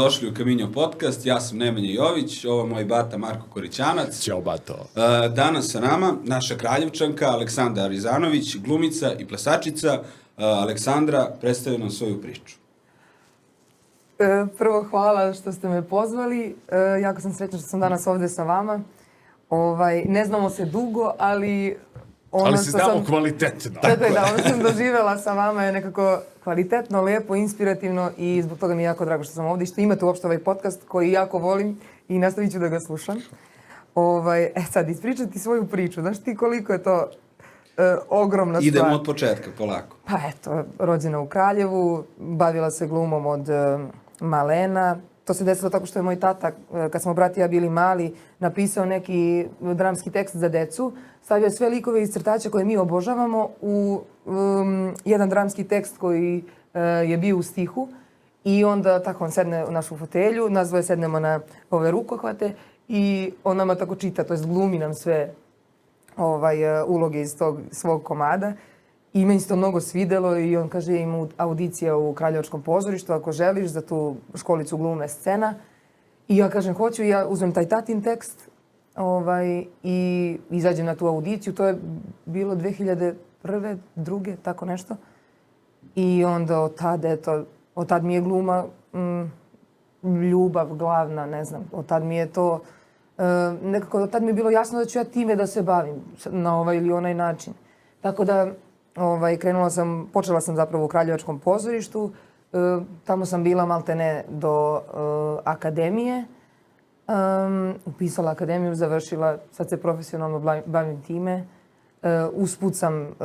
Dobrodošli u Kaminjo podcast, ja sam Nemanja Jović, ovo je moj bata Marko Korićanac. Ćao bato. Danas sa nama naša kraljevčanka Aleksandra Arizanović, glumica i plesačica. Aleksandra, predstavi nam svoju priču. Prvo hvala što ste me pozvali, jako sam srećna što sam danas ovde sa vama. Ne znamo se dugo, ali Ali se znamo kvalitetno. Ono sam doživjela sa vama je nekako kvalitetno, lepo, inspirativno i zbog toga mi je jako drago što sam ovdje i što imate uopšte ovaj podcast koji jako volim i nastavit ću da ga slušam. Sad, ispričati svoju priču, znaš ti koliko je to ogromna stvar. Idemo od početka, polako. Pa eto, rođena u Kraljevu, bavila se glumom od malena. To se desilo tako što je moj tata, kad smo brat i ja bili mali, napisao neki dramski tekst za decu. Stavio sve likove iz crtača koje mi obožavamo u jedan dramski tekst koji je bio u stihu. I onda tako on sedne u našu fotelju, nas dvoje sednemo na ove rukohvate i on nama tako čita, to jest glumi nam sve uloge iz tog svog komada. I meni se to mnogo svidelo i on kaže ima audicija u Kraljevačkom pozorištu ako želiš za tu školicu glume scena. I ja kažem hoću i ja uzmem taj tatin tekst i izađem na tu audiciju. To je bilo 2001. 2002. tako nešto. I onda od tad mi je gluma ljubav glavna, ne znam. Od tad mi je to, nekako od tad mi je bilo jasno da ću ja time da se bavim na ovaj ili onaj način. Tako da počela sam zapravo u Kraljevačkom pozorištu. Tamo sam bila maltene do akademije. Upisala akademiju, završila, sad se profesionalno bavim time. Usput sam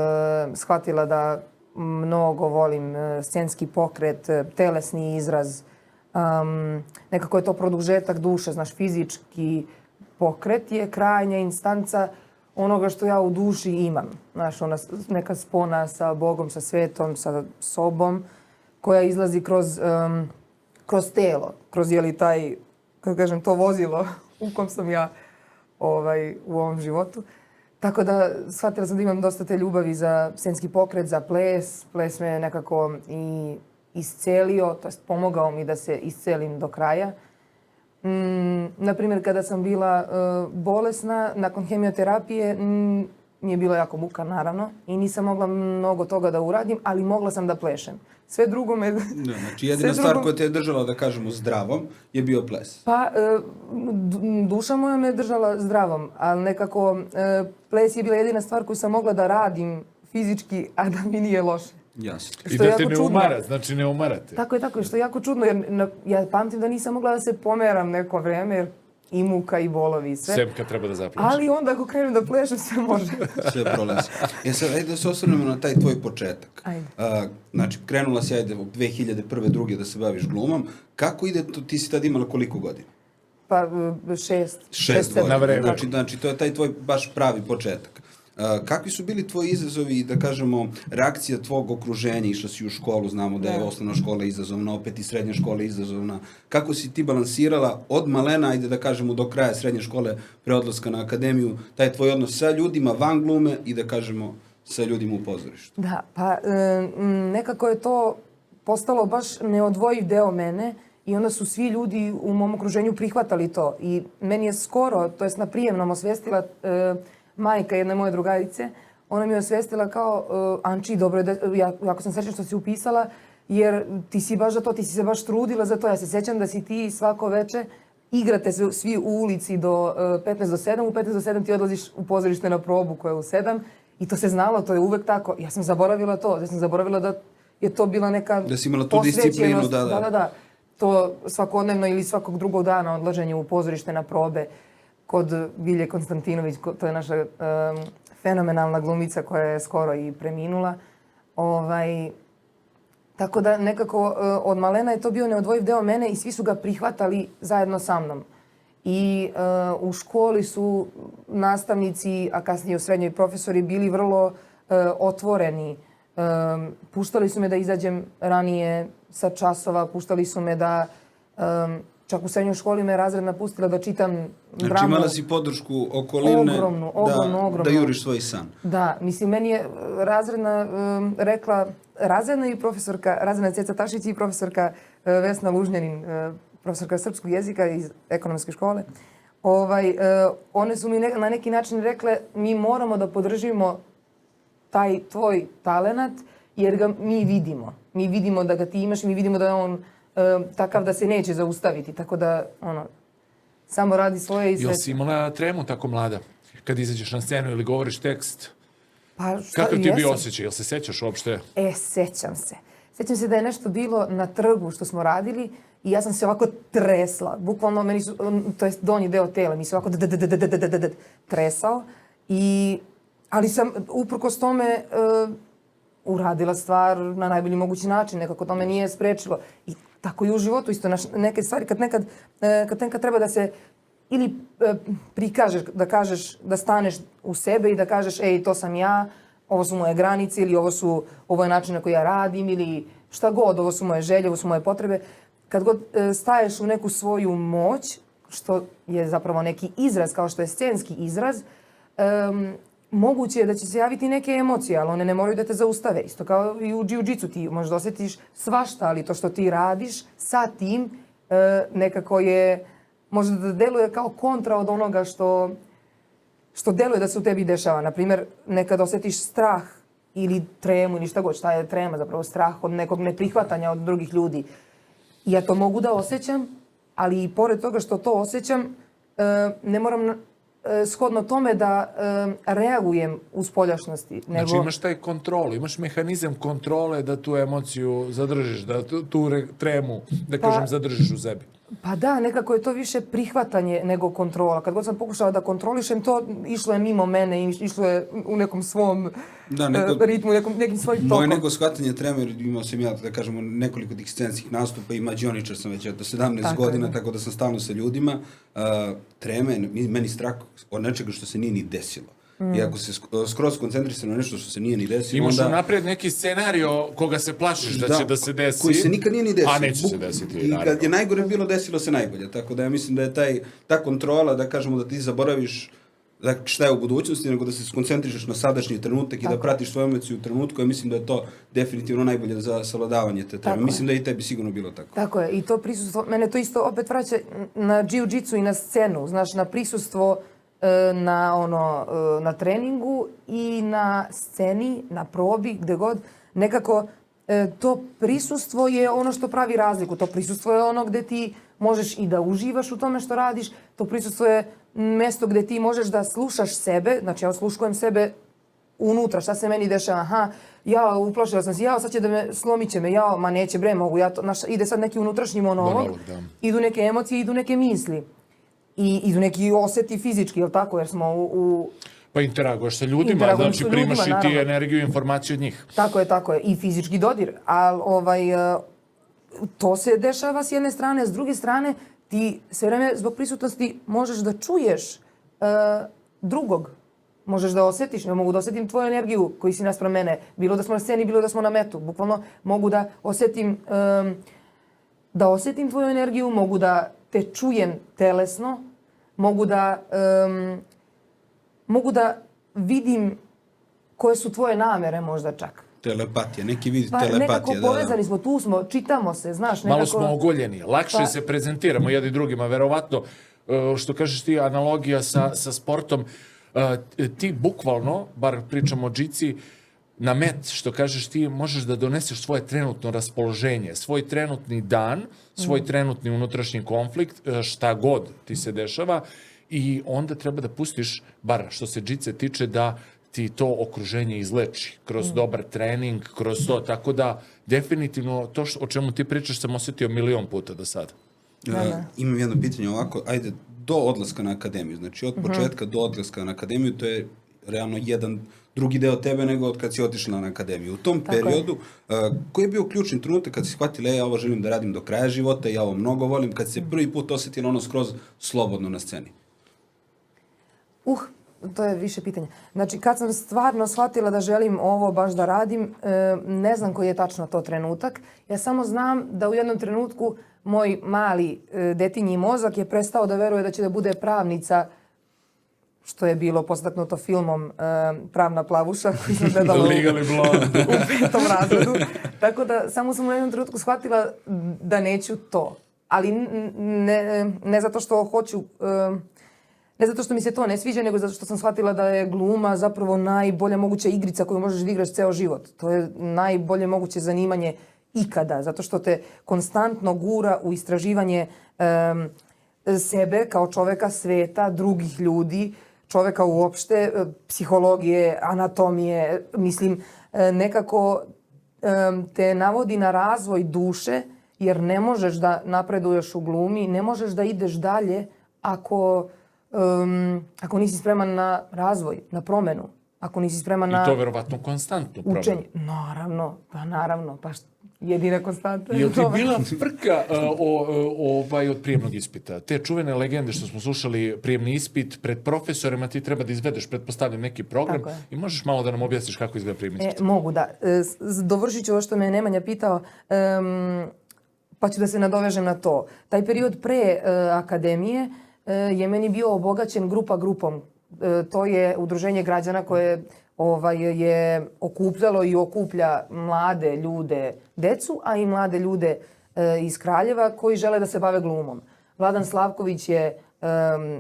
shvatila da mnogo volim scenski pokret, telesni izraz. Nekako je to produžetak duše, znaš, fizički pokret je krajnja instanca onoga što ja u duši imam. Znaš, neka spona sa Bogom, sa svetom, sa sobom, koja izlazi kroz telo, kroz taj, kako kažem, to vozilo u kom sam ja u ovom životu. Tako da shvatila sam da imam dosta te ljubavi za scenski pokret, za ples. Ples me nekako i iscelio, to jest pomogao mi da se iscelim do kraja. Naprimjer, kada sam bila bolesna, nakon hemioterapije mi je bilo jako muka, naravno, i nisam mogla mnogo toga da uradim, ali mogla sam da plešem. Sve drugo me... Znači, jedina stvar koja te je držala, da kažemo, zdravom je bio ples. Pa, duša moja me je držala zdravom, ali nekako ples je bila jedina stvar koju sam mogla da radim fizički, a da mi nije loše. Jasno. I da te ne umara, znači ne umarate. Tako je, što je jako čudno, jer ja pamtim da nisam mogla da se pomeram neko vreme, jer i muka i bolovi i sve. Sem kad treba da zaplešem. Ali onda ako krenem da plešem, sve može. Sve prolazi. Sad, ajde da se osvrnemo na taj tvoj početak. Ajde. Znači, krenula si, ajde, u 2001. 2002. da se baviš glumom. Kako ide to? Ti si tad imala koliko godina? Pa, 6 godina. Znači, to je taj tvoj baš pravi početak. Kakvi su bili tvoji izazovi i, da kažemo, reakcija tvog okruženja? Išla si u školu, znamo da je osnovna škola izazovna, opet i srednja škola izazovna. Kako si ti balansirala od malena, ajde da kažemo, do kraja srednje škole, pre odlaska na akademiju, taj tvoj odnos sa ljudima van glume i, da kažemo, sa ljudima u pozorištu? Da, pa nekako je to postalo baš neodvojiv deo mene i onda su svi ljudi u mom okruženju prihvatali to. I meni je skoro, to jest na prijemnom, osvestila majka jedne moje drugarice, ona mi je osvestila kao Anči, dobro je da, jako sam srećna što si upisala, jer ti si baš za to, ti si se baš trudila za to. Ja se sjećam da si ti svako veče, igrate se svi u ulici do 15 do 7, u 15 do 7 ti odlaziš u pozorište na probu koja je u 7 i to se znalo, to je uvek tako. Ja sam zaboravila to, ja sam zaboravila da je to bila neka da si imala tu disciplinu, da. To svakodnevno ili svakog drugog dana odlaženje u pozorište na probe. Kod Vilje Konstantinović, to je naša fenomenalna glumica koja je skoro i preminula. Tako da nekako od malena je to bio neodvojiv deo mene i svi su ga prihvatali zajedno sa mnom. I u školi su nastavnici, a kasnije u srednjoj profesori, bili vrlo otvoreni. Puštali su me da izađem ranije sa časova, puštali su me da... Čak u srednjoj školi me razredna pustila da čitam dramu. Znači imala si podršku okoline da juriš svoj san. Da, mislim, meni je razredna rekla, razredna i profesorka, razredna Ceca Tašić i profesorka Vesna Lužnjanin, profesorka srpskog jezika iz ekonomske škole, one su mi na neki način rekle mi moramo da podržimo taj tvoj talenat jer ga mi vidimo. Mi vidimo da ga ti imaš i mi vidimo da je on takav da se neće zaustaviti. Tako da, samo radi svoje i sve. Jel si imala tremu tako mlada? Kad izađeš na scenu ili govoriš tekst? Pa, Kakav ti je bio osjećaj? Jel se sećaš uopšte? Sećam se. Sećam se da je nešto bilo na trgu što smo radili i ja sam se ovako tresla. Bukvalno meni su, to je donji deo tela, mi se ovako tresao. Ali sam uprkos tome uradila stvar na najbolji mogući način. Nekako to me nije sprečilo. I tako i u životu isto. Neke stvari kad nekad treba da se ili prikažeš, da kažeš, da staneš u sebe i da kažeš ej, to sam ja, ovo su moje granice ili ovo je način na koji ja radim ili šta god, ovo su moje želje, ovo su moje potrebe. Kad god staješ u neku svoju moć, što je zapravo neki izraz, kao što je scenski izraz, moguće je da će se javiti neke emocije, ali one ne moraju da te zaustave. Isto kao i u jiu-jitsu, ti možda osjetiš svašta, ali to što ti radiš sa tim nekako je, možda da deluje kao kontra od onoga što deluje da se u tebi dešava. Naprimjer, nekad osjetiš strah ili tremu ili šta god, šta je trema, zapravo strah od nekog neprihvatanja od drugih ljudi. I ja to mogu da osjećam, ali i pored toga što to osjećam, ne moram shodno tome da reagujem u spoljašnosti. Znači imaš taj kontrol, imaš mehanizam kontrole da tu emociju zadržiš, da tu tremu, da kažem, zadržiš u sebi. Pa da, nekako je to više prihvatanje nego kontrola. Kad god sam pokušala da kontrolišem to, išlo je mimo mene, išlo je u nekom svom ritmu, nekim svojim tokom. Moje neko shvatanje treme, jer imao sam ja, da kažemo, nekoliko tih scenskih nastupa i mađioničar sam već do 17 godina, tako da sam stalno sa ljudima. Treme, meni strah od nečega što se nije ni desilo. I ako se skroz koncentriš na nešto što se nije ni desilo, imaš unaprijed neki scenario koga se plašiš da će da se desi. Koji se nikad nije ni desilo. A neće se desiti. I kad je najgore bilo, desilo se najbolje. Tako da ja mislim da je ta kontrola, da kažemo da ti zaboraviš šta je u budućnosti, nego da se skoncentrišeš na sadašnji trenutak i da pratiš svoju emociju u trenutku. Ja mislim da je to definitivno najbolje za savladavanje te teme. Mislim da je i tebi sigurno bilo tako. Tako je. I to prisustvo, mene to isto opet vraća na jiu-jitsu i na scenu. Znaš, na prisustvo na treningu i na sceni, na probi, gde god. Nekako to prisustvo je ono što pravi razliku. To prisustvo je ono gde ti možeš i da uživaš u tome što radiš. To prisustvo je mesto gde ti možeš da slušaš sebe. Znači ja osluškujem sebe unutra, šta se meni dešava. Uplašila sam se, sad će da me slomit će me, ma neće bre, mogu ja to, ide sad neki unutrašnji monolog, idu neke emocije, idu neke misli. I idu neki osjeti fizički, jel tako, jer smo u... Pa interaguješ sa ljudima, znači primaš i ti energiju i informaciju od njih. Tako je. I fizički dodir. Ali to se dešava s jedne strane, s druge strane ti sve vreme zbog prisutnosti možeš da čuješ drugog. Možeš da osjetiš, ne mogu da osjetim tvoju energiju koji si naspram mene. Bilo da smo na sceni, bilo da smo na metu. Bukvalno mogu da osjetim tvoju energiju, mogu da te čujem telesno, mogu da vidim koje su tvoje namere možda čak. Telepatija, neki vid telepatije. Nekako povezani smo, tu smo, čitamo se, znaš. Malo smo ogoljeni, lakše se prezentiramo jedni drugima, verovatno, što kažeš ti, analogija sa sportom, ti bukvalno, bar pričamo o džici, na met, što kažeš ti, možeš da doneseš svoje trenutno raspoloženje, svoj trenutni dan, svoj trenutni unutrašnji konflikt, šta god ti se dešava i onda treba da pustiš, bar što se džice tiče, da ti to okruženje izleči kroz dobar trening, kroz to, tako da definitivno to o čemu ti pričaš sam osjetio 1.000.000 puta do sada. Imam jedno pitanje ovako, ajde, do odlaska na akademiju, znači od početka do odlaska na akademiju, to je realno jedan drugi deo tebe nego od kad si otišla na akademiju. U tom periodu, koji je bio ključni trenutak kad si shvatila, ja ovo želim da radim do kraja života, ja ovo mnogo volim, kad se prvi put osjetila ono skroz slobodno na sceni? To je više pitanja. Znači, kad sam stvarno shvatila da želim ovo baš da radim, ne znam koji je tačno to trenutak. Ja samo znam da u jednom trenutku moj mali detinji mozak je prestao da veruje da će da bude pravnica, što je bilo podstaknuto filmom Pravna plavuša koji sam gledala u 5. razredu. Tako da samo sam u jednom trenutku shvatila da neću to. ali ne zato što hoću, ne zato što mi se to ne sviđa, nego zato što sam shvatila da je gluma zapravo najbolja moguća igrica koju možeš da igraš ceo život. To je najbolje moguće zanimanje ikada, zato što te konstantno gura u istraživanje sebe kao čoveka, sveta, drugih ljudi, čoveka uopšte, psihologije, anatomije, mislim, nekako te navodi na razvoj duše, jer ne možeš da napreduješ u glumi, ne možeš da ideš dalje ako nisi spreman na razvoj, na promenu, ako nisi spreman na I to verovatno konstantnu promenu. učenje. Naravno, pa jedina konstanta. Je li ti bila frka od prijemnog ispita? Te čuvene legende što smo slušali, prijemni ispit pred profesorima, ti treba da izvedeš, pretpostavljam, neki program i možeš malo da nam objasniš kako izgleda prijemni ispit? Mogu, da. Dovršit ću ovo što me Nemanja pitao, pa ću da se nadovežem na to. Taj period pre akademije je meni bio obogaćen grupa grupom. To je udruženje građana koje je okupljalo i okuplja mlade ljude, decu, a i mlade ljude iz Kraljeva koji žele da se bave glumom. Vladan Slavković je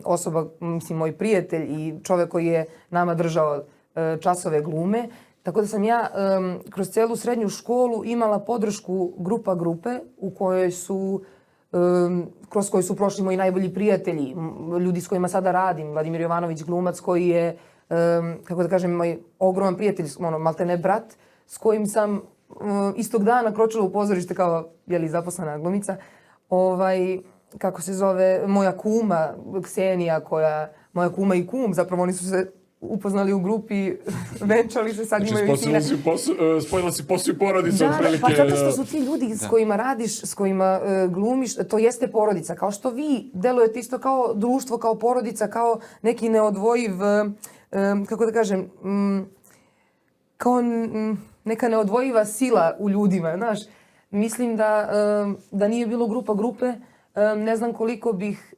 osoba, mislim, moj prijatelj i čovek koji je nama držao časove glume. Tako da sam ja kroz celu srednju školu imala podršku grupa grupe u kojoj kroz koju su prošli moji najbolji prijatelji, ljudi s kojima sada radim, Vladimir Jovanović glumac koji je, kako da kažem, moj ogroman prijatelj, maltene brat, s kojim sam istog dana kročila u pozorište kao zaposlena glumica. Kako se zove, moja kuma Ksenija, moja kuma i kum, zapravo oni su se upoznali u grupi, venčali se, sad imaju i sine. Spojila si posao i porodicu. Pa zato što su ti ljudi s kojima radiš, s kojima glumiš, to jeste porodica. Kao što vi delujete isto kao društvo, kao porodica, kao neki neodvojiv, kako da kažem, kao neka neodvojiva sila u ljudima, znaš. Mislim da nije bilo grupe, ne znam koliko bih,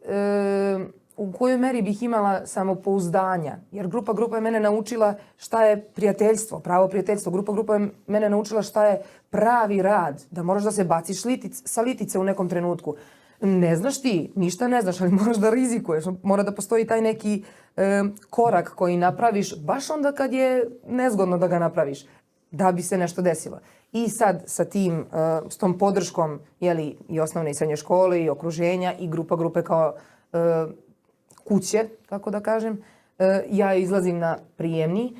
u kojoj meri bih imala samopouzdanja. Jer grupa je mene naučila šta je prijateljstvo, pravo prijateljstvo. Grupa je mene naučila šta je pravi rad, da moraš da se baciš sa litice u nekom trenutku. Ne znaš ti, ništa ne znaš, ali moraš da rizikuješ. Mora da postoji taj neki korak koji napraviš, baš onda kad je nezgodno da ga napraviš, da bi se nešto desilo. I sad sa s tom podrškom i osnovne i srednje škole i okruženja i grupe kao kuće, tako da kažem, ja izlazim na prijemni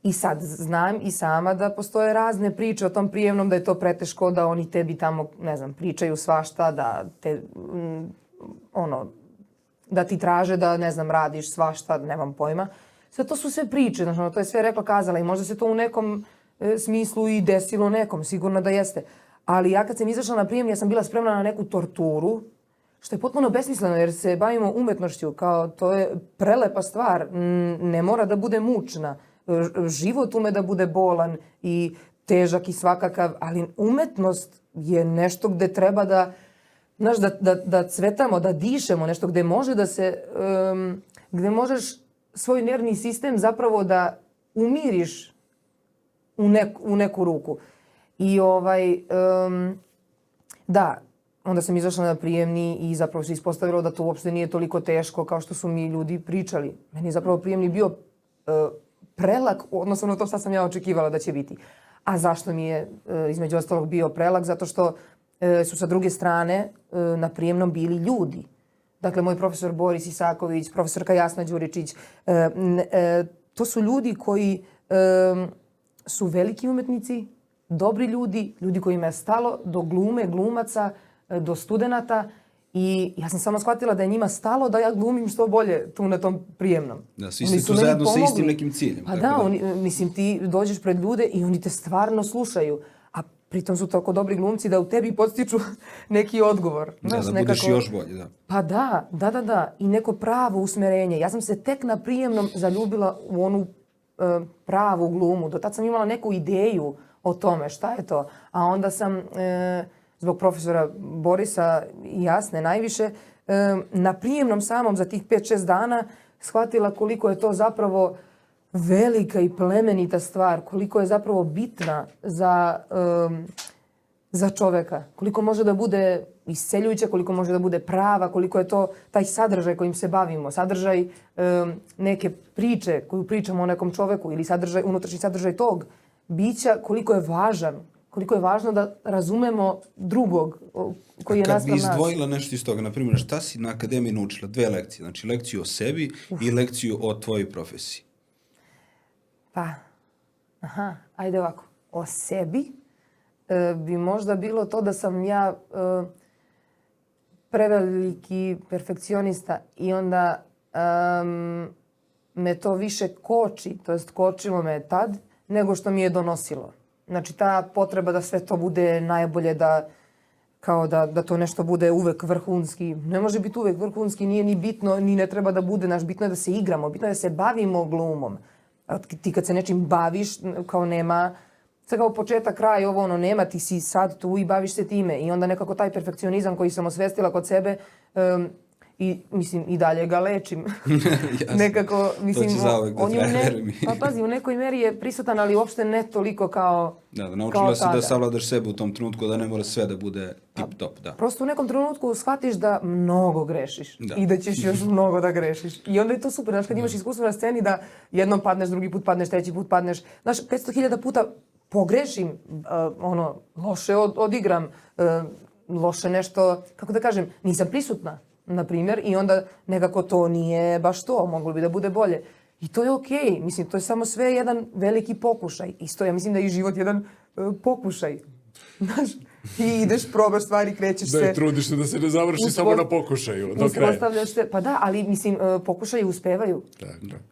i sad znam i sama da postoje razne priče o tom prijemnom, da je to preteško, da oni tebi tamo, ne znam, pričaju svašta, da te, da ti traže da, ne znam, radiš svašta, nemam pojma. Sad to su sve priče, znači, to je sve rekla, kazala i možda se to u nekom smislu i desilo nekom, sigurno da jeste. Ali ja kad sam izašla na prijemni, ja sam bila spremna na neku torturu, što je potpuno besmisleno jer se bavimo umetnošću, kao to je prelepa stvar, ne mora da bude mučna. Život ume da bude bolan i težak i svakakav, ali umetnost je nešto gde treba da, znaš, da cvetamo, da dišemo, nešto gde može da se, gde možeš svoj nervni sistem zapravo da umiriš u neku ruku. I da, onda sam izašla na prijemni i zapravo se ispostavilo da to uopšte nije toliko teško kao što su mi ljudi pričali. Meni je zapravo prijemni bio prelak, odnosno na to šta sam ja očekivala da će biti. A zašto mi je između ostalog bio prelak? Zato što su sa druge strane na prijemnom bili ljudi. Dakle, moj profesor Boris Isaković, profesorka Jasna Đuričić, to su ljudi koji su veliki umetnici, dobri ljudi, ljudi kojima je stalo do glume, glumaca, do studenata i ja sam samo shvatila da je njima stalo da ja glumim što bolje tu na tom prijemnom. Da, svi ste tu zajedno sa istim nekim ciljem. Pa da, mislim ti dođeš pred ljude i oni te stvarno slušaju, a pritom su tako dobri glumci da u tebi podstiču neki odgovor. Da budeš još bolji, da. Pa da. I neko pravo usmerenje. Ja sam se tek na prijemnom zaljubila u onu pravu glumu. Do tad sam imala neku ideju o tome šta je to. A onda sam, zbog profesora Borisa i Jasne najviše, na prijemnom samom za tih 5-6 dana shvatila koliko je to zapravo velika i plemenita stvar, koliko je zapravo bitna za čoveka, koliko može da bude isceljujuće, koliko može da bude prava, koliko je to taj sadržaj kojim se bavimo, sadržaj neke priče koju pričamo o nekom čoveku ili unutrašnji sadržaj tog bića, koliko je važan, koliko je važno da razumemo drugog koji je Kad bi naspram nas. izdvojila nešto iz toga, na primjer, šta si na akademiji naučila? 2 lekcije, znači lekciju o sebi i lekciju o tvojoj profesiji. Pa, ajde ovako, o sebi bi možda bilo to da sam ja preveliki perfekcionista i onda me to više koči, to jest kočilo me tad, nego što mi je donosilo. Znači ta potreba da sve to bude najbolje, da to nešto bude uvek vrhunski. Ne može biti uvek vrhunski, nije ni bitno, ni ne treba da bude naš. Bitno je da se igramo, bitno je da se bavimo glumom. Ti kad se nečim baviš, kao nema, sve kao početak, kraj, ovo ono, nema, ti si sad tu i baviš se time. I onda nekako taj perfekcionizam koji sam osvestila kod sebe, i mislim i dalje ga lečim. Nekako, mislim, to će zauvek da traje, veruj mi. Pa pazi, u nekoj meri je prisutan, ali uopšte ne toliko kao naučila si tada. da savladaš sebe u tom trenutku, da ne mora sve da bude tip top, da. Prosto u nekom trenutku shvatiš da mnogo grešiš i da ćeš još mnogo da grešiš. I onda je to super, znaš, kad imaš iskustvo na sceni da jednom padneš, drugi put padneš, treći put padneš. Znaš, 500.000 puta pogrešim, loše odigram, loše nešto, kako da kažem, nisam prisutna, na primjer, i onda nekako to nije baš to, moglo bi da bude bolje. I to je okej, mislim, to je samo sve jedan veliki pokušaj. Isto, ja mislim da je i život jedan pokušaj. Znaš, ti ideš, probaš stvari, krećeš se. Da, trudiš se da se ne završi samo na pokušaju, do kraja. Uspostavljaš se, pa da, ali mislim, pokušaji uspevaju. Da.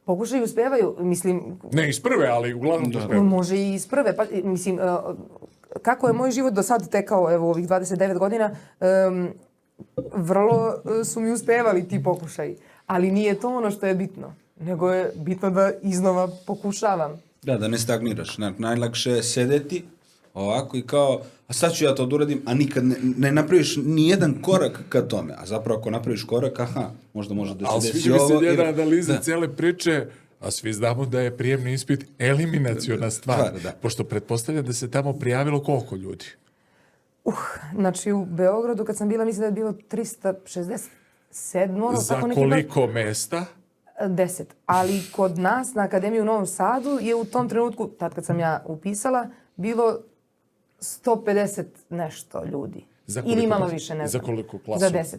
Pokušaji uspevaju, mislim... Ne iz prve, ali uglavnom uspevaju. Može i iz prve, pa mislim, kako je moj život do sad tekao, evo, ovih 29 godina, vrlo su mi uspevali ti pokušaji. Ali nije to ono što je bitno, nego je bitno da iznova pokušavam. Da ne stagniraš. Najlakše je sedeti ovako i kao, a sad ću ja to da uradim, a nikad ne napraviš ni jedan korak ka tome. A zapravo ako napraviš korak, možda može da se desi ovo. Ali sviđa mi se njena analiza cijele priče, a svi znamo da je prijemni ispit eliminaciona stvar. Pošto pretpostavljam da se tamo prijavilo koliko ljudi? Znači u Beogradu kad sam bila, mislim da je bilo 367. Za koliko mesta? 10. Ali kod nas na Akademiji u Novom Sadu je u tom trenutku, tad kad sam ja upisala, bilo 150 nešto ljudi. Ili malo više, ne znam. Za koliko klasu? Za 10.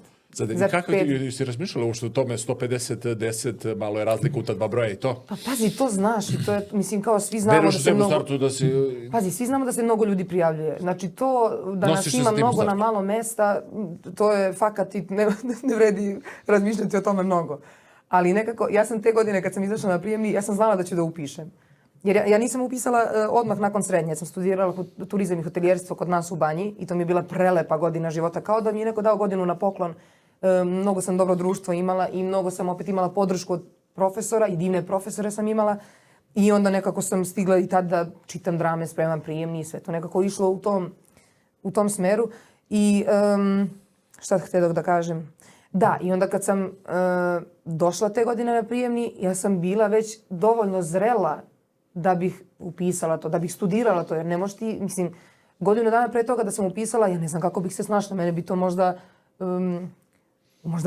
Kako si razmišljala uopšte o tome 150, 10, malo je razlika u ta dva broja i to? Pa pazi, to znaš i to je, mislim, kao svi znamo da se mnogo... startu da si... Pazi, svi znamo da se mnogo ljudi prijavljuje. Znači to da nas ima mnogo na malo mesta, to je fakat i ne vredi razmišljati o tome mnogo. Ali nekako, ja sam te godine kad sam izašla na prijemni, ja sam znala da ću da upišem. Jer ja nisam upisala odmah nakon srednje, ja sam studirala turizam i hotelijerstvo kod nas u Banji i to mi je bila prelepa godina života, kao da mi je neko dao godinu na poklon. Mnogo sam dobro društvo imala i mnogo sam opet imala podršku od profesora i divne profesore sam imala i onda nekako sam stigla i tad da čitam drame, spremam prijemni i sve to nekako išlo u tom smeru. I šta htjela da kažem? Da, i onda kad sam došla te godine na prijemni, ja sam bila već dovoljno zrela da bih upisala to, da bih studirala to, jer ne možeš ti, mislim, godinu dana pre toga da sam upisala, ja ne znam kako bih se snašla, mene bi to možda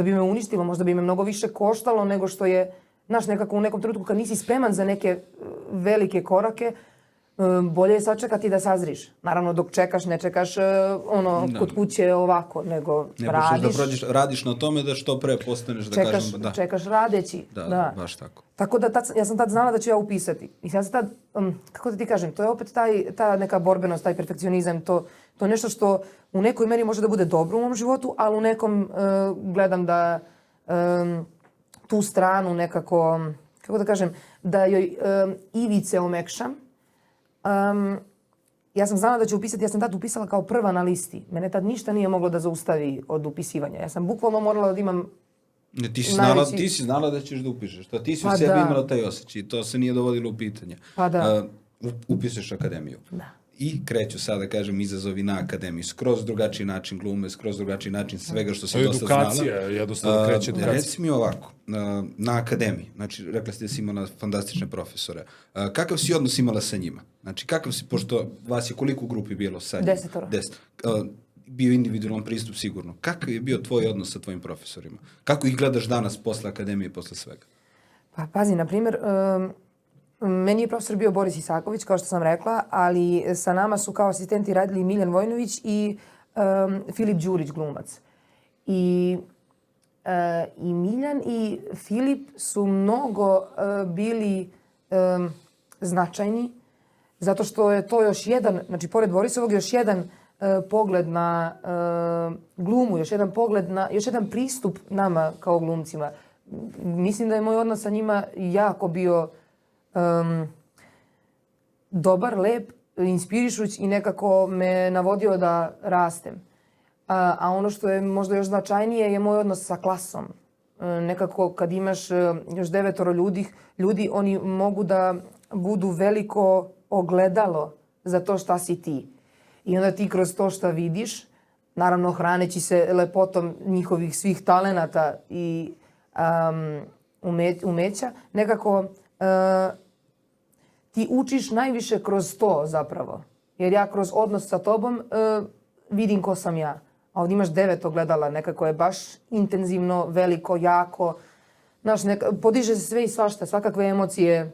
bi me uništilo, možda bi me mnogo više koštalo nego što je, znaš, nekako u nekom trenutku kad nisi spreman za neke velike korake, bolje je sačekati da sazriš. Naravno, dok čekaš, ne čekaš kod kuće ovako, nego radiš. Radiš na tome da što pre postaneš, da kažem, da. Čekaš radeći. Da, baš tako. Tako da ja sam tad znala da ću ja upisati. I ja sam tad, kako da ti kažem, to je opet ta neka borbenost, taj perfekcionizam, to je nešto što u nekoj meri može da bude dobro u mom životu, ali u nekom gledam da tu stranu nekako, kako da kažem, da joj ivice omekšam. Ja sam znala da ću upisati, ja sam tad upisala kao prva na listi. Mene tad ništa nije moglo da zaustavi od upisivanja. Ja sam bukvalno morala da imam Ti si znala da ćeš da upišeš. Ti si u sebi imala taj osjećaj. To se nije dovodilo u pitanje. Pa da. Upišeš akademiju. Da. I kreću sad, da kažem, izazovi na akademiji. Skroz drugačiji način glume, skroz drugačiji način svega što si dosta znala. Edukacija, jednostavno kreće edukacija. Reci mi ovako, na akademiji, znači rekla ste da si imala fantastične profesore. Kakav si odnos imala sa njima? Znači, kakav si, pošto vas je koliko u grupi bilo sad? 10. 10. Bio individualan pristup sigurno. Kakav je bio tvoj odnos sa tvojim profesorima? Kako ih gledaš danas posle akademije, posle svega? Pa pazi, na primjer, meni je profesor bio Boris Isaković, kao što sam rekla, ali sa nama su kao asistenti radili Miljan Vojnović i Filip Đurić, glumac. I Miljan i Filip su mnogo bili značajni, zato što je to još jedan, znači pored Borisovog, još jedan pogled na glumu, još jedan pristup nama kao glumcima. Mislim da je moj odnos sa njima jako bio dobar, lep, inspirišuć i nekako me navodio da rastem. A ono što je možda još značajnije je moj odnos sa klasom. Nekako kad imaš još 9 ljudi, oni mogu da budu veliko ogledalo za to šta si ti. I onda ti kroz to šta vidiš, naravno hraneći se lepotom njihovih svih talenata i umeća, nekako ti učiš najviše kroz to zapravo. Jer ja kroz odnos sa tobom vidim ko sam ja. A ovdje imaš 9 ogledala, nekako je baš intenzivno, veliko, jako. Znaš, podiže se sve i svašta, svakakve emocije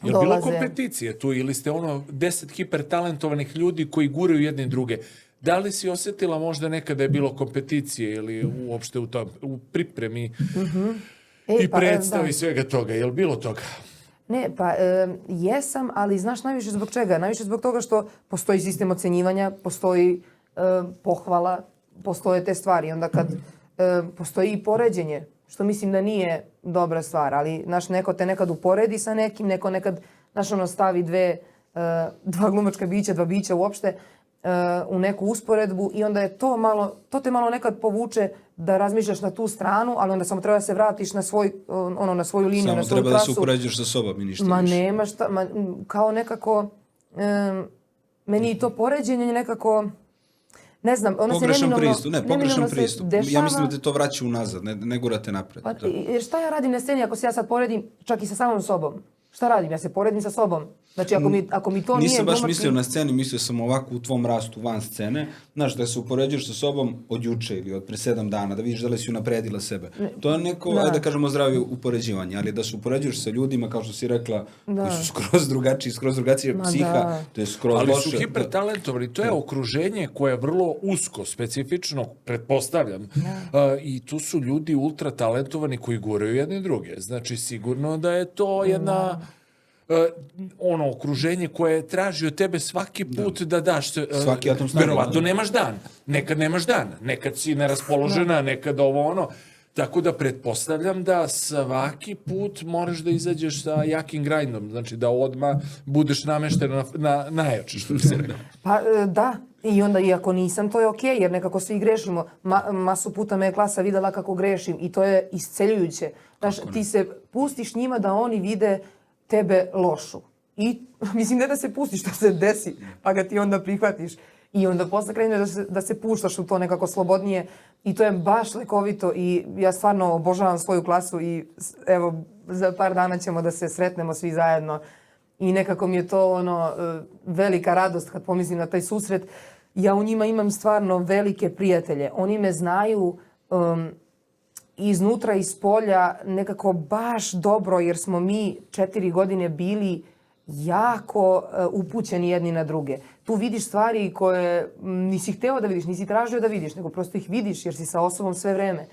dolaze. Je bilo kompeticije tu ili ste 10 hipertalentovanih ljudi koji guraju jedni druge? Da li si osjetila možda nekada je bilo kompeticije ili uopšte u pripremi i predstavi svega toga? Je li bilo toga? Ne, pa jesam, ali znaš najviše zbog čega? Najviše zbog toga što postoji sistem ocenjivanja, postoji pohvala, postoje te stvari. Onda kad postoji i poređenje, što mislim da nije dobra stvar, ali znaš, neko te nekad uporedi sa nekim, neko nekad, znaš, stavi dva glumačka bića, 2 bića uopšte, u neku usporedbu i onda je to te malo nekad povuče da razmišljaš na tu stranu, ali onda samo treba da se vratiš na svoju liniju, na svoju trasu. Samo treba da se upoređuješ sa sobom i ništa više. Ma nema šta, kao nekako, meni i to poređenje nekako, ne znam, ono se pogrešan pristup. Ja mislim da te to vraća unazad, ne gurate napred. Pa, jer šta ja radim na sceni ako se ja sad poredim čak i sa samom sobom? Šta radim? Ja se poredim sa sobom. Znači, ako mi to nije... Nisam baš mislio na sceni, mislio sam ovako u tvom rastu van scene. Znaš, da se upoređuješ sa sobom od juče ili od pre 7 dana, da vidiš da li si unapredila sebe. To je neko, ajde da kažemo, zdravije upoređivanje, ali da se upoređuješ sa ljudima, kao što si rekla, koji su skroz drugačije psiha, to je skroz loše. Ali su hipertalentovani, to je okruženje koje je vrlo usko, specifično, pretpostavljam. I tu su ljudi ultra talentovani koji guraju jedni druge. Znači, sigurno da je to jedna... okruženje koje traži od tebe svaki put da daš svaki atom snage. Verovatno nemaš dan. Nekad nemaš dan. Nekad si neraspoložena, nekad Tako da pretpostavljam da svaki put moraš da izađeš sa jakim grindom. Znači da odmah budeš namešten na najjače, što bi se rekao. Pa da. I onda, iako nisam, to je okej, jer nekako svi grešimo. Masu puta me je klasa videla kako grešim i to je isceljujuće. Znaš, ti se pustiš njima da oni vide tebe lošu. I mislim ne da se pustiš, da se desi, pa ga ti onda prihvatiš. I onda posle kreneš da se puštaš u to nekako slobodnije. I to je baš lekovito i ja stvarno obožavam svoju klasu i evo, za par dana ćemo da se sretnemo svi zajedno. I nekako mi je to velika radost kad pomislim na taj susret. Ja u njima imam stvarno velike prijatelje. Oni me znaju iznutra i spolja nekako baš dobro, jer smo mi 4 godine bili jako upućeni jedni na druge. Tu vidiš stvari koje nisi hteo da vidiš, nisi tražio da vidiš, nego prosto ih vidiš jer si sa osobom sve vreme.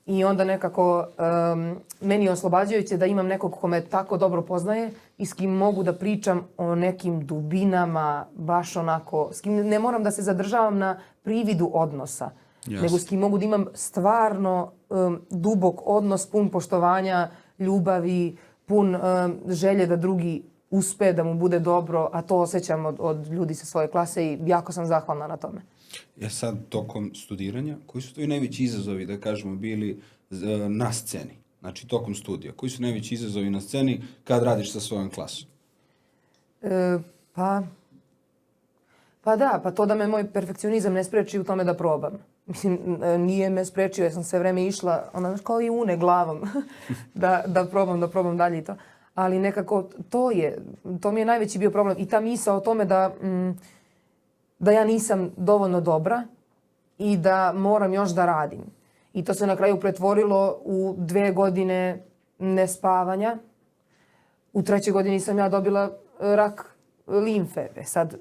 I onda nekako meni je oslobađajuće da imam nekog ko me tako dobro poznaje i s kim mogu da pričam o nekim dubinama, baš onako, s kim ne moram da se zadržavam na prividu odnosa. Nego s kim mogu da imam stvarno dubok odnos, pun poštovanja, ljubavi, pun želje da drugi uspe, da mu bude dobro, a to osjećam od ljudi sa svoje klase i jako sam zahvalna na tome. Sad, tokom studiranja, koji su tvoji najveći izazovi, da kažemo, bili na sceni? Znači, tokom studija. Koji su najveći izazovi na sceni kad radiš sa svojom klasom? Pa, Pa da, pa to da me moj perfekcionizam ne spreči u tome da probam. Mislim, nije me sprečio, jer sam sve vreme išla, znaš, kao i une glavom, da probam dalje i to. Ali nekako to mi je najveći bio problem. I ta misao o tome da ja nisam dovoljno dobra i da moram još da radim. I to se na kraju pretvorilo u 2 godine nespavanja. U 3. godini sam ja dobila rak limfe. Sad,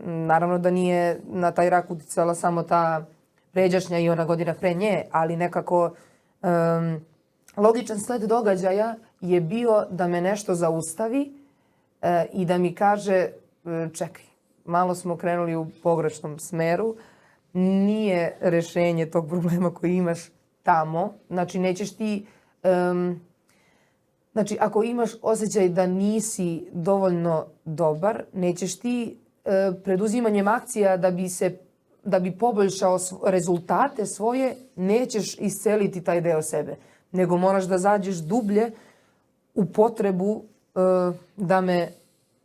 naravno da nije na taj rak uticala samo ta pređašnja i ona godina pre nje, ali nekako logičan sled događaja je bio da me nešto zaustavi i da mi kaže čekaj, malo smo krenuli u pogrešnom smeru, nije rešenje tog problema koji imaš tamo. Znači, nećeš ti... Znači, ako imaš osjećaj da nisi dovoljno dobar, nećeš ti preduzimanjem akcija da bi poboljšao rezultate svoje, nećeš isceliti taj deo sebe. Nego moraš da zađeš dublje u potrebu da me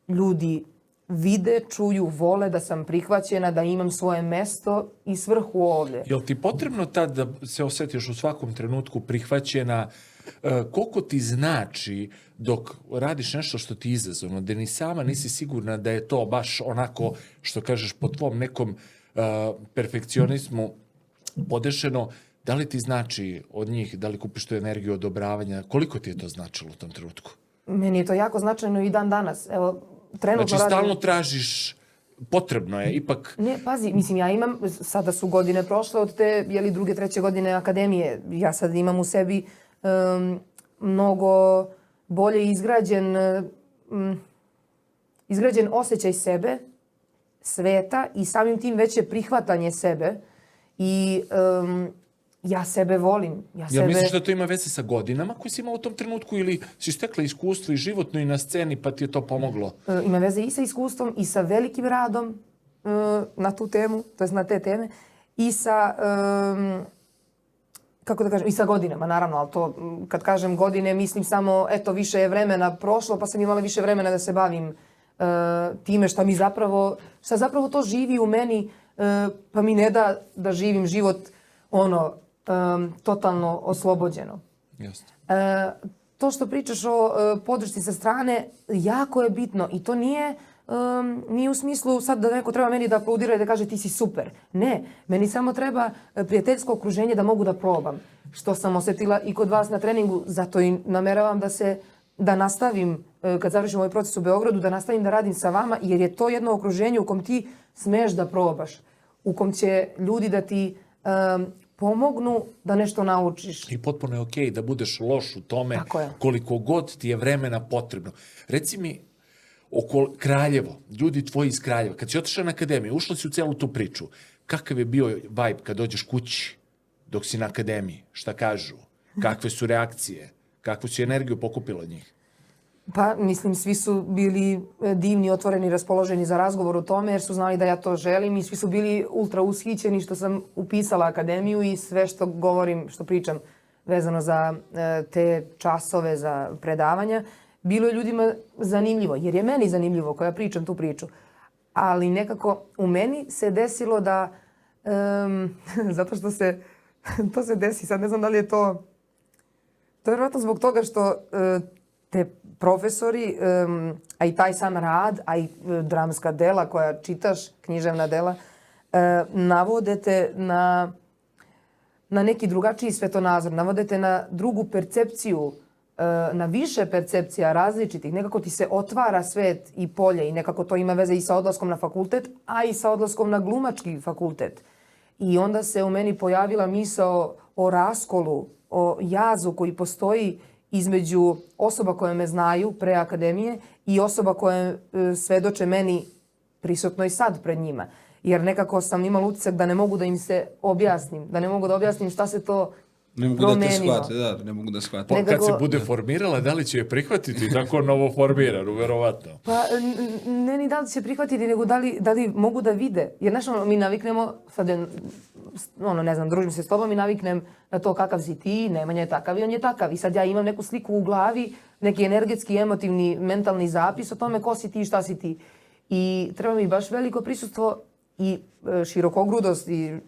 ljudi vide, čuju, vole, da sam prihvaćena, da imam svoje mesto i svrhu ovdje. Jel ti potrebno tad da se osjetiš u svakom trenutku prihvaćena? Koliko ti znači dok radiš nešto što ti je izazovno, da ni sama nisi sigurna da je to baš onako, što kažeš, po tvom nekom perfekcionizmu podešeno, da li ti znači od njih, da li kupiš tu energiju odobravanja, koliko ti je to značilo u tom trenutku? Meni je to jako značajno i dan danas. Evo, trenutno znači, stalno tražiš, potrebno je, ipak... Ne, pazi, mislim, ja imam, sada su godine prošle od te, 2., 3. godine akademije, ja sad imam u sebi mnogo bolje izgrađen osjećaj sebe, sveta i samim tim veće prihvatanje sebe i ja sebe volim. Ja misliš da to ima veze sa godinama koji si imao u tom trenutku ili si stekla iskustvo i životno i na sceni pa ti je to pomoglo? Ima veze i sa iskustvom i sa velikim radom na tu temu, to je na te teme, i sa... kako da kažem, i sa godinama, naravno, ali to, kad kažem godine, mislim samo, eto, više je vremena prošlo, pa sam imala više vremena da se bavim time šta zapravo to živi u meni, pa mi ne da živim život, totalno oslobođeno. Jasno. To što pričaš o podršci sa strane, jako je bitno i to nije u smislu sad da neko treba meni da aplaudira i da kaže ti si super. Ne, meni samo treba prijateljsko okruženje da mogu da probam. Što sam osjetila i kod vas na treningu, zato i nameravam da nastavim, kad završim ovaj proces u Beogradu, da nastavim da radim sa vama, jer je to jedno okruženje u kom ti smeš da probaš, u kom će ljudi da ti pomognu da nešto naučiš. I potpuno je okej da budeš loš u tome koliko god ti je vremena potrebno. Reci mi, oko Kraljevo, ljudi tvoji iz Kraljeva, kad si otišla na akademiju, ušla si u celu tu priču, kakav je bio vibe kad dođeš kući dok si na akademiji? Šta kažu? Kakve su reakcije? Kakvu si energiju pokupila od njih? Pa, mislim, svi su bili divni, otvoreni, raspoloženi za razgovor o tome, jer su znali da ja to želim i svi su bili ultra ushićeni što sam upisala akademiju i sve što govorim, što pričam vezano za te časove, za predavanja, bilo je ljudima zanimljivo, jer je meni zanimljivo koja pričam tu priču. Ali nekako u meni se desilo da, zato što to se desi, sad ne znam da li je to je vjerojatno zbog toga što te profesori, a i taj sam rad, a i dramska dela koja čitaš, književna dela, navode te na neki drugačiji svetonazor, navode te na drugu percepciju, na više percepcija različitih, nekako ti se otvara svet i polje i nekako to ima veze i sa odlaskom na fakultet, a i sa odlaskom na glumački fakultet. I onda se u meni pojavila misao o raskolu, o jazu koji postoji između osoba koje me znaju pre akademije i osoba koje svedoče meni prisutno i sad pred njima. Jer nekako sam imala utisak da ne mogu da im se objasnim, da ne mogu da objasnim šta se to ne mogu da te shvate, ne mogu da shvate. Pa kad se bude formirala, da li će je prihvatiti tako novo formiranu, verovatno? Pa ne ni da li će prihvatiti, nego da li mogu da vide. Jer mi naviknemo, sad ne znam, družim se s tobom i naviknem na to kakav si ti, Nemanja je takav i on je takav. I sad ja imam neku sliku u glavi, neki energetski, emotivni, mentalni zapis o tome ko si ti i šta si ti. I treba mi baš veliko prisustvo i širokogrudost i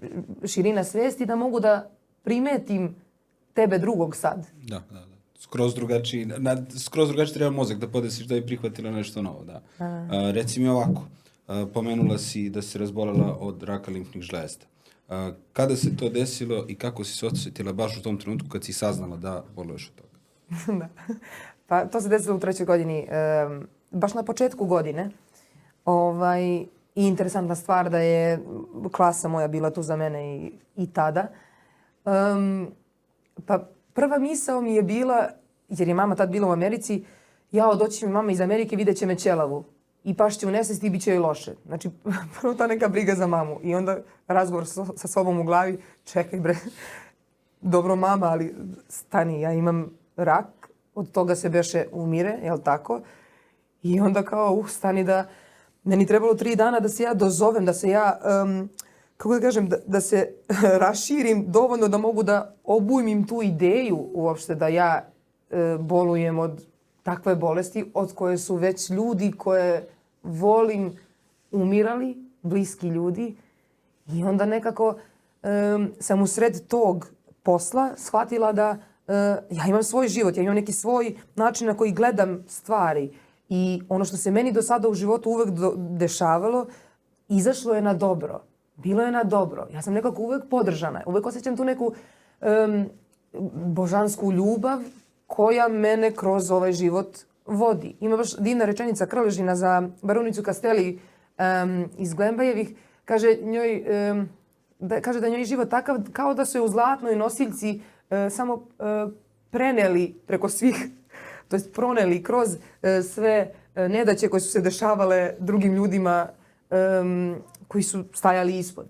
širina svesti da mogu da primetim tebe drugog sad. Da. Skroz drugačiji treba mozak da podesiš da bi prihvatila nešto novo, da. Reci mi ovako, pomenula si da si razbolela od raka limfnih žlezda. Kada se to desilo i kako si se osjetila baš u tom trenutku kad si saznala da boluješ od toga? Da. Pa to se desilo u 3. godini, baš na početku godine. I interesantna stvar da je klasa moja bila tu za mene i tada. Pa prva misao mi je bila, jer je mama tad bila u Americi, doći će mi mama iz Amerike, vidjet će me ćelavu. I pašće u nesvesti i bit će joj loše. Znači, prvo ta neka briga za mamu. I onda razgovor sa sobom u glavi, čekaj bre, dobro mama, ali stani, ja imam rak, od toga se beše umire, jel tako? I onda kao, stani da, meni trebalo 3 dana da se ja dozovem, da se ja, kako da kažem, da se raširim dovoljno da mogu da obujmim tu ideju uopšte da ja bolujem od takve bolesti od koje su već ljudi koje volim umirali, bliski ljudi. I onda nekako sam u sred tog posla shvatila da ja imam svoj život, ja imam neki svoj način na koji gledam stvari. I ono što se meni do sada u životu uvek dešavalo, izašlo je na dobro. Bilo je na dobro. Ja sam nekako uvek podržana. Uvek osjećam tu neku božansku ljubav koja mene kroz ovaj život vodi. Ima baš divna rečenica Krležina za barunicu Castelli iz Glembajevih. Kaže da je njoj život takav kao da su je u zlatnoj nosiljci samo preneli preko svih, to jest proneli kroz sve nedaće koje su se dešavale drugim ljudima koji su stajali ispod.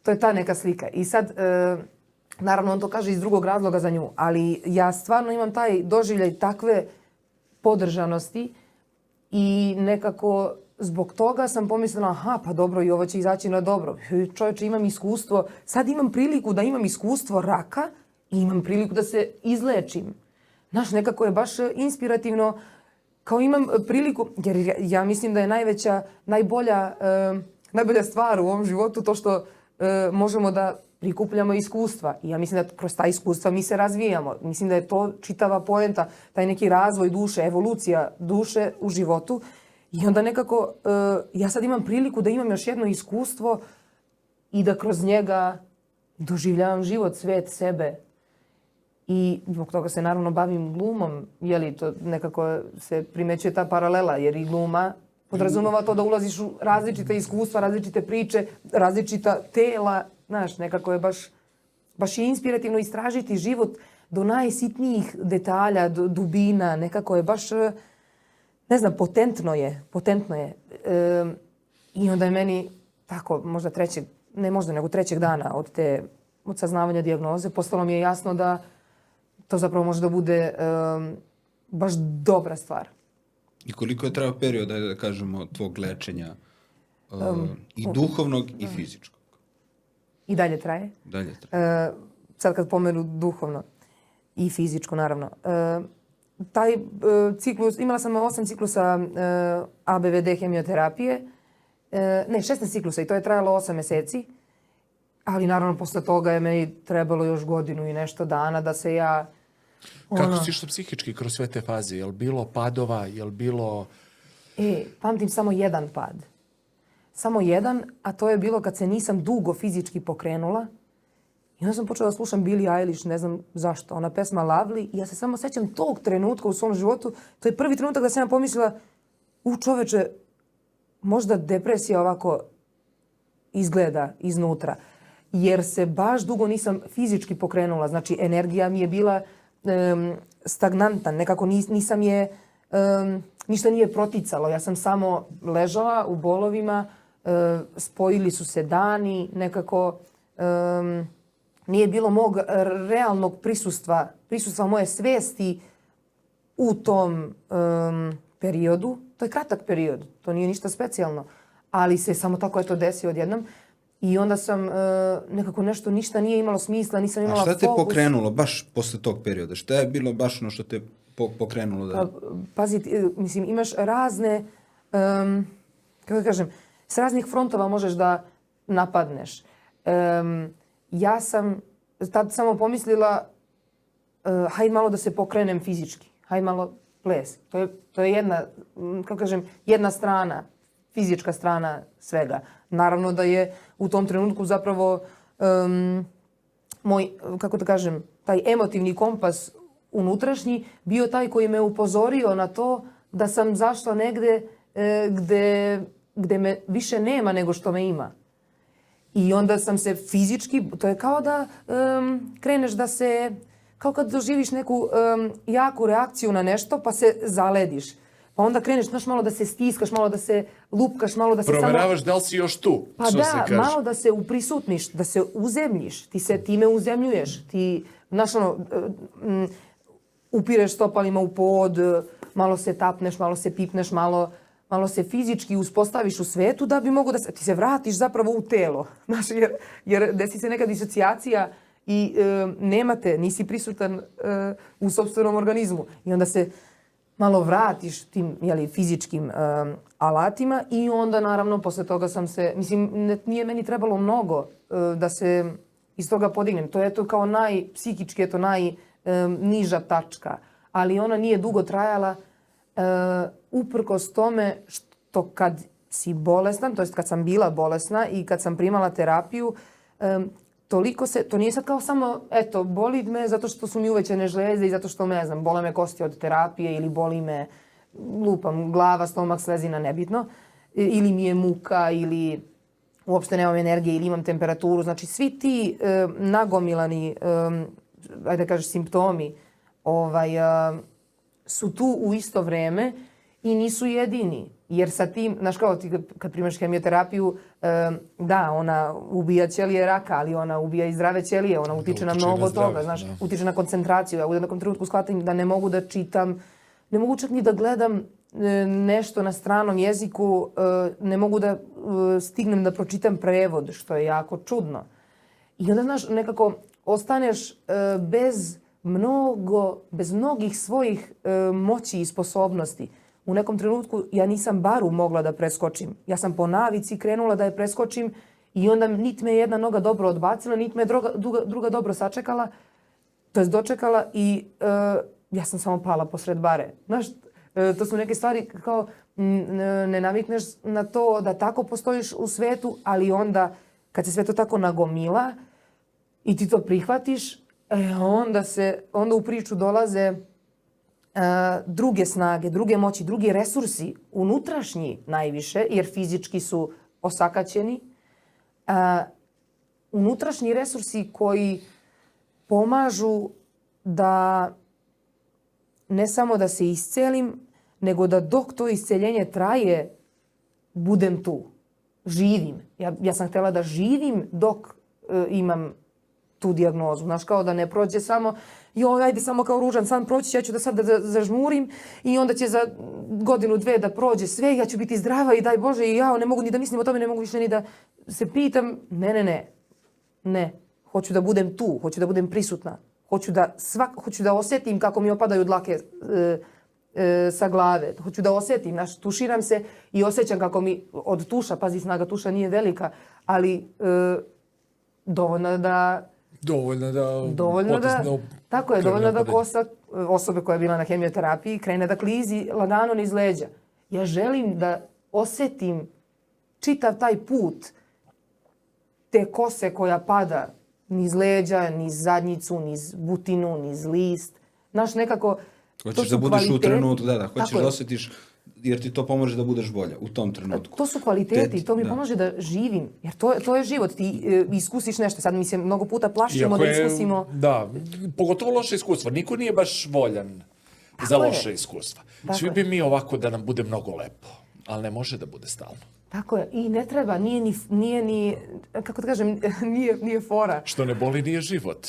To je ta neka slika. I sad, naravno on to kaže iz drugog razloga za nju, ali ja stvarno imam taj doživljaj takve podržanosti i nekako zbog toga sam pomislila, pa dobro, i ovo će izaći na dobro. Čovječe, imam iskustvo, sad imam priliku da imam iskustvo raka i imam priliku da se izlečim. Znaš, nekako je baš inspirativno, kao imam priliku, jer ja mislim da je najbolja stvar u ovom životu to što možemo da prikupljamo iskustva. I ja mislim da kroz ta iskustva mi se razvijamo. Mislim da je to čitava poenta, taj neki razvoj duše, evolucija duše u životu. I onda nekako ja sad imam priliku da imam još jedno iskustvo i da kroz njega doživljavam život, svet, sebe. I zbog toga se naravno bavim glumom, to nekako se primećuje ta paralela, jer i gluma podrazumeva to da ulaziš u različite iskustva, različite priče, različita tela, znaš, nekako je baš je inspirativno istražiti život do najsitnijih detalja, do dubina, nekako je baš, ne znam, potentno je. I onda je meni tako, možda trećeg dana od saznavanja dijagnoze, postalo mi je jasno da to zapravo može da bude baš dobra stvar. I koliko je trajao period, da kažemo, tvog lečenja i duhovnog i fizičkog? I dalje traje. Sad kad pomenu duhovno i fizičko, naravno. Taj ciklus, imala sam 8 ciklusa ABVD hemioterapije. 16 ciklusa i to je trajalo 8 meseci. Ali naravno posle toga je meni trebalo još godinu i nešto dana da se ja... Kako si išla psihički kroz sve te faze? Je li bilo padova? Je li bilo... Pamtim samo jedan pad. Samo jedan, a to je bilo kad se nisam dugo fizički pokrenula. I onda sam počela da slušam Billie Eilish, ne znam zašto. Ona pesma Lovely. I ja se samo sećam tog trenutka u svom životu. To je prvi trenutak da sam ja pomislila, čoveče, možda depresija ovako izgleda iznutra. Jer se baš dugo nisam fizički pokrenula. Znači, energija mi je bila stagnantna. Nekako nisam je, ništa nije proticalo. Ja sam samo ležala u bolovima, spojili su se dani, nekako nije bilo mog realnog prisustva moje svesti u tom periodu. To je kratak period, to nije ništa specijalno. Ali se samo tako je to desio odjednom. I onda sam nekako ništa nije imalo smisla, nisam imala fokus. A šta te pokrenulo baš posle tog perioda? Šta je bilo baš ono što te pokrenulo da... Pazi, mislim, imaš razne kako da kažem, s raznih frontova možeš da napadneš. Ja sam tad samo pomislila, hajde malo da se pokrenem fizički, hajde malo ples. To je jedna, kako kažem, jedna strana, fizička strana svega. Naravno da je u tom trenutku zapravo moj, kako da kažem, taj emotivni kompas unutrašnji bio taj koji me upozorio na to da sam zašla negde gde me više nema nego što me ima. I onda sam se fizički, to je kao da kreneš da se, kao kad doživiš neku jaku reakciju na nešto pa se zalediš. Pa onda kreneš, znaš, malo da se stiskaš, malo da se lupkaš, malo da se Proveravaš da li si još tu, Pa što se da, kaže. malo da se uprisutniš, da se uzemljiš. Ti se time uzemljuješ. Ti, znaš, ono, upireš stopalima u pod, malo se tapneš, malo se pipneš, malo se fizički uspostaviš u svetu da bi mogo da se... Ti se vratiš zapravo u telo. Znaš, jer desi se neka disocijacija i nemate, nisi prisutan u sopstvenom organizmu. I onda se malo vratiš tim fizičkim alatima i onda naravno posle toga sam se... Mislim, nije meni trebalo mnogo da se iz toga podignem. To je to kao psihički je to najniža tačka. Ali ona nije dugo trajala uprkos tome što kad si bolestan, to jest kad sam bila bolesna i kad sam primala terapiju, toliko se, to nije sad kao samo, eto, boli me zato što su mi uvećane žlezde i zato što, ne znam, bole me kosti od terapije ili boli me, lupam, glava, stomak, slezina, nebitno, ili mi je muka ili uopšte nemam energije ili imam temperaturu. Znači, svi ti nagomilani, ajde da kažeš, simptomi, su tu u isto vreme i nisu jedini. Jer sa tim, znaš kao ti kad primaš hemioterapiju, da, ona ubija ćelije raka, ali ona ubija i zdrave ćelije, ona utiče na mnogo toga, znaš, utiče na koncentraciju. Ja u jednom trenutku shvatim da ne mogu da čitam, ne mogu čak ni da gledam nešto na stranom jeziku, ne mogu da stignem da pročitam prevod, što je jako čudno. I onda, znaš, nekako ostaneš bez mnogih svojih moći i sposobnosti. U nekom trenutku ja nisam baru mogla da preskočim. Ja sam po navici krenula da je preskočim i onda niti me jedna noga dobro odbacila, niti me druga dobro sačekala, to jest dočekala i ja sam samo pala posred bare. Znaš, to su neke stvari kao ne navikneš na to da tako postojiš u svetu, ali kad se sve to tako nagomila i ti to prihvatiš, onda u priču dolaze druge snage, druge moći, drugi resursi, unutrašnji najviše, jer fizički su osakaćeni. Unutrašnji resursi koji pomažu da ne samo da se iscelim, nego da dok to isceljenje traje, budem tu. Živim. Ja sam htjela da živim dok imam tu dijagnozu. Znaš, kao da ne prođe samo, ajde samo kao ružan san proći, ja ću da sad da zažmurim i onda će za godinu, dve da prođe sve, ja ću biti zdrava i daj Bože i ja ne mogu ni da mislim o tome, ne mogu više ni da se pitam. Ne. Hoću da budem tu, hoću da budem prisutna. Hoću da osjetim kako mi opadaju dlake sa glave. Hoću da osjetim, znaš, tuširam se i osjećam kako mi od tuša, pazi, snaga tuša nije velika, ali dovoljno da tako je, dovoljno da kosa osobe koja je bila na hemioterapiji krene da klizi lagano niz leđa. Ja želim da osjetim čitav taj put te kose koja pada niz leđa, niz zadnjicu, niz butinu, niz list. Znaš, nekako... Hoćeš da budeš u trenutku, da, hoćeš da osjetiš, jer ti to pomože da budeš bolja u tom trenutku. To su kvaliteti, to mi pomaže da živim, jer to je život, ti iskusiš nešto. Sad mi se mnogo puta plašimo da iskusimo... Da, pogotovo loše iskustva. Niko nije baš voljan za loše iskustva. Svi bi mi ovako da nam bude mnogo lepo, ali ne može da bude stalno. Tako je, i ne treba, nije ni, kako da kažem, nije fora. Što ne boli nije život.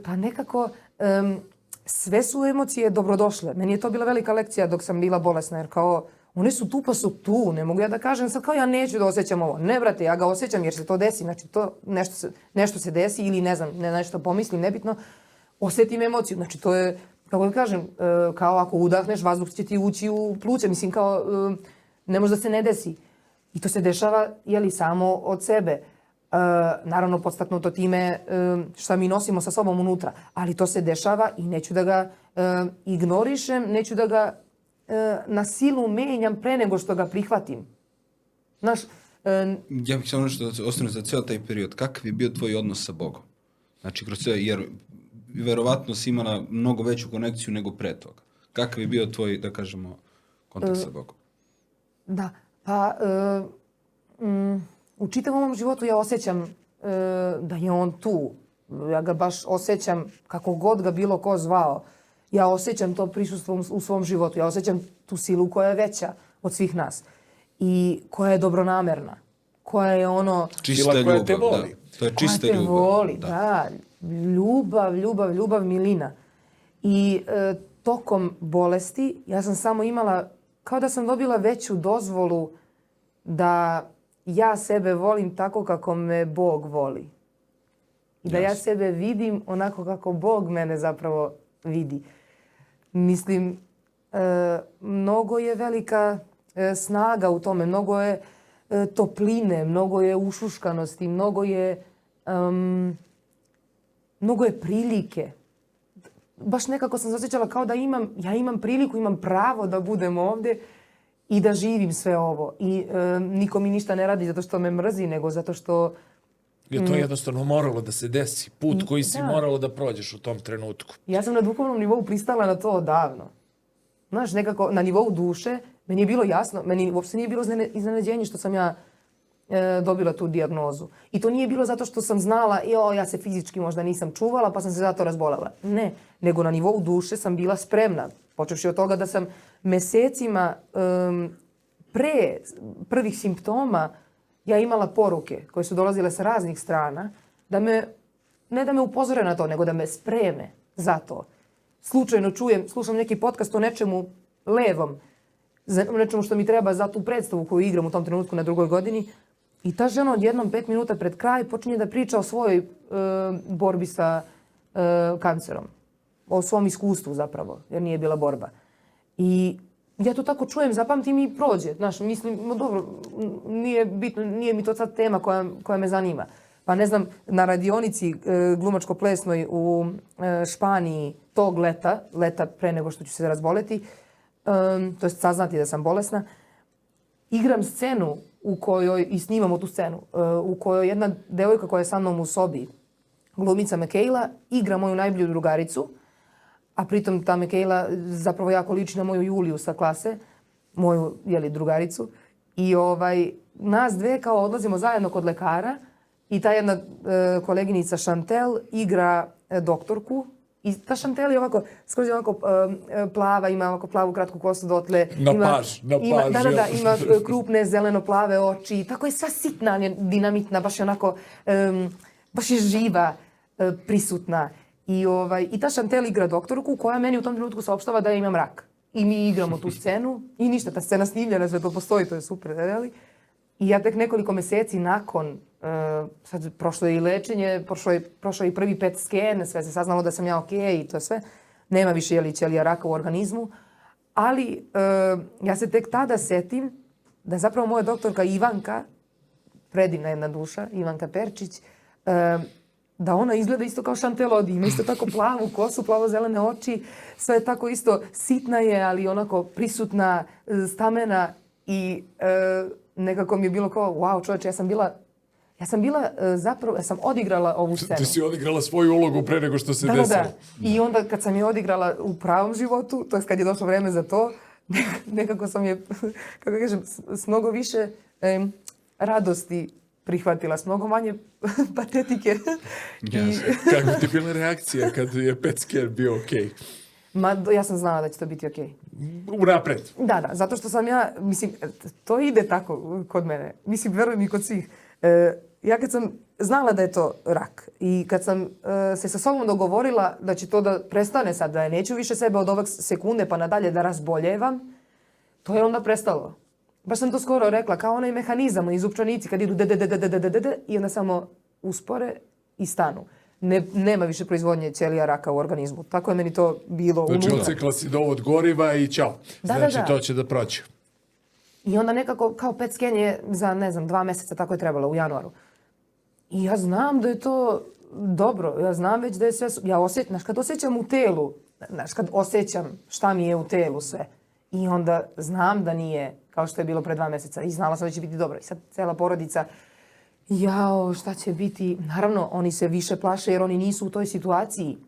Pa nekako... Sve su emocije dobrodošle. Meni je to bila velika lekcija dok sam bila bolesna, jer kao, one su tu pa su tu. Ne mogu ja da kažem sad kao ja neću da osjećam ovo. Ne, brate, ja ga osjećam jer se to desi. Znači, to nešto se desi ili ne znam, nešto pomislim, nebitno. Osjetim emociju. Znači, to je, kako da kažem, kao ako udahneš, vazduh će ti ući u pluća. Mislim, kao, ne može da se ne desi. I to se dešava, samo od sebe. Naravno, podstaknuto time šta mi nosimo sa sobom unutra. Ali to se dešava i neću da ga ignorišem, neću da ga na silu menjam pre nego što ga prihvatim. Znaš, ja bih samo nešto da ostane za ceo taj period. Kakav je bio tvoj odnos sa Bogom? Znači, kroz sve, jer verovatno si imala mnogo veću konekciju nego pre toga. Kakav je bio tvoj, da kažemo, kontakt sa Bogom? Da, pa u čitavom ovom životu ja osjećam da je on tu. Ja ga baš osjećam kako god ga bilo ko zvao. Ja osjećam to prisustvo u svom životu. Ja osjećam tu silu koja je veća od svih nas. I koja je dobronamerna. Koja je ono... Čista ljubav, koja te voli. Da. To je čista koja te ljubav. voli, da. Ljubav, milina. I tokom bolesti ja sam samo imala, kao da sam dobila veću dozvolu da ja sebe volim tako kako me Bog voli. I da ja sebe vidim onako kako Bog mene zapravo vidi. Mislim, mnogo je velika snaga u tome, mnogo je topline, mnogo je ušuškanosti, mnogo je prilike. Baš nekako sam se osjećala kao da ja imam priliku, imam pravo da budem ovdje i da živim sve ovo. I niko mi ništa ne radi zato što me mrzi, nego zato što... Je to jednostavno moralo da se desi. Put koji si moralo da prođeš u tom trenutku. Ja sam na duhovnom nivou pristala na to odavno. Znaš, nekako na nivou duše, meni je bilo jasno, meni uopšte nije bilo iznenađenje što sam ja dobila tu dijagnozu. I to nije bilo zato što sam znala, ja se fizički možda nisam čuvala pa sam se zato razbolela. Ne, nego na nivou duše sam bila spremna. Počevši od toga da sam mesecima pre prvih simptoma ja imala poruke koje su dolazile sa raznih strana, ne da me upozore na to, nego da me spreme za to. Slučajno slušam neki podcast o nečemu levom, o nečemu što mi treba za tu predstavu koju igram u tom trenutku na 2. godini. I ta žena odjednom 5 minuta pred kraj počinje da priča o svojoj borbi sa kancerom. O svom iskustvu zapravo, jer nije bila borba. I ja to tako čujem, zapamtim i prođe. Znaš, mislim, dobro, nije bitno, nije mi to sad tema koja me zanima. Pa ne znam, na radionici glumačko-plesnoj u Španiji tog leta pre nego što ću se razboleti, to je saznati da sam bolesna, igram scenu u kojoj, i snimamo tu scenu, u kojoj jedna devojka koja je sa mnom u sobi, glumica Mekejla, igra moju najbolju drugaricu, a pritom ta Mekejla zapravo jako liči na moju Juliju sa klase, moju, drugaricu. I nas dve kao odlazimo zajedno kod lekara i ta jedna koleginica Chantel igra doktorku. I ta Chantel je skroz plava, ima ovako plavu kratku kosu dotle. Na paž. Da, ima krupne zeleno-plave oči. Tako je sva sitna, dinamitna, baš je onako, baš je živa, prisutna. I ta Chantel igra doktorku koja meni u tom trenutku saopštava da ja imam rak. I mi igramo tu scenu i ništa, ta scena snimljena, sve to postoji, to je super. I ja tek nekoliko meseci nakon, sad prošlo je i lečenje, prošlo je i prvi PET sken, sve se saznalo da sam ja okej i to sve. Nema više ćelija raka u organizmu. Ali ja se tek tada setim da zapravo moja doktorka Ivanka, predivna jedna duša, Ivanka Perčić, da ona izgleda isto kao Chantel Odi, ima isto tako plavu kosu, plavo-zelene oči, sve je tako isto, sitna je, ali onako prisutna, stamena i nekako mi je bilo kao, wow, čovječe, ja sam odigrala ovu scenu. Ti si odigrala svoju ulogu pre nego što se desilo. Da. I onda kad sam je odigrala u pravom životu, to je kad je došlo vreme za to, nekako sam je, kako kažem, s mnogo više radosti prihvatila, s mnogo manje patetike. Kako ti bila reakcija kad je PET scan bio okej? Ja sam znala da će to biti okej. Unapred. Da, zato što sam ja, mislim, to ide tako kod mene. Mislim, verujem i kod svih. Ja kad sam znala da je to rak i kad sam se sa sobom dogovorila da će to da prestane sad, da ja neću više sebe od ovog sekunde pa nadalje da razboljevam, to je onda prestalo. Baš sam to skoro rekla, kao onaj mehanizam iz zupčanici kad idu i onda samo uspore i stanu. Nema više proizvodnje ćelija raka u organizmu. Tako je meni to bilo unutra. Znači, odsekla si dovod goriva i ćao. Znači, to će da prođe. I onda nekako kao PET scan je za, ne znam, 2 mjeseca, tako je trebalo, u januaru. I ja znam da je to dobro, ja znam već da je sve, znaš, kad osjećam u telu, znaš, kad osjećam šta mi je u telu sve, i onda znam da nije kao što je bilo pre 2 mjeseca i znala sam da će biti dobro. I sad cela porodica, jao, šta će biti? Naravno, oni se više plaše jer oni nisu u toj situaciji.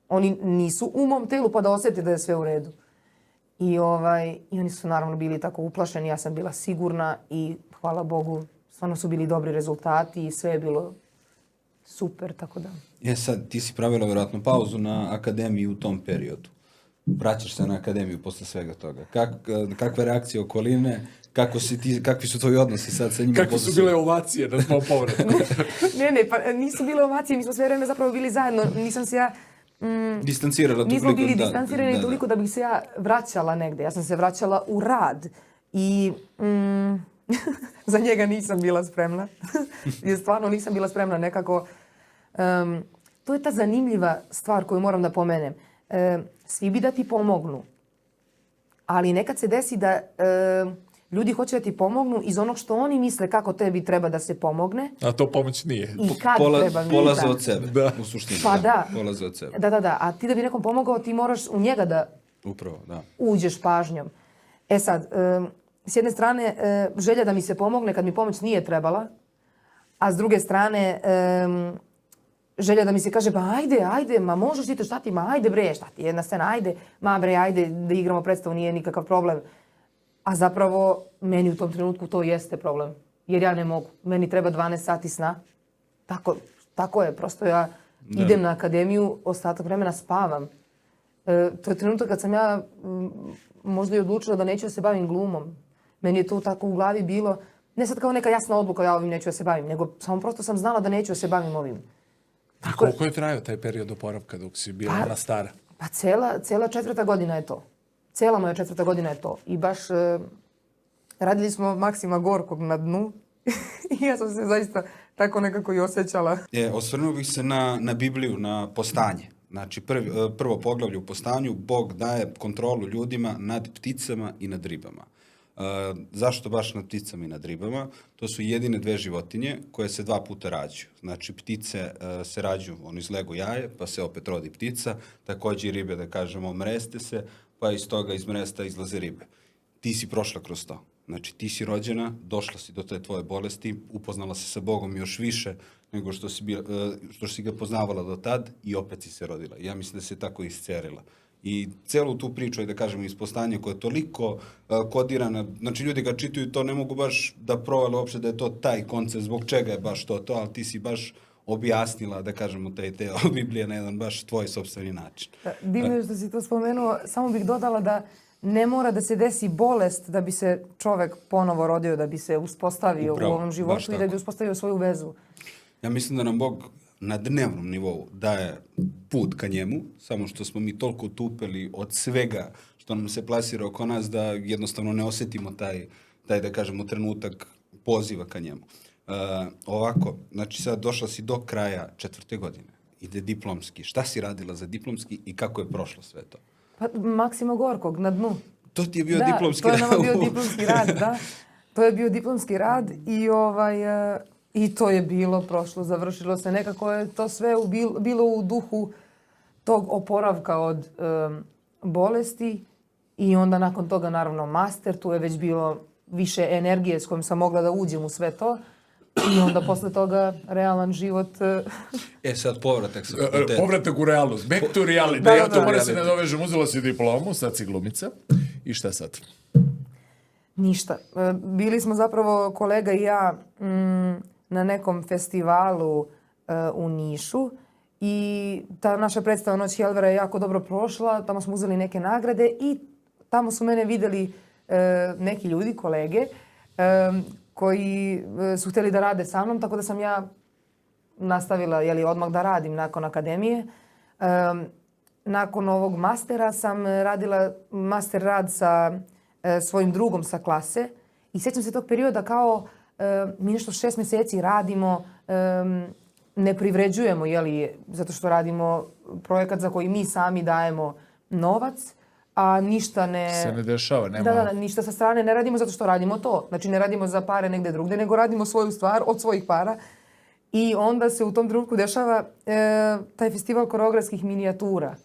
Oni nisu u mom telu pa da osjete da je sve u redu. I oni su naravno bili tako uplašeni, ja sam bila sigurna i hvala Bogu, stvarno su bili dobri rezultati i sve je bilo super, tako da. Sad, ti si pravila vjerojatno pauzu na akademiji u tom periodu. Vraćaš se na akademiju posle svega toga. Kakve reakcije okoline, kakvi su tvoji odnosi sad sa njima? Kakve su bile ovacije na tvom povratku? Ne, pa nisu bile ovacije, mi smo sve vreme zapravo bili zajedno, nisam se ja... distancirala toliko. Nismo bili distancirani toliko da bih se ja vraćala negde. Ja sam se vraćala u rad i za njega nisam bila spremna. Jer stvarno nisam bila spremna nekako. To je ta zanimljiva stvar koju moram da pomenem. Svi bi da ti pomognu, ali nekad se desi da ljudi hoće da ti pomognu iz onog što oni misle kako tebi treba da se pomogne. A to pomoć nije. I kad treba mi. Polaze od sebe, u suštini. Pa da. Polaze od sebe. Da. A ti da bi nekom pomogao, ti moraš u njega da Upravo, da. uđeš pažnjom. Sad, s jedne strane, želja da mi se pomogne kad mi pomoć nije trebala, a s druge strane, želja da mi se kaže, pa ajde, ma možeš ti to, šta ti, ma ajde bre, šta ti, jedna scena, ajde, ma bre, ajde da igramo predstavu, nije nikakav problem. A zapravo, meni u tom trenutku to jeste problem, jer ja ne mogu. Meni treba 12 sati sna. Tako je, prosto ja idem na akademiju, ostatak vremena spavam. To je trenutak kad sam ja možda i odlučila da neću da se bavim glumom. Meni je to tako u glavi bilo, ne sad kao neka jasna odluka, ja ovim neću da se bavim, nego samo prosto sam znala da neću da se bavim ovim. Koliko je trajao taj period oporavka dok si bila ona stara? Pa cela 4. godina je to. Cela moja 4. godina je to. I baš radili smo Maksima Gorkog na dnu i ja sam se zaista tako nekako i osjećala. Osvrnuo bih se na Bibliju, na postanje. Znači, prvo poglavlje u postanju, Bog daje kontrolu ljudima nad pticama i nad ribama. Zašto baš nad pticama i nad ribama? To su jedine 2 životinje koje se 2 puta rađaju. Znači, ptice se rađaju, oni izlegu jaje, pa se opet rodi ptica. Također i ribe, da kažemo, mreste se, pa iz toga iz mresta izlaze ribe. Ti si prošla kroz to. Znači, ti si rođena, došla si do te tvoje bolesti, upoznala se sa Bogom još više nego što si ga poznavala do tad i opet si se rodila. Ja mislim da se tako iscerila. I celu tu priču, da kažemo, iz postanja koja je toliko kodirana, znači ljudi ga čitaju, to ne mogu baš da provale uopšte da je to taj koncept, zbog čega je baš to, ali ti si baš objasnila, da kažemo, te Biblije na jedan baš tvoj sopstveni način. Divno je što si to spomenuo, samo bih dodala da ne mora da se desi bolest da bi se čovek ponovo rodio, da bi se uspostavio u ovom životu i da bi uspostavio svoju vezu. Ja mislim da nam Bog na dnevnom nivou daje put ka njemu, samo što smo mi toliko tupeli od svega što nam se plasira oko nas da jednostavno ne osjetimo taj da kažemo, trenutak poziva ka njemu. Ovako, znači sad došla si do kraja 4. godine, ide diplomski. Šta si radila za diplomski i kako je prošlo sve to? Pa Maksima Gorkog, na dnu. To ti je bio diplomski rad? Da, to je nama bio diplomski rad, da. To je bio diplomski rad i to je bilo prošlo, završilo se. Nekako je to sve bilo u duhu tog oporavka od bolesti i onda nakon toga naravno master, tu je već bilo više energije s kojom sam mogla da uđem u sve to i onda posle toga realan život. Sad povratak sa fakulteta. Povratak u realnost, back to reality. Ja to moram se nadovežem, uzela si diplomu, sad si glumica i šta sad? Ništa. Bili smo zapravo kolega i ja na nekom festivalu u Nišu i ta naša predstava Noć Helvera je jako dobro prošla, tamo smo uzeli neke nagrade i tamo su mene videli neki ljudi, kolege, koji su htjeli da rade sa mnom, tako da sam ja nastavila odmah da radim nakon akademije. Nakon ovog mastera sam radila master rad sa svojim drugom sa klase i sjećam se tog perioda kao mi nešto 6 mjeseci radimo, ne privređujemo, zato što radimo projekat za koji mi sami dajemo novac. a ništa Se ne dešava, nema... Da, ništa sa strane ne radimo zato što radimo to. Znači ne radimo za pare negde drugde, nego radimo svoju stvar od svojih para. I onda se u tom trenutku dešava taj festival koreografskih minijatura.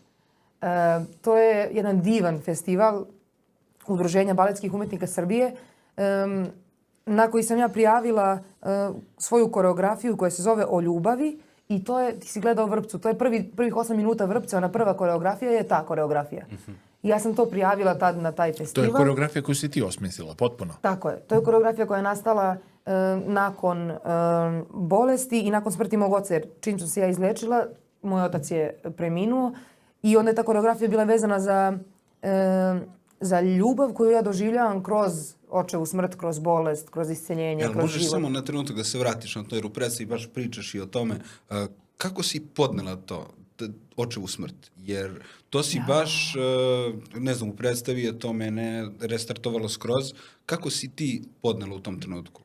To je jedan divan festival Udruženja baletskih umetnika Srbije, na koji sam ja prijavila svoju koreografiju koja se zove O ljubavi. I to je, ti si gledao Vrpcu, to je prvih 8 minuta Vrpca, ona prva koreografija je ta koreografija. I ja sam to prijavila tad na taj festival. To je koreografija koju si ti osmislila, potpuno. Tako je. To je koreografija koja je nastala nakon bolesti i nakon smrti mog oca. Jer čim sam se ja izlečila, moj otac je preminuo i onda je ta koreografija bila vezana za ljubav koju ja doživljavam kroz očevu smrt, kroz bolest, kroz isceljenje, kroz život. Možeš samo na trenutak da se vratiš na to, jer u predstavi baš pričaš i o tome. Kako si podnela to, očevu smrt? Jer to si baš, ne znam, u predstavi je to mene restartovalo skroz. Kako si ti podnela u tom trenutku?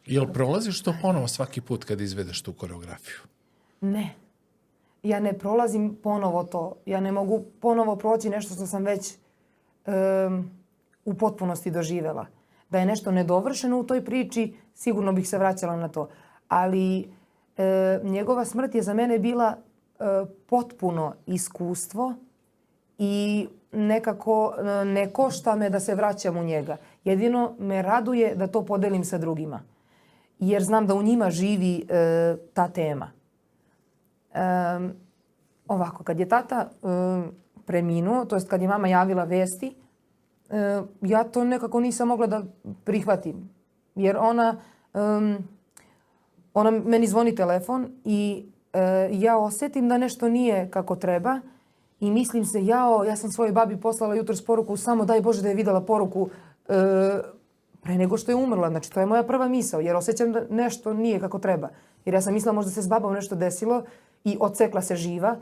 Jel prolaziš to ponovo svaki put kad izvedeš tu koreografiju? Ne. Ja ne prolazim ponovo to. Ja ne mogu ponovo proći nešto što sam već u potpunosti doživela. Da je nešto nedovršeno u toj priči, sigurno bih se vraćala na to. Ali njegova smrt je za mene bila potpuno iskustvo i nekako ne košta me da se vraćam u njega. Jedino me raduje da to podelim sa drugima. Jer znam da u njima živi ta tema. Ovako, kad je tata preminuo, to jest kad je mama javila vesti, ja to nekako nisam mogla da prihvatim. Jer ona meni zvoni telefon i ja osjetim da nešto nije kako treba i mislim se, ja sam svojoj babi poslala jutros poruku, samo daj Bože da je videla poruku pre nego što je umrla. Znači, to je moja prva misao, jer osjećam da nešto nije kako treba. Jer ja sam mislila možda se s babom nešto desilo i odsekla se živa.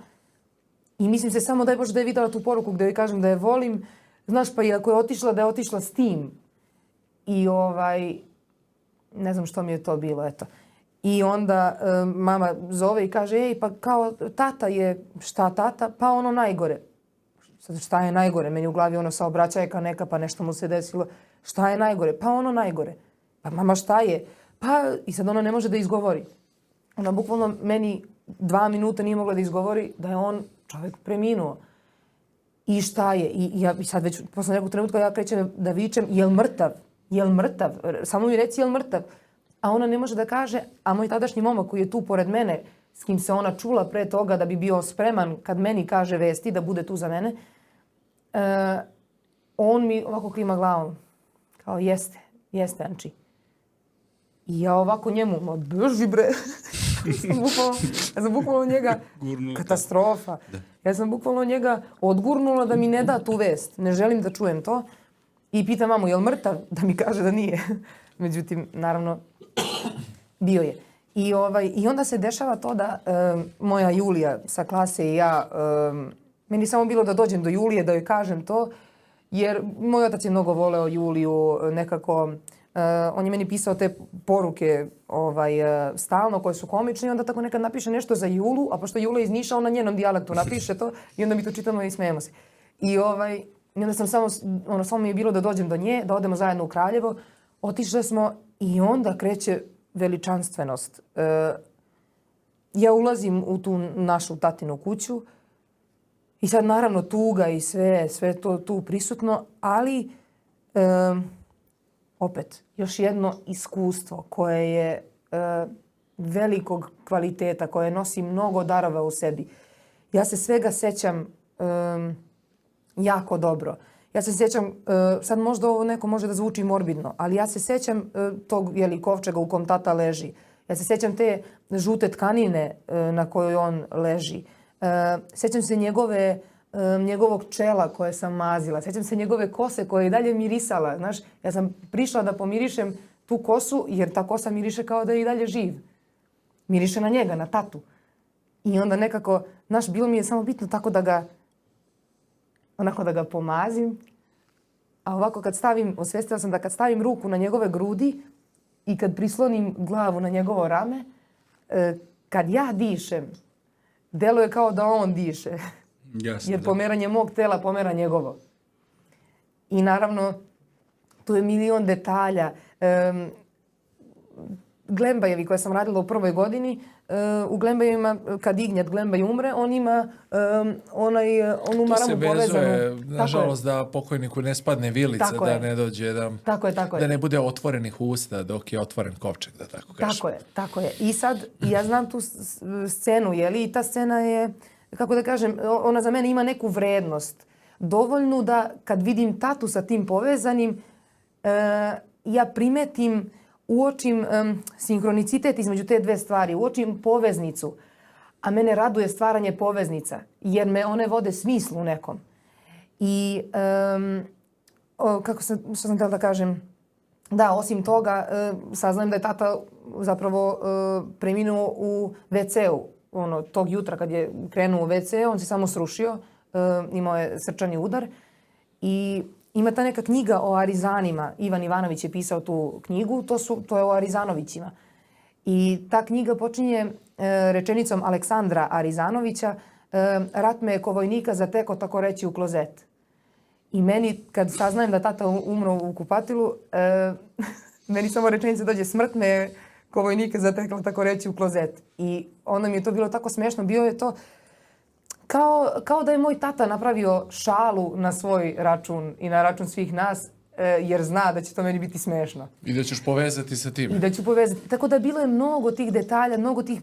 I mislim se, samo daj Bože da je videla tu poruku gde joj kažem da je volim. Znaš, pa i ako je otišla, da je otišla s tim. I ne znam što mi je to bilo, eto. I onda mama zove i kaže, ej, pa kao tata je, šta tata? Pa ono najgore. Sad, šta je najgore? Meni u glavi ono saobraćajka neka, pa nešto mu se desilo. Šta je najgore? Pa ono najgore. Pa mama, šta je? Pa, i sad ona ne može da izgovori. Ona bukvalno meni 2 minuta nije mogla da izgovori da je on čovjek preminuo. I šta je? I ja sad već posle nekog trenutka ja krećem da vičem, jel mrtav? Jel mrtav? Samo mi reci jel mrtav? A ona ne može da kaže, a moj tadašnji momak koji je tu pored mene, s kim se ona čula pre toga da bi bio spreman kad meni kaže vesti, da bude tu za mene, on mi ovako klima glavom. Kao, jeste, Anči. I ja ovako njemu, ma beži bre. Ja sam bukvalno njega, katastrofa. Ja sam bukvalno njega odgurnula da mi ne da tu vest. Ne želim da čujem to. I pitam mamu, je li mrtav? Da mi kaže da nije. Međutim, naravno, bio je. I onda se dešava to da moja Julija sa klase i ja, meni samo bilo da dođem do Julije, da joj kažem to, jer moj otac je mnogo voleo Juliju, nekako, on je meni pisao te poruke stalno koje su komične i onda tako nekad napiše nešto za Julu, a pošto Jula je iz Niša, on na njenom dijalektu napiše to i onda mi to čitamo i smijemo se. I onda sam samo mi je bilo da dođem do nje, da odemo zajedno u Kraljevo, otišle smo i onda kreće veličanstvenost. Ja ulazim u tu našu tatinu kuću i sad naravno tuga i sve to tu prisutno, ali opet još jedno iskustvo koje je velikog kvaliteta, koje nosi mnogo darova u sebi. Ja se svega sećam jako dobro. Ja se sjećam, sad možda ovo neko može da zvuči morbidno, ali ja se sjećam tog kovčega u kom tata leži. Ja se sjećam te žute tkanine na kojoj on leži. Sjećam se njegovog čela koje sam mazila. Sjećam se njegove kose koje je i dalje mirisala. Znaš, ja sam prišla da pomirišem tu kosu jer ta kosa miriše kao da je i dalje živ. Miriše na njega, na tatu. I onda nekako, znaš, bilo mi je samo bitno tako da ga pomazim, a ovako osvestila sam da kad stavim ruku na njegove grudi i kad prislonim glavu na njegovo rame, kad ja dišem, deluje kao da on diše. Jasno, jer da. pomeranje mog tela pomera njegovo. I naravno, tu je milion detalja. Glembajevi koje sam radila u prvoj godini, u Glembajevima, kad Ignjat Glembaj umre, on ima onu To se maramu povezanu. vezuje, nažalost, da pokojniku ne spadne vilica, Tako da je. ne dođe, da Tako je. ne bude otvorenih usta dok je otvoren kovčeg, da tako kažem. Tako je. I sad, ja znam tu scenu, i ta scena je, kako da kažem, ona za mene ima neku vrednost. Dovoljnu da kad vidim tatu sa tim povezanim, ja primetim, uočim sinkronicitet između te dve stvari, uočim poveznicu, a mene raduje stvaranje poveznica, jer me one vode smislu nekom. I, što sam htjela da kažem, da, osim toga, saznajem da je tata zapravo preminuo u WC-u. Tog jutra kad je krenuo u WC, on se samo srušio, imao je srčani udar. I ima ta neka knjiga o Arizanima. Ivan Ivanović je pisao tu knjigu, to je o Arizanovićima. I ta knjiga počinje rečenicom Aleksandra Arizanovića, rat me je ko vojnika zateko tako reći u klozet. I meni, kad saznajem da tata umro u kupatilu, meni samo rečenica dođe, smrt me je ko vojnika zatekla tako reći u klozet. I onda mi je to bilo tako smešno, bio je to kao da je moj tata napravio šalu na svoj račun i na račun svih nas, jer zna da će to meni biti smešno. I da ćeš povezati sa tim. I da ću povezati. Tako da bilo je mnogo tih detalja, mnogo tih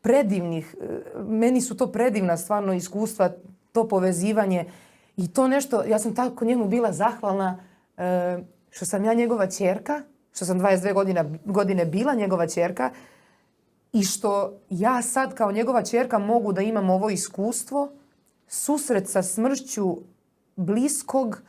predivnih, meni su to predivna stvarno iskustva, to povezivanje i to nešto, ja sam tako njemu bila zahvalna što sam ja njegova ćerka, što sam 22 godine bila njegova ćerka i što ja sad kao njegova ćerka mogu da imam ovo iskustvo, susret sa smršću bliskog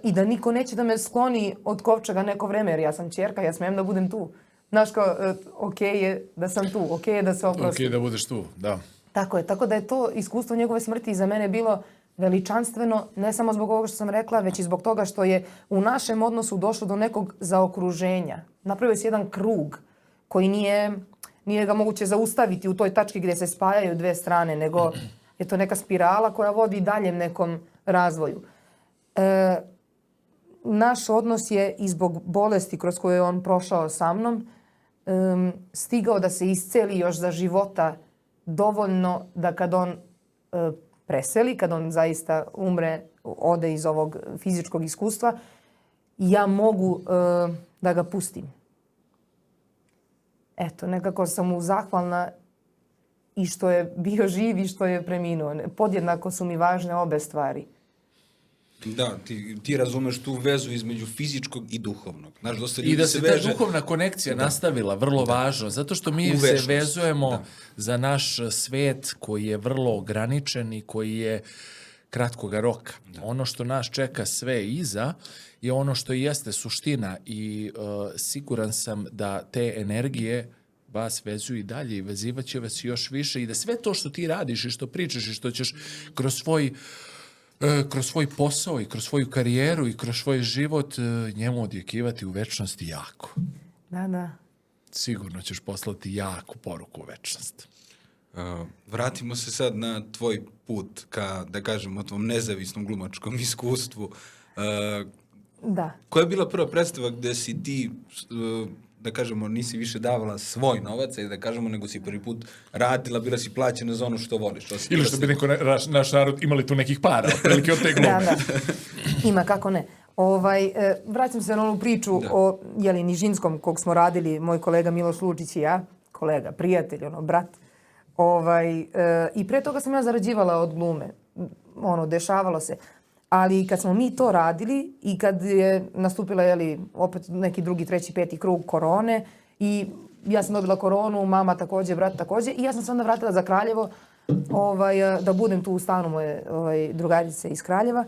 i da niko neće da me skloni od kovčega neko vreme, jer ja sam ćerka, ja smijem da budem tu. Znaš kao, okej je da sam tu, okej je da se oprostim. Okej da budeš tu, da. Tako je, tako da je to iskustvo njegove smrti za mene bilo veličanstveno, ne samo zbog ovoga što sam rekla, već i zbog toga što je u našem odnosu došlo do nekog zaokruženja. Napravio se jedan krug koji nije ga moguće zaustaviti u toj tački gdje se spajaju dve strane, nego je to neka spirala koja vodi daljem nekom razvoju. Naš odnos je i zbog bolesti kroz koju je on prošao sa mnom stigao da se isceli još za života dovoljno da kad on preseli, kad on zaista umre, ode iz ovog fizičkog iskustva, ja mogu da ga pustim. Eto, nekako sam mu zahvalna i što je bio živ i što je preminuo. Podjednako su mi važne obe stvari. Da, ti razumeš tu vezu između fizičkog i duhovnog. Znaš, dosta I ljudi da se ta veže... duhovna konekcija nastavila, vrlo važno. Zato što mi se vezujemo za naš svet koji je vrlo ograničen i koji je kratkoga roka. Ono što nas čeka sve iza je ono što jeste suština i siguran sam da te energije vas vezuju i dalje i vezivat će vas još više i da sve to što ti radiš i što pričaš i što ćeš kroz svoj posao i kroz svoju karijeru i kroz svoj život njemu odjekivati u večnosti jako. Da. Sigurno ćeš poslati jaku poruku u večnost. Vratimo se sad na tvoj put ka, da kažemo, tvom nezavisnom glumačkom iskustvu. Da. Koja je bila prva predstava gde si ti, da kažemo, nisi više davala svoj novac, da kažemo, nego si prvi put radila, bila si plaćena za ono što voliš. Ili što bi neko, naš narod, imali tu nekih para, otprilike od te glume. Da. Ima, kako ne. Vraćam se na onu priču o Nižinskom kog smo radili, moj kolega Miloš Lučić i ja, kolega, prijatelj, brat. I pre toga sam ja zarađivala od glume. Dešavalo se. Ali kad smo mi to radili i kad je nastupila opet neki drugi, treći, peti krug korone i ja sam dobila koronu, mama također, brat također i ja sam se onda vratila za Kraljevo da budem tu u stanu moje drugarice iz Kraljeva,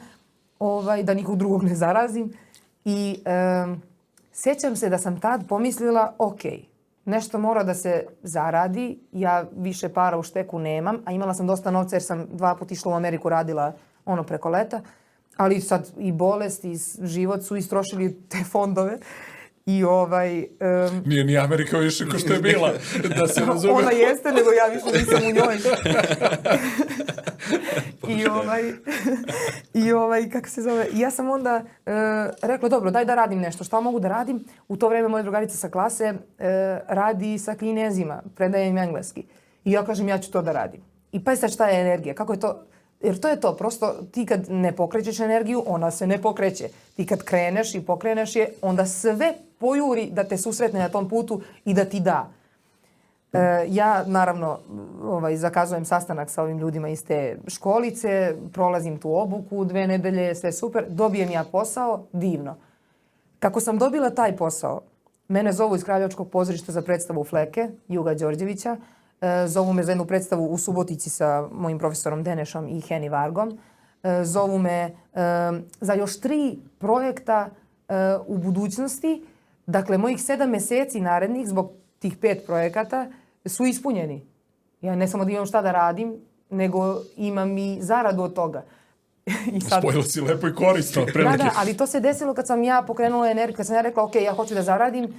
da nikog drugog ne zarazim. I sjećam se da sam tad pomislila, nešto mora da se zaradi, ja više para u šteku nemam, a imala sam dosta novca jer sam 2 puta išla u Ameriku, radila preko leta, ali sad i bolest i život su istrošili te fondove. I Nije ni Amerika više ko što je bila, da se razume. Ona jeste, nego ja više nisam u njoj. Kako se zove, ja sam onda rekla, dobro, daj da radim nešto, šta mogu da radim? U to vreme moja drugarica sa klase radi sa Kinezima, predaje im engleski. I ja kažem, ja ću to da radim. I pa sad šta je energija, kako je to? Jer to je to, prosto ti kad ne pokrećeš energiju, ona se ne pokreće. Ti kad kreneš i pokreneš je, onda sve pojuri da te susretne na tom putu i da ti da. Ja naravno zakazujem sastanak sa ovim ljudima iz te školice, prolazim tu obuku 2 nedelje, sve super, dobijem ja posao, divno. Kako sam dobila taj posao, mene zovu iz Kraljevačkog pozorišta za predstavu Fleke, Juga Đorđevića, zovu me za jednu predstavu u Subotici sa mojim profesorom Denešom i Heni Vargom, zovu me za još 3 projekta u budućnosti, dakle mojih 7 meseci narednih zbog tih 5 projekata su ispunjeni. Ja ne samo da imam šta da radim, nego imam i zaradu od toga. Spojila si lepo i korisno. Da, ali to se desilo kad sam ja pokrenula energiju, kad sam ja rekla, ok, ja hoću da zaradim,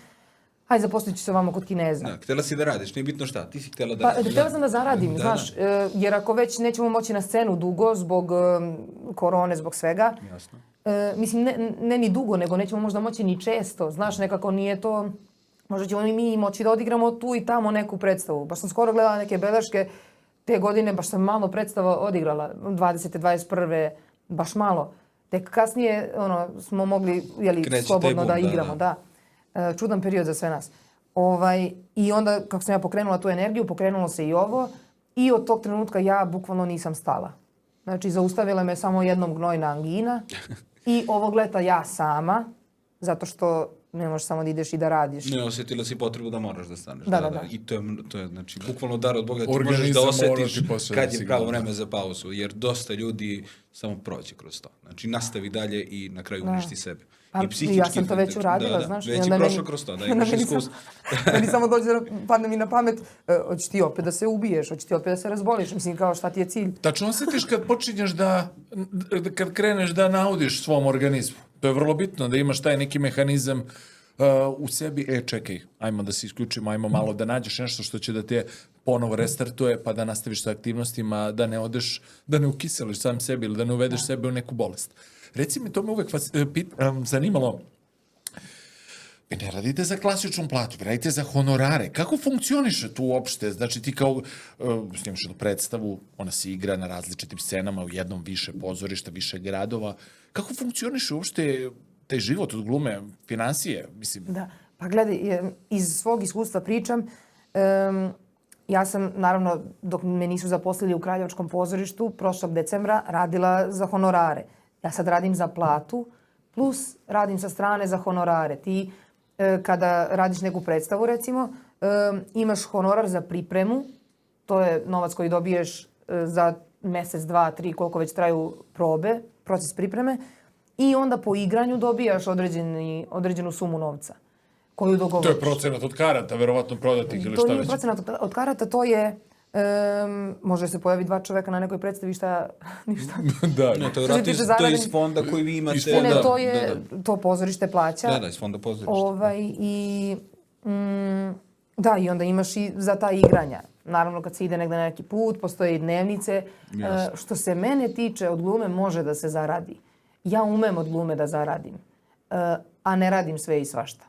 hajde zaposlit ću se ovamo kod Kineza. Da, htjela si da radiš, nije bitno šta, ti si htjela da radiš. Htjela sam da zaradim, znaš, jer ako već nećemo moći na scenu dugo zbog korone, zbog svega, jasno. Mislim, ne ni dugo, nego nećemo možda moći ni često, znaš, nekako nije to. Možda ćemo i mi moći da odigramo tu i tamo neku predstavu. Baš sam skoro gledala neke beleške te godine, baš sam malo predstava odigrala, 20. 21. baš malo. Tek kasnije smo mogli slobodno da igramo. Da. Čudan period za sve nas. I onda kako sam ja pokrenula tu energiju, pokrenulo se i ovo i od tog trenutka ja bukvalno nisam stala. Znači zaustavila me samo jednom gnojna angina i ovog leta ja sama, zato što ne možeš samo da ideš i da radiš. Ne, osjetila si potrebu da moraš da staneš. Da. I to je znači, bukvalno dar od Boga. Ti možeš da osjetiš kad je pravo vreme za pauzu, jer dosta ljudi samo prođe kroz to. Znači, nastavi dalje i na kraju uništi sebe. I psihički, ja sam to već uradila, znaš. Već i prošla kroz to, da imaš iskustvo. Meni samo dođe da padne mi na pamet, hoćeš ti opet da se ubiješ, hoćeš ti opet da se razboliš, mislim kao šta ti je cilj. Tačno osjetiš kad počinješ kad kreneš da naudiš svom organizmu. To je vrlo bitno, da imaš taj neki mehanizam u sebi, čekaj, ajmo da se isključimo, ajmo malo da nađeš nešto što će da te ponovo restartuje, pa da nastaviš sa aktivnostima, da ne odeš, da ne ukiseliš sam sebi ili da ne uvedeš sebe u neku bolest. Reci mi, to me uvek zanimalo, vi ne radite za klasičnu platu, vi radite za honorare. Kako funkcioniše tu uopšte? Znači ti kao snimaš jednu predstavu, ona se igra na različitim scenama u jednom više pozorišta, više gradova. Kako funkcioniše uopšte taj život od glume, finansije? Mislim. Da, pa gledaj, iz svog iskustva pričam. Ja sam, naravno, dok me nisu zaposlili u Kraljevačkom pozorištu, prošlog decembra radila za honorare. Ja sad radim za platu, plus radim sa strane za honorare. Ti, kada radiš neku predstavu, recimo, imaš honorar za pripremu, to je novac koji dobiješ za mesec, 2, 3, koliko već traju probe, proces pripreme, i onda po igranju dobijaš određenu sumu novca koju dogovoriš. To je procenat od karata, verovatno prodatih ili šta već? To nije procenat od karata, to je može se pojavi 2 čoveka na nekoj predstavi ništa. Da. Ne, to je iz fonda koji vi imate. To pozorište plaća. Da, iz fonda pozorišta. I onda imaš i za ta igranja. Naravno, kad se ide negde na neki put, postoje i dnevnice. Što se mene tiče, od glume može da se zaradi. Ja umem od glume da zaradim, a ne radim sve i svašta.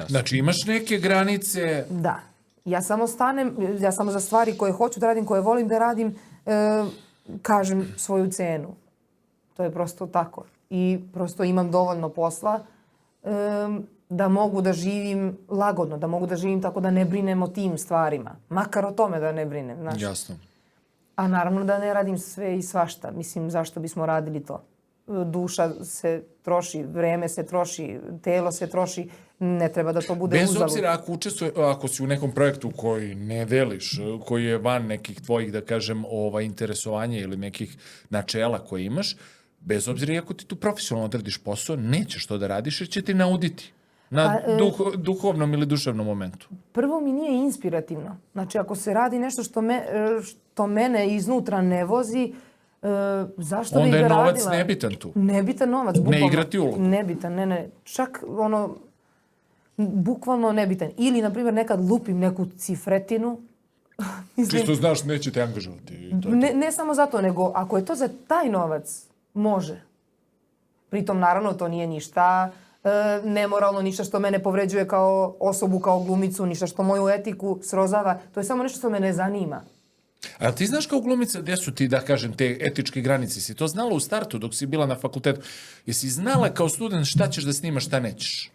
Znači, imaš neke granice? Da. Ja samo za stvari koje hoću da radim, koje volim da radim, kažem svoju cenu. To je prosto tako. I prosto imam dovoljno posla da mogu da živim lagodno, da mogu da živim tako da ne brinem o tim stvarima. Makar o tome da ne brinem, znaš. Jasno. A naravno da ne radim sve i svašta. Mislim, zašto bismo radili to? Duša se troši, vreme se troši, telo se troši, ne treba da to bude uzalud. Bez obzira ako si u nekom projektu koji ne deliš, koji je van nekih tvojih, da kažem, interesovanja ili nekih načela koje imaš, bez obzira ako ti tu profesionalno odradiš posao, nećeš to da radiš jer će ti nauditi na duhovnom ili duševnom momentu. Prvo mi nije inspirativno. Znači, ako se radi nešto što mene iznutra ne vozi, zašto bih ga radila? Onda je novac nebitan tu. Nebitan novac, bukvalno. Ne igrati ulogu. Nebitan, ne. Čak bukvalno nebitan. Ili, na primjer, nekad lupim neku cifretinu, Čisto znaš, neće te angažovati. I to je to. Ne samo zato, nego ako je to za taj novac, može. Pritom, naravno, to nije ništa nemoralno, ništa što mene povređuje kao osobu, kao glumicu, ništa što moju etiku srozava. To je samo nešto što me ne zanima. A ti znaš kao glumica gdje su ti, da kažem, te etičke granice? Si to znala u startu dok si bila na fakultetu? Jesi znala kao student šta ćeš da snimaš, šta nećeš?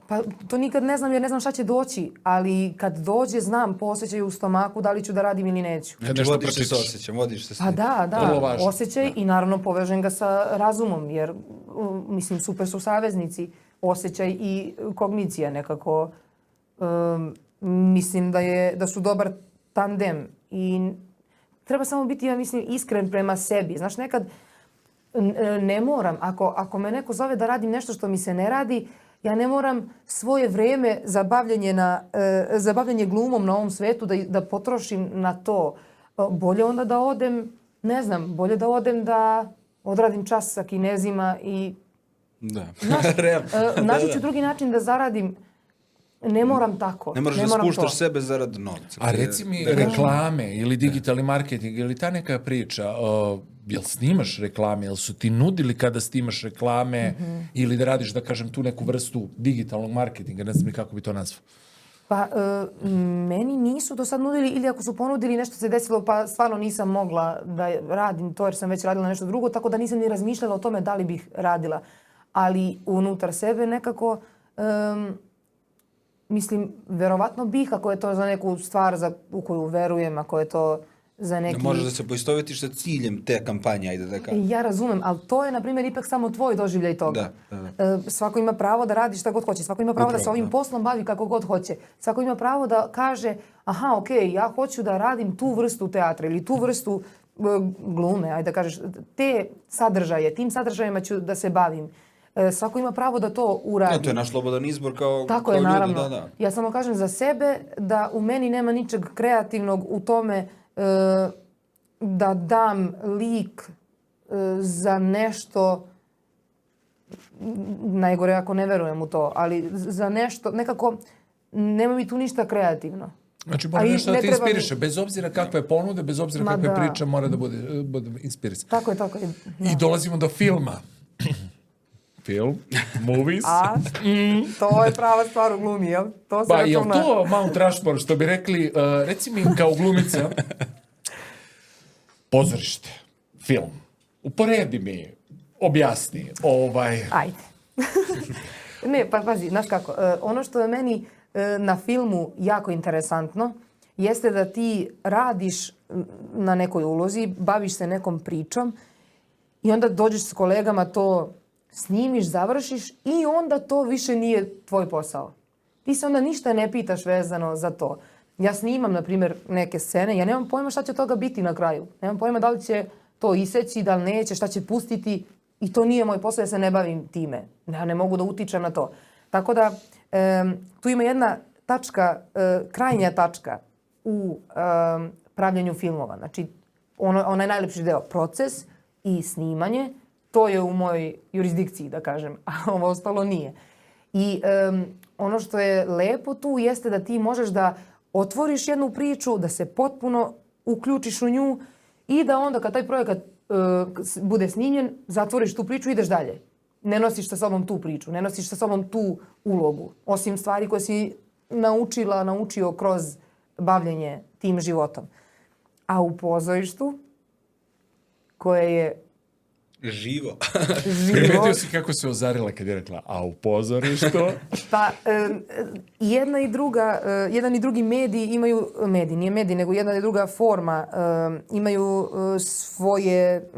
Pa to nikad ne znam jer ne znam šta će doći, ali kad dođe znam po osjećaju u stomaku da li ću da radim ili neću. Ja nešto Vodiš se s pročitaš. osjećam, vodiš se s Pa tim. Vrlo da, važno. osjećaj i naravno povežem ga sa razumom jer mislim super su saveznici osjećaj i kognicija nekako. Mislim da su dobar tandem i treba samo biti, ja mislim, iskren prema sebi. Znaš, nekad ne moram, ako me neko zove da radim nešto što mi se ne radi, ja ne moram svoje vrijeme za bavljanje glumom na ovom svetu da potrošim na to. Bolje onda da odem, ne znam, bolje da odem da odradim čas sa Kinezima i Da. Znaš, naći ću drugi način da zaradim. Ne moram tako. Ne moraš da moram spuštaš to. sebe zarad novca. A reci mi reklame ili digitalni marketing ili ta neka priča, jel snimaš reklame, jel su ti nudili kada snimaš reklame ili da radiš, da kažem, tu neku vrstu digitalnog marketinga, ne znam ni kako bi to nazvao. Pa meni nisu do sad nudili ili ako su ponudili nešto se desilo pa stvarno nisam mogla da radim to jer sam već radila nešto drugo, tako da nisam ni razmišljala o tome da li bih radila. Ali unutar sebe nekako mislim, verovatno bih ako je to za neku stvar u koju verujem, ako je to za neki... Da možeš da se poistovetiš sa ciljem te kampanje, ajde da kažem. Ja razumem, ali to je, na primjer, ipak samo tvoj doživljaj toga. Svako ima pravo da radi šta god hoće. Svako ima pravo da se ovim poslom bavi kako god hoće. Svako ima pravo da kaže, aha, okej, ja hoću da radim tu vrstu teatra ili tu vrstu glume, ajde da kažeš, te sadržaje, tim sadržajima ću da se bavim. Svako ima pravo da to uradi. To je naš slobodan izbor kao Tako kao je, ljudi, naravno. da. Ja samo kažem za sebe da u meni nema ničeg kreativnog u tome da dam lik za nešto, najgore ako ne verujem u to, ali za nešto, nekako nema mi tu ništa kreativno. Znači mora A i nešto da ne te treba mi- inspiriše, bez obzira kakve ponude, bez obzira Ma kakve da. priče, mora da bude inspirisan. Tako je, tako je. I dolazimo do filma. Film, movies. A, to je prava stvar u glumi, jel? To se Pa je računa. to Mount Rushmore, što bi rekli, reci mi kao glumica, pozorište, film, uporedi mi, objasni, Ajde. Ne, pa pazi, znaš kako, ono što je meni na filmu jako interesantno jeste da ti radiš na nekoj ulozi, baviš se nekom pričom i onda dođeš s kolegama, to snimiš, završiš i onda to više nije tvoj posao. Ti se onda ništa ne pitaš vezano za to. Ja snimam, na primjer, neke scene, ja nemam pojma šta će od toga biti na kraju. Nemam pojma da li će to iseći, da li neće, šta će pustiti i to nije moj posao, ja se ne bavim time. Ja ne mogu da utičem na to. Tako da, tu ima jedna tačka, krajnja tačka u pravljenju filmova. Znači, onaj najlepši deo, proces i snimanje, to je u mojoj jurisdikciji, da kažem, a ovo ostalo nije. I ono što je lepo tu jeste da ti možeš da otvoriš jednu priču, da se potpuno uključiš u nju i da onda kad taj projekat bude snimljen, zatvoriš tu priču i ideš dalje. Ne nosiš sa sobom tu priču, ne nosiš sa sobom tu ulogu, osim stvari koje si naučio kroz bavljenje tim životom. A u pozorištu, koje je Živo. Primetio si kako se ozarila kad je rekla, a u pozorištu? Pa, jedan i drugi medij imaju, nije medij, nego jedna i druga forma, imaju svoje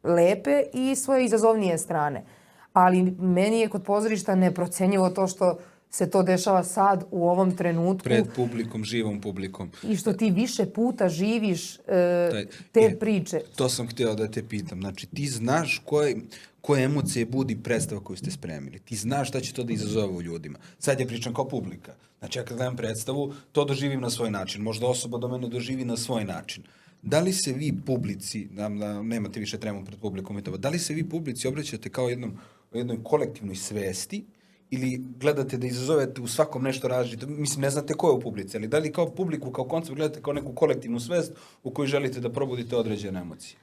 lepe i svoje izazovnije strane. Ali meni je kod pozorišta neprocenjivo to što se to dešava sad u ovom trenutku. Pred publikom, živom publikom. I što ti više puta živiš te priče. To sam htio da te pitam. Znači, ti znaš koje emocije budi predstava koju ste spremili. Ti znaš šta će to da izazove u ljudima. Sad ja pričam kao publika. Znači, ja kad gledam predstavu, to doživim na svoj način. Možda osoba do mene doživi na svoj način. Da li se vi publici, da nemate više tremu pred publikom i to, da li se vi publici obraćate kao jednoj kolektivnoj svesti ili gledate da izazovete u svakom nešto različito? Mislim, ne znate ko je u publici, ali da li kao publiku, kao koncept gledate kao neku kolektivnu svest u kojoj želite da probudite određene emocije?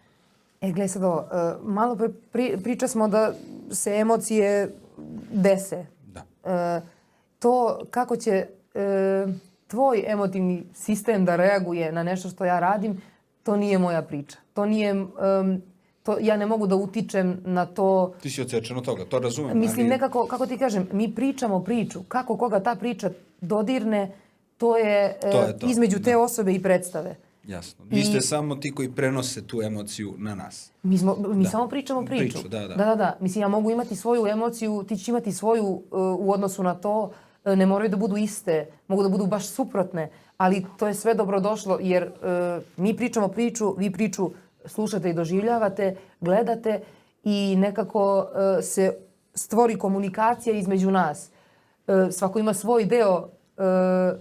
Gle sad ovo, malo priča smo da se emocije dese. Da. To kako će tvoj emotivni sistem da reaguje na nešto što ja radim, to nije moja priča. To nije, ja ne mogu da utičem na to. Ti si odsečen od toga, to razumem. Mislim, nekako, kako ti kažem, mi pričamo priču. Kako koga ta priča dodirne, to je to. Između te osobe i predstave. Jasno. Vi ste samo ti koji prenose tu emociju na nas. Mi samo pričamo priču. Da. Mislim, ja mogu imati svoju emociju, ti ćeš imati svoju u odnosu na to. Ne moraju da budu iste, mogu da budu baš suprotne, ali to je sve dobrodošlo jer mi pričamo priču, vi priču slušate i doživljavate, gledate i nekako se stvori komunikacija između nas. Svako ima svoj deo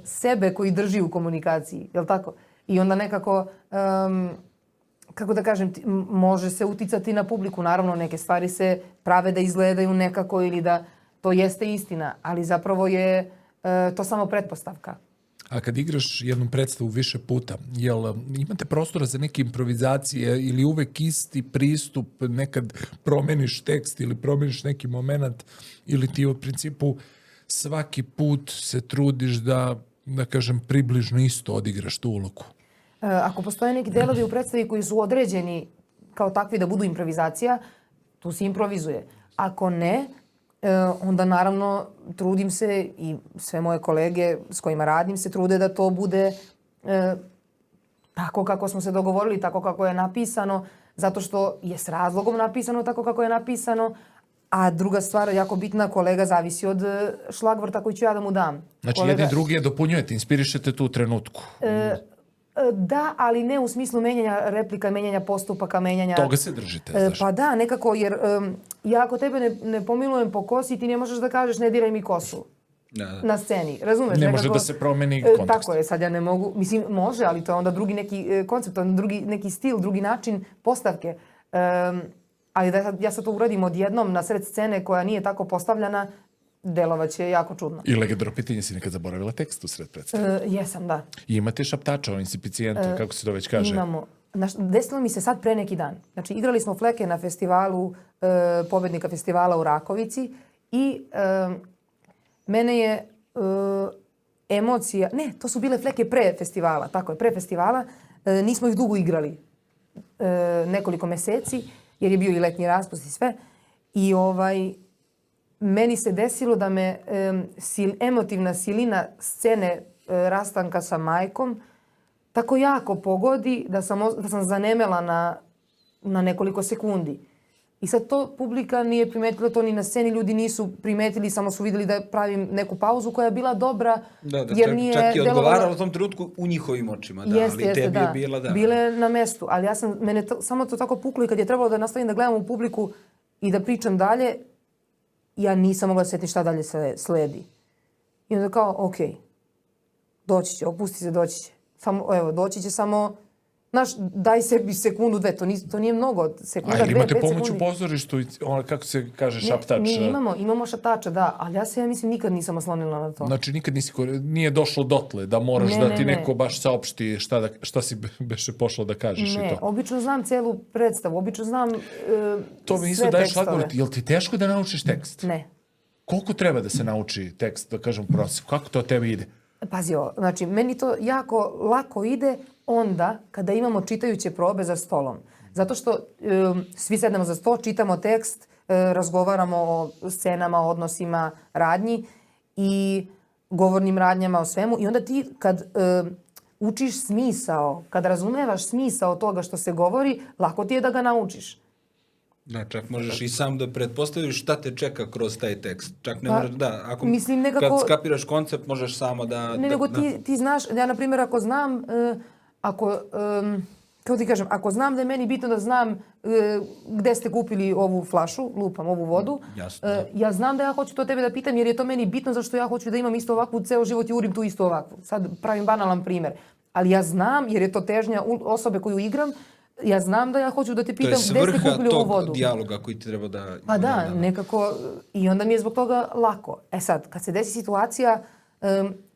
sebe koji drži u komunikaciji, jel tako? I onda nekako, kako da kažem, može se uticati na publiku. Naravno, neke stvari se prave da izgledaju nekako ili da to jeste istina, ali zapravo je to samo pretpostavka. A kad igraš jednu predstavu više puta, jel imate prostora za neke improvizacije ili uvek isti pristup, nekad promeniš tekst ili promeniš neki moment ili ti u principu svaki put se trudiš da kažem, približno isto odigraš tu ulogu? Ako postoje neki delovi u predstavi koji su određeni kao takvi da budu improvizacija, tu se improvizuje. Ako ne, onda naravno trudim se i sve moje kolege s kojima radim se trude da to bude tako kako smo se dogovorili, tako kako je napisano, zato što je s razlogom napisano tako kako je napisano, a druga stvar, jako bitna, kolega zavisi od šlagvorta koji ću ja da mu dam. Znači jedni drugi dopunjujete, inspirišete tu trenutku. Da, ali ne u smislu menjanja replika, menjanja postupaka, menjanja... Toga se držite, znaš. Pa da, nekako, jer ja ako tebe ne pomilujem po kosi, ti ne možeš da kažeš ne diraj mi kosu na sceni. Razumeš? Ne može da se promeni kontekst. Tako je, sad ja ne mogu, mislim može, ali to je onda drugi neki koncept, onda drugi neki stil, drugi način postavke. Ali da ja sad to uradim odjednom na sred scene koja nije tako postavljena, delovaće jako čudno. I legendarno pitanje, si nekad zaboravila tekst u sred predstave? Jesam, da. I imate šaptača, insipicijenta, kako se to već kaže? Imamo. Desilo mi se sad pre neki dan. Znači, igrali smo fleke na festivalu, pobednika festivala u Rakovici i mene je emocija... Ne, to su bile fleke pre festivala, tako je, pre festivala. Nismo ih dugo igrali, nekoliko meseci, jer je bio i letnji raspust i sve. I meni se desilo da me emotivna silina scene rastanka sa majkom tako jako pogodi da sam zanemela na nekoliko sekundi. I sad to publika nije primetila, to ni na sceni ljudi nisu primetili, samo su vidjeli da pravim neku pauzu koja je bila dobra. Čak i odgovarala u tom trenutku u njihovim očima, ali tebi je bila da. Bila je na mestu, ali mene samo to tako puklo i kad je trebalo da nastavim da gledam u publiku i da pričam dalje, ja nisam mogla sjetiti šta dalje sledi. I onda kao, ok, doći će, opusti se, doći će. Doći će samo, znaš, daj sebi sekundu, dve, to nije mnogo, sekunda, dve, 5 sekundi. A imate pomoć u pozorištu, kako se kaže, šaptač? Mi imamo šaptača, da, ali ja mislim nikad nisam oslonila na to. Znači nikad nije došlo dotle da moraš da ti neko baš saopšti šta si beše pošla da kažeš i to? Ne, obično znam celu predstavu, obično znam sve tekstove. To mi isto daješ šlagvort, jel ti teško da naučiš tekst? Ne. Koliko treba da se nauči tekst, da kažem prosjeku? Kako to tebi ide? Pazi ovo, znači meni to jako lako ide onda kada imamo čitajuće probe za stolom. Zato što svi sednemo za sto, čitamo tekst, razgovaramo o scenama, odnosima, radnji i govornim radnjama, o svemu. I onda ti kad učiš smisao, kad razumevaš smisao toga što se govori, lako ti je da ga naučiš. Da, čak možeš i sam da pretpostaviš šta te čeka kroz taj tekst. Čak ne možeš, ako kad skapiraš koncept, možeš samo da... Ne, nego ti znaš, ja na primjer ako znam, kako ti kažem, ako znam da je meni bitno da znam gde ste kupili ovu flašu, lupam, ovu vodu, ja znam da ja hoću to tebe da pitam jer je to meni bitno zašto ja hoću da imam isto ovakvu, ceo život i urim tu isto ovakvu. Sad pravim banalan primjer. Ali ja znam, jer je to težnja osobe koju igram, ja znam da ja hoću da te To je pitam gde ste svrha kupili ovu vodu. tog dijaloga koji ti treba da... Pa da, nekako, i onda mi je zbog toga lako. E sad, kad se desi situacija,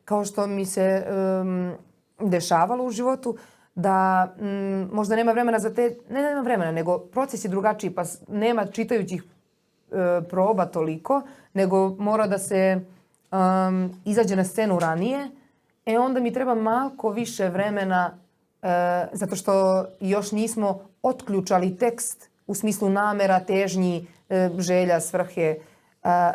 kao što mi se dešavalo u životu, da možda nema vremena za te, ne nema vremena, nego proces je drugačiji, pa nema čitajućih proba toliko, nego mora da se izađe na scenu ranije, onda mi treba malko više vremena zato što još nismo otključali tekst u smislu namera, težnji, želja, svrhe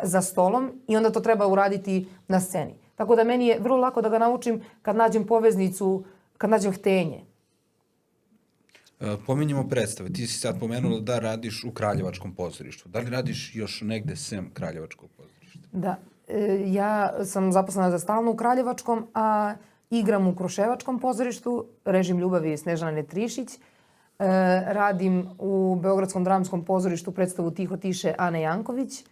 za stolom i onda to treba uraditi na sceni. Tako da meni je vrlo lako da ga naučim kad nađem poveznicu, kad nađem htenje. Pominjemo predstave. Ti si sad pomenula da radiš u Kraljevačkom pozorištu. Da li radiš još negde sem Kraljevačkog pozorišta? Da. Ja sam zaposlena za stalno u Kraljevačkom, a igram u Kruševačkom pozorištu, režim ljubavi Snežana Netrišić. Radim u Beogradskom dramskom pozorištu predstavu Tiho tiše Ane Janković.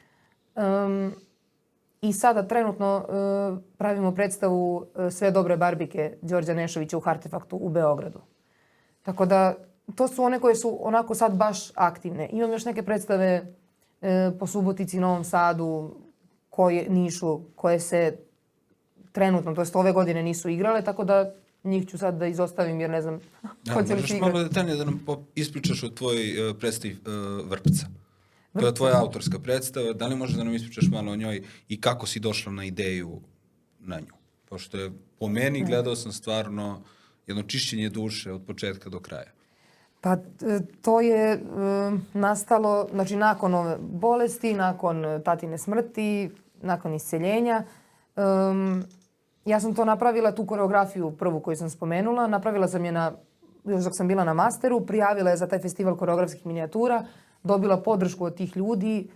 I sada trenutno pravimo predstavu Sve dobre barbike Đorđa Nešovića u Hartefaktu u Beogradu. Tako da to su one koje su onako sad baš aktivne. Imam još neke predstave po Subotici, Novom Sadu, Nišu, koje se trenutno, to jest ove godine nisu igrale, tako da njih ću sad da izostavim jer ne znam hoće li se igrati. Možeš malo detaljnije da nam ispričaš o tvojoj predstavi Vrpca. To je tvoja autorska predstava. Da li možeš da nam ispričaš malo o njoj i kako si došla na ideju na nju? Pošto je po meni, gledao sam stvarno jedno čišćenje duše od početka do kraja. Pa to je nastalo, znači nakon ove bolesti, nakon tatine smrti, nakon isceljenja. Ja sam to napravila, tu koreografiju prvu koju sam spomenula, napravila sam je još dok sam bila na masteru, prijavila je za taj festival koreografskih minijatura, dobila podršku od tih ljudi,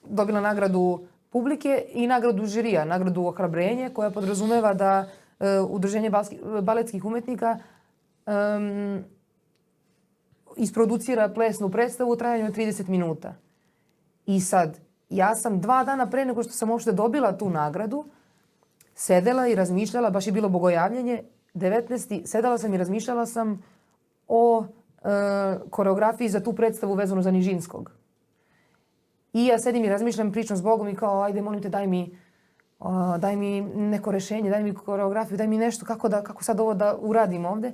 dobila nagradu publike i nagradu žirija, nagradu Ohrabrenje, koja podrazumeva da Udruženje baletskih umetnika isproducira plesnu predstavu u trajanju od 30 minuta. I sad, ja sam 2 dana pre nego što sam uopšte dobila tu nagradu, sedela i razmišljala, baš je bilo bogojavljenje, 19. sedela sam i razmišljala sam o koreografiji za tu predstavu vezanu za Nižinskog. I ja sedim i razmišljam, pričam s Bogom i kao, ajde, molim te, daj mi neko rešenje, daj mi koreografiju, daj mi nešto, kako sad ovo da uradim ovde.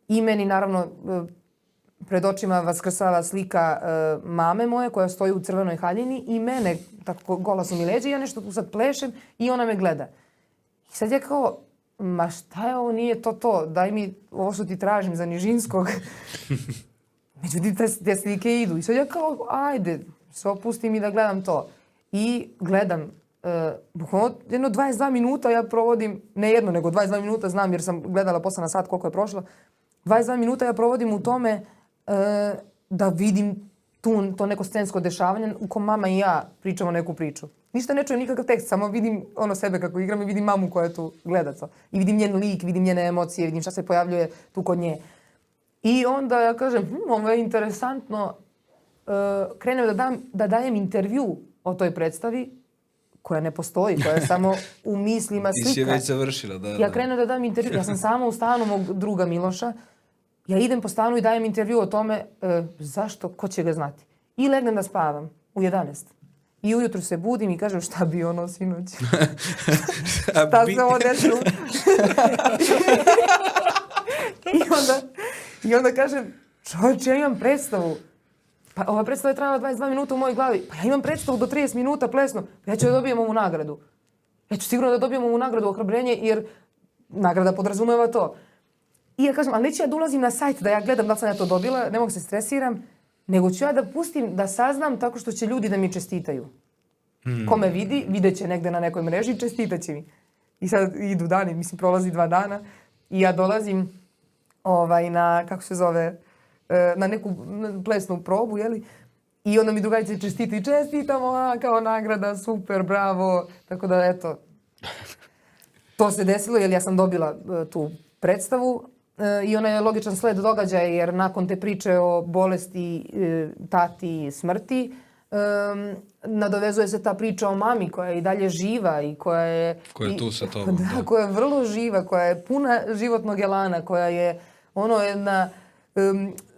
I meni, naravno, pred očima vaskrsava slika mame moje koja stoji u crvenoj haljini i mene, tako gola su mi leđa i ja nešto tu sad plešem i ona me gleda. I sad ja kao, ma šta je ovo, nije to, daj mi ovo što ti tražim za Nižinskog. Međutim, te slike idu. I sad ja kao, ajde, se opustim i da gledam to. I gledam, bukvalno jedno 22 minuta ja provodim, ne jedno, nego 22 minuta, znam jer sam gledala posle na sat koliko je prošlo, 22 minuta ja provodim u tome da vidim to neko scensko dešavanje u kom mama i ja pričamo neku priču. Ništa ne čujem, nikakav tekst, samo vidim sebe kako igram i vidim mamu koja tu gleda to. I vidim njen lik, vidim njene emocije, vidim šta se pojavljuje tu kod nje. I onda ja kažem, ovo je interesantno, krenem da dajem intervju o toj predstavi, koja ne postoji, koja je samo u mislima slika. Ti si je već završila, da. Ja krenem da dam intervju, ja sam sama u stanu mog druga Miloša, ja idem po stanu i dajem intervju o tome zašto, ko će ga znati. I legnem da spavam u 11. I ujutru se budim i kažem šta bi ono sinoć. Šta se ovo desilo? I onda kažem, čovječe, ja imam predstavu. Pa ova predstava je trajala 22 minuta u mojoj glavi. Pa ja imam predstavu do 30 minuta plesno. Ja ću da dobijem ovu nagradu. Ja ću sigurno da dobijem ovu nagradu Ohrabrenje jer nagrada podrazumeva to. I ja kažem, ali neću ja da ulazim na sajt da ja gledam da li sam ja to dobila, ne mogu se stresiram, nego ću ja da pustim, da saznam tako što će ljudi da mi čestitaju. Ko me vidi, vidjet će negde na nekoj mreži i čestitat će mi. I sad idu dani, mislim, prolazi 2 dana i ja dolazim na, kako se zove, na neku plesnu probu, jeli? I onda mi drugarice čestitaju, čestitamo, kao nagrada, super, bravo. Tako da, eto, to se desilo, jer ja sam dobila tu predstavu i ona je logičan sled događaja, jer nakon te priče o bolesti, tati i smrti, nadovezuje se ta priča o mami koja je i dalje živa i koja je... Koja je tu sa tobom. Da, koja je vrlo živa, koja je puna životnog elana, koja je jedna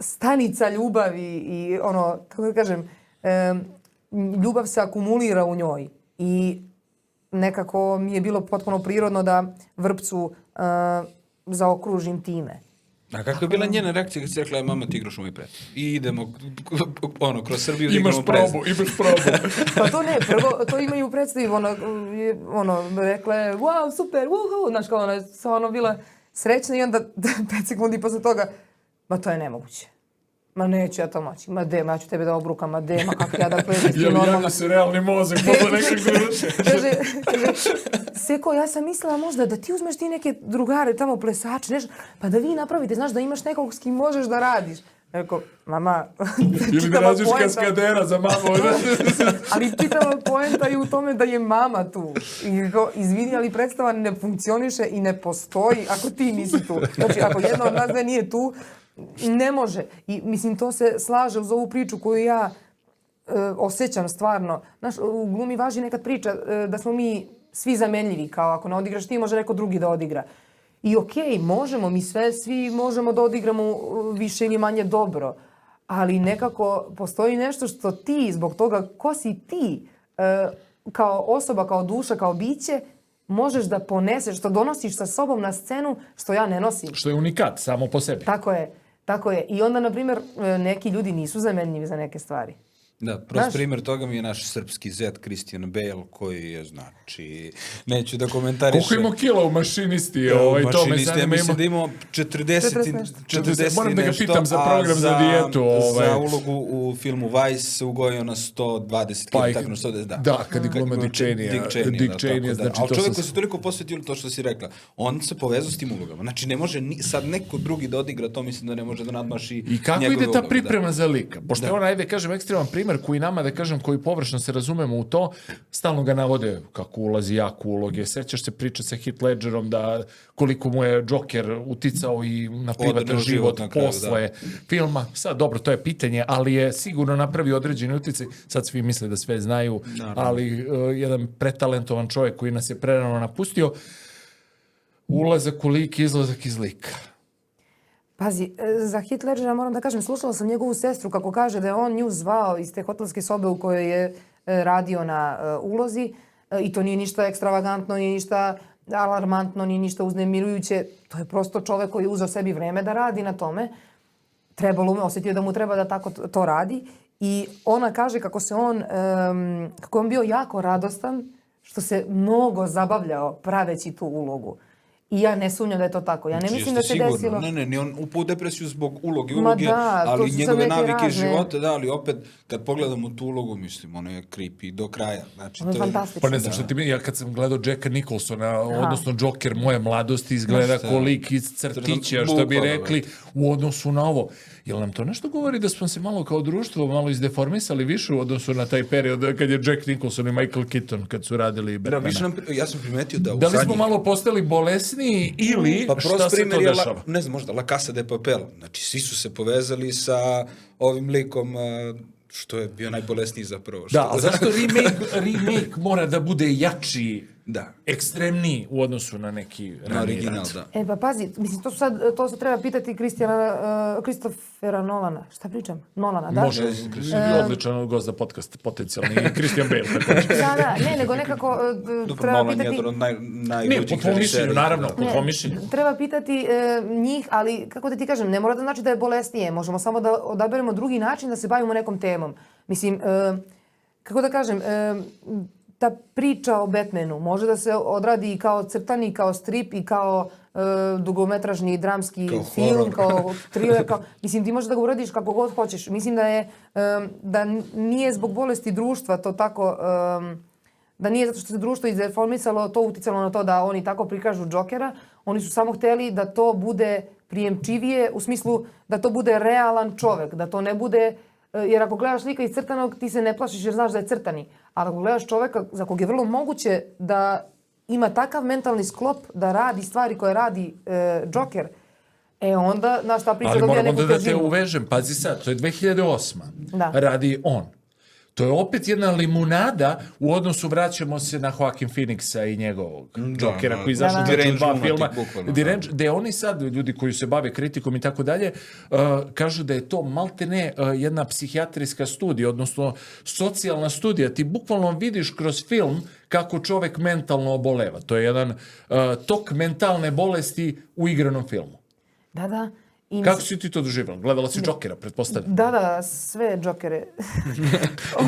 stanica ljubavi i ono, kako da kažem, ljubav se akumulira u njoj i nekako mi je bilo potpuno prirodno da Vrpcu zaokružim time. A kako je bila njena reakcija kad si rekla, mama, ti igraš u moj predstav? I idemo, kroz Srbiju da Imaš igramo predstav. imaš probu. Pa to ne, prvo to imaju u predstavi, rekla je, wow, super, woohoo, znaš kao ona je stvarno bila srećna i onda 5 sekundi posle toga, ma to je nemoguće. Ma neću ja to moći, ma ja ću tebe da obrukam, ma kako ja da pležem s tim normalno. Javlja se realni mozak, posle nekog Kaže, Seko, ja sam mislila možda da ti uzmeš ti neke drugare tamo plesače, nešto, pa da vi napravite, znaš da imaš nekog s kim možeš da radiš. Rekao, mama, ili da razviš kaskadera za mamu. Ali čitava poenta je u tome da je mama tu. Izvini, ali predstava ne funkcioniše i ne postoji ako ti nisi tu. Znači, ako jedna od nas dve nije tu, ne može. I mislim, to se slaže uz ovu priču koju ja osjećam stvarno. Znaš, u glumi važi nekad priča da smo mi svi zamenljivi, kao ako ne odigraš ti, može neko drugi da odigra. I okej, možemo, mi svi možemo da odigramo više ili manje dobro, ali nekako postoji nešto što ti, zbog toga ko si ti, kao osoba, kao duša, kao biće, možeš da poneseš, što donosiš sa sobom na scenu, što ja ne nosim. Što je unikat, samo po sebi. Tako je. I onda, na primjer, neki ljudi nisu zamenljivi za neke stvari. Da, prost primjer toga mi je naš srpski zet Christian Bale, koji je, znači, neću da komentarišem. Koliko ima kila u mašinisti? Mašinisti, ja mislim da imamo 40 moram da ga pitam za program za dijetu. Za ulogu u filmu Vice se ugojio na 120 kila, tako na 110, da. Da, kad je gluma Dick Cheney. Znači, ali čovjek koji se toliko posvetio to što si rekla, on se povezao s tim ulogama. Znači, ne može sad neko drugi da odigra to, mislim da ne može da nadmaši njegove uloge. I kako ide ta priprema za lika? Pošto je on, ajde kažem, ekstreman primjer koji nama, da kažem, koji površno se razumemo u to, stalno ga navode kako ulazi jako uloge. Sećaš se priče sa Heath Ledgerom da koliko mu je Joker uticao i na privatan život posle filma. Sad, dobro, to je pitanje, ali je sigurno napravio određeni uticaj. Sad svi misle da sve znaju, ali jedan pretalentovan čovjek koji nas je prerano napustio, ulazak u lik, izlazak iz lika. Pazi, za Heath Ledgera moram da kažem, slušala sam njegovu sestru kako kaže da je on nju zvao iz te hotelske sobe u kojoj je radio na ulozi i to nije ništa ekstravagantno, nije ništa alarmantno, nije ništa uznemirujuće. To je prosto čovek koji je uzeo sebi vreme da radi na tome. Osjetio da mu treba da tako to radi i ona kaže kako je on bio jako radostan što se mnogo zabavljao praveći tu ulogu. I ja ne sumnjam da je to tako. Ja ne mislim da se desilo... Ne, on upao u depresiju zbog uloge, ali njegove navike života, ali opet, kad pogledamo tu ulogu, mislim, ono je creepy do kraja. Znači, ono je fantastično. Pa ne znam što ti mi, ja kad sam gledao Jacka Nicholsona, odnosno Joker moje mladosti, izgleda ko lik iz crtića, što bi rekli, u odnosu na ovo. Jel nam to nešto govori da smo se malo kao društvo malo izdeformisali više u odnosu na taj period kad je Jack Nicholson i Michael Keaton kad su radili Batmana? Ja sam primetio da li smo malo postali bolesni ili šta se to dešava? Ne znam, možda La Casa de Papel. Znači, svi su se povezali sa ovim likom što je bio najbolesniji zapravo. Da, ali zašto remake mora da bude jači, ekstremniji u odnosu na neki original, da. Pa pazi, mislim, to se treba pitati Christophera Nolana. Šta pričam? Nolana, da? Može, odličan gost za podcast, potencijalni, i Christian Bale, također. Da, nego nekako treba pitati... Nolan je od najluđih režisera. Naravno, po tvojom mišljenju. Treba pitati njih, ali, kako da ti kažem, ne mora da znači da je bolesnije. Možemo samo da odaberemo drugi način da se bavimo nekom temom. Mislim, kako da kažem, ta priča o Batmanu može da se odradi i kao crtani, i kao strip, i kao dugometražni dramski film, kao thriller, mislim, ti možeš da ga uradiš kako god hoćeš. Mislim da nije zbog bolesti društva to tako, da nije zato što se društvo izdeformisalo, to uticalo na to da oni tako prikažu Jokera. Oni su samo hteli da to bude prijemčivije, u smislu da to bude realan čovek, da to ne bude... Jer ako gledaš lika iz crtanog, ti se ne plašiš jer znaš da je crtani. Ali ako gledaš čoveka za kog je vrlo moguće da ima takav mentalni sklop da radi stvari koje radi Joker, onda, znaš, ta priča dobija neku težinu. Ali moram da te uvežem, pazi sad, to je 2008. Radi on. To je opet jedna limunada u odnosu, vraćamo se na Joaquin Phoenixa i njegovog Jokera koji izašao Da, da. znači, Range dva lunatic, filma. bukvalno, The Range, gde oni sad, ljudi koji se bave kritikom i tako dalje, kažu da je to maltene jedna psihijatrijska studija, odnosno socijalna studija. Ti bukvalno vidiš kroz film kako čovek mentalno oboleva. To je jedan tok mentalne bolesti u igranom filmu. Da, da. I Kako si ti to doživjela? Gledala si Jokera, pretpostavljam. Da, sve Jokere.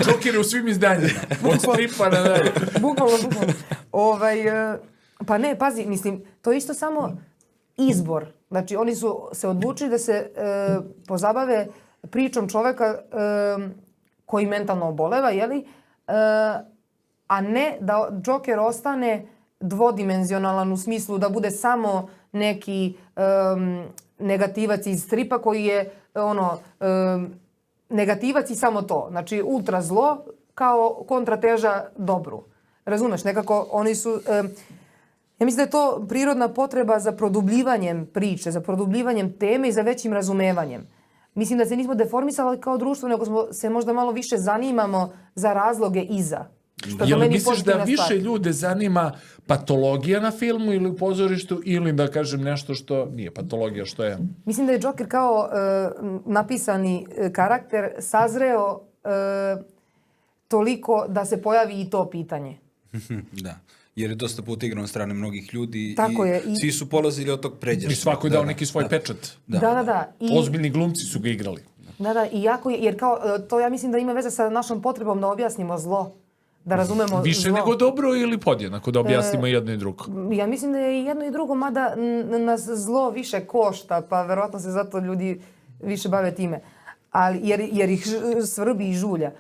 Joker u svim izdanjima. Od stripa na dalje. Bukvalno. Pa ne, pazi, mislim, to je isto samo izbor. Znači, oni su se odlučili da se pozabave pričom čoveka koji mentalno oboleva, jeli? A ne da Joker ostane dvodimenzionalan u smislu da bude samo neki negativac iz stripa koji je negativac i samo to. Znači, ultra zlo kao kontrateža dobru. Razumeš, nekako oni su... ja mislim da je to prirodna potreba za produbljivanjem priče, za produbljivanjem teme i za većim razumevanjem. Mislim da se nismo deformisali kao društvo, nego smo se možda malo više zanimamo za razloge iza. Jel misliš da više ljude zanima patologija na filmu ili u pozorištu ili da kažem nešto što nije patologija, što je? Mislim da je Joker kao napisani karakter sazreo toliko da se pojavi i to pitanje. Da. Jer je dosta puta igran od strane mnogih ljudi. Tako je. Svi su polazili od tog pređašnjeg. I svako je dao neki svoj pečat. Da. Ozbiljni glumci su ga igrali. Da, i jako je, jer kao, to ja mislim da ima veze sa našom potrebom da objasnimo zlo. Da razumemo Više zlo. nego dobro ili podjednako da objasnimo jedno i drugo? Ja mislim da je i jedno i drugo, mada nas zlo više košta, pa verovatno se zato ljudi više bave time. Ali, jer ih svrbi i žulja.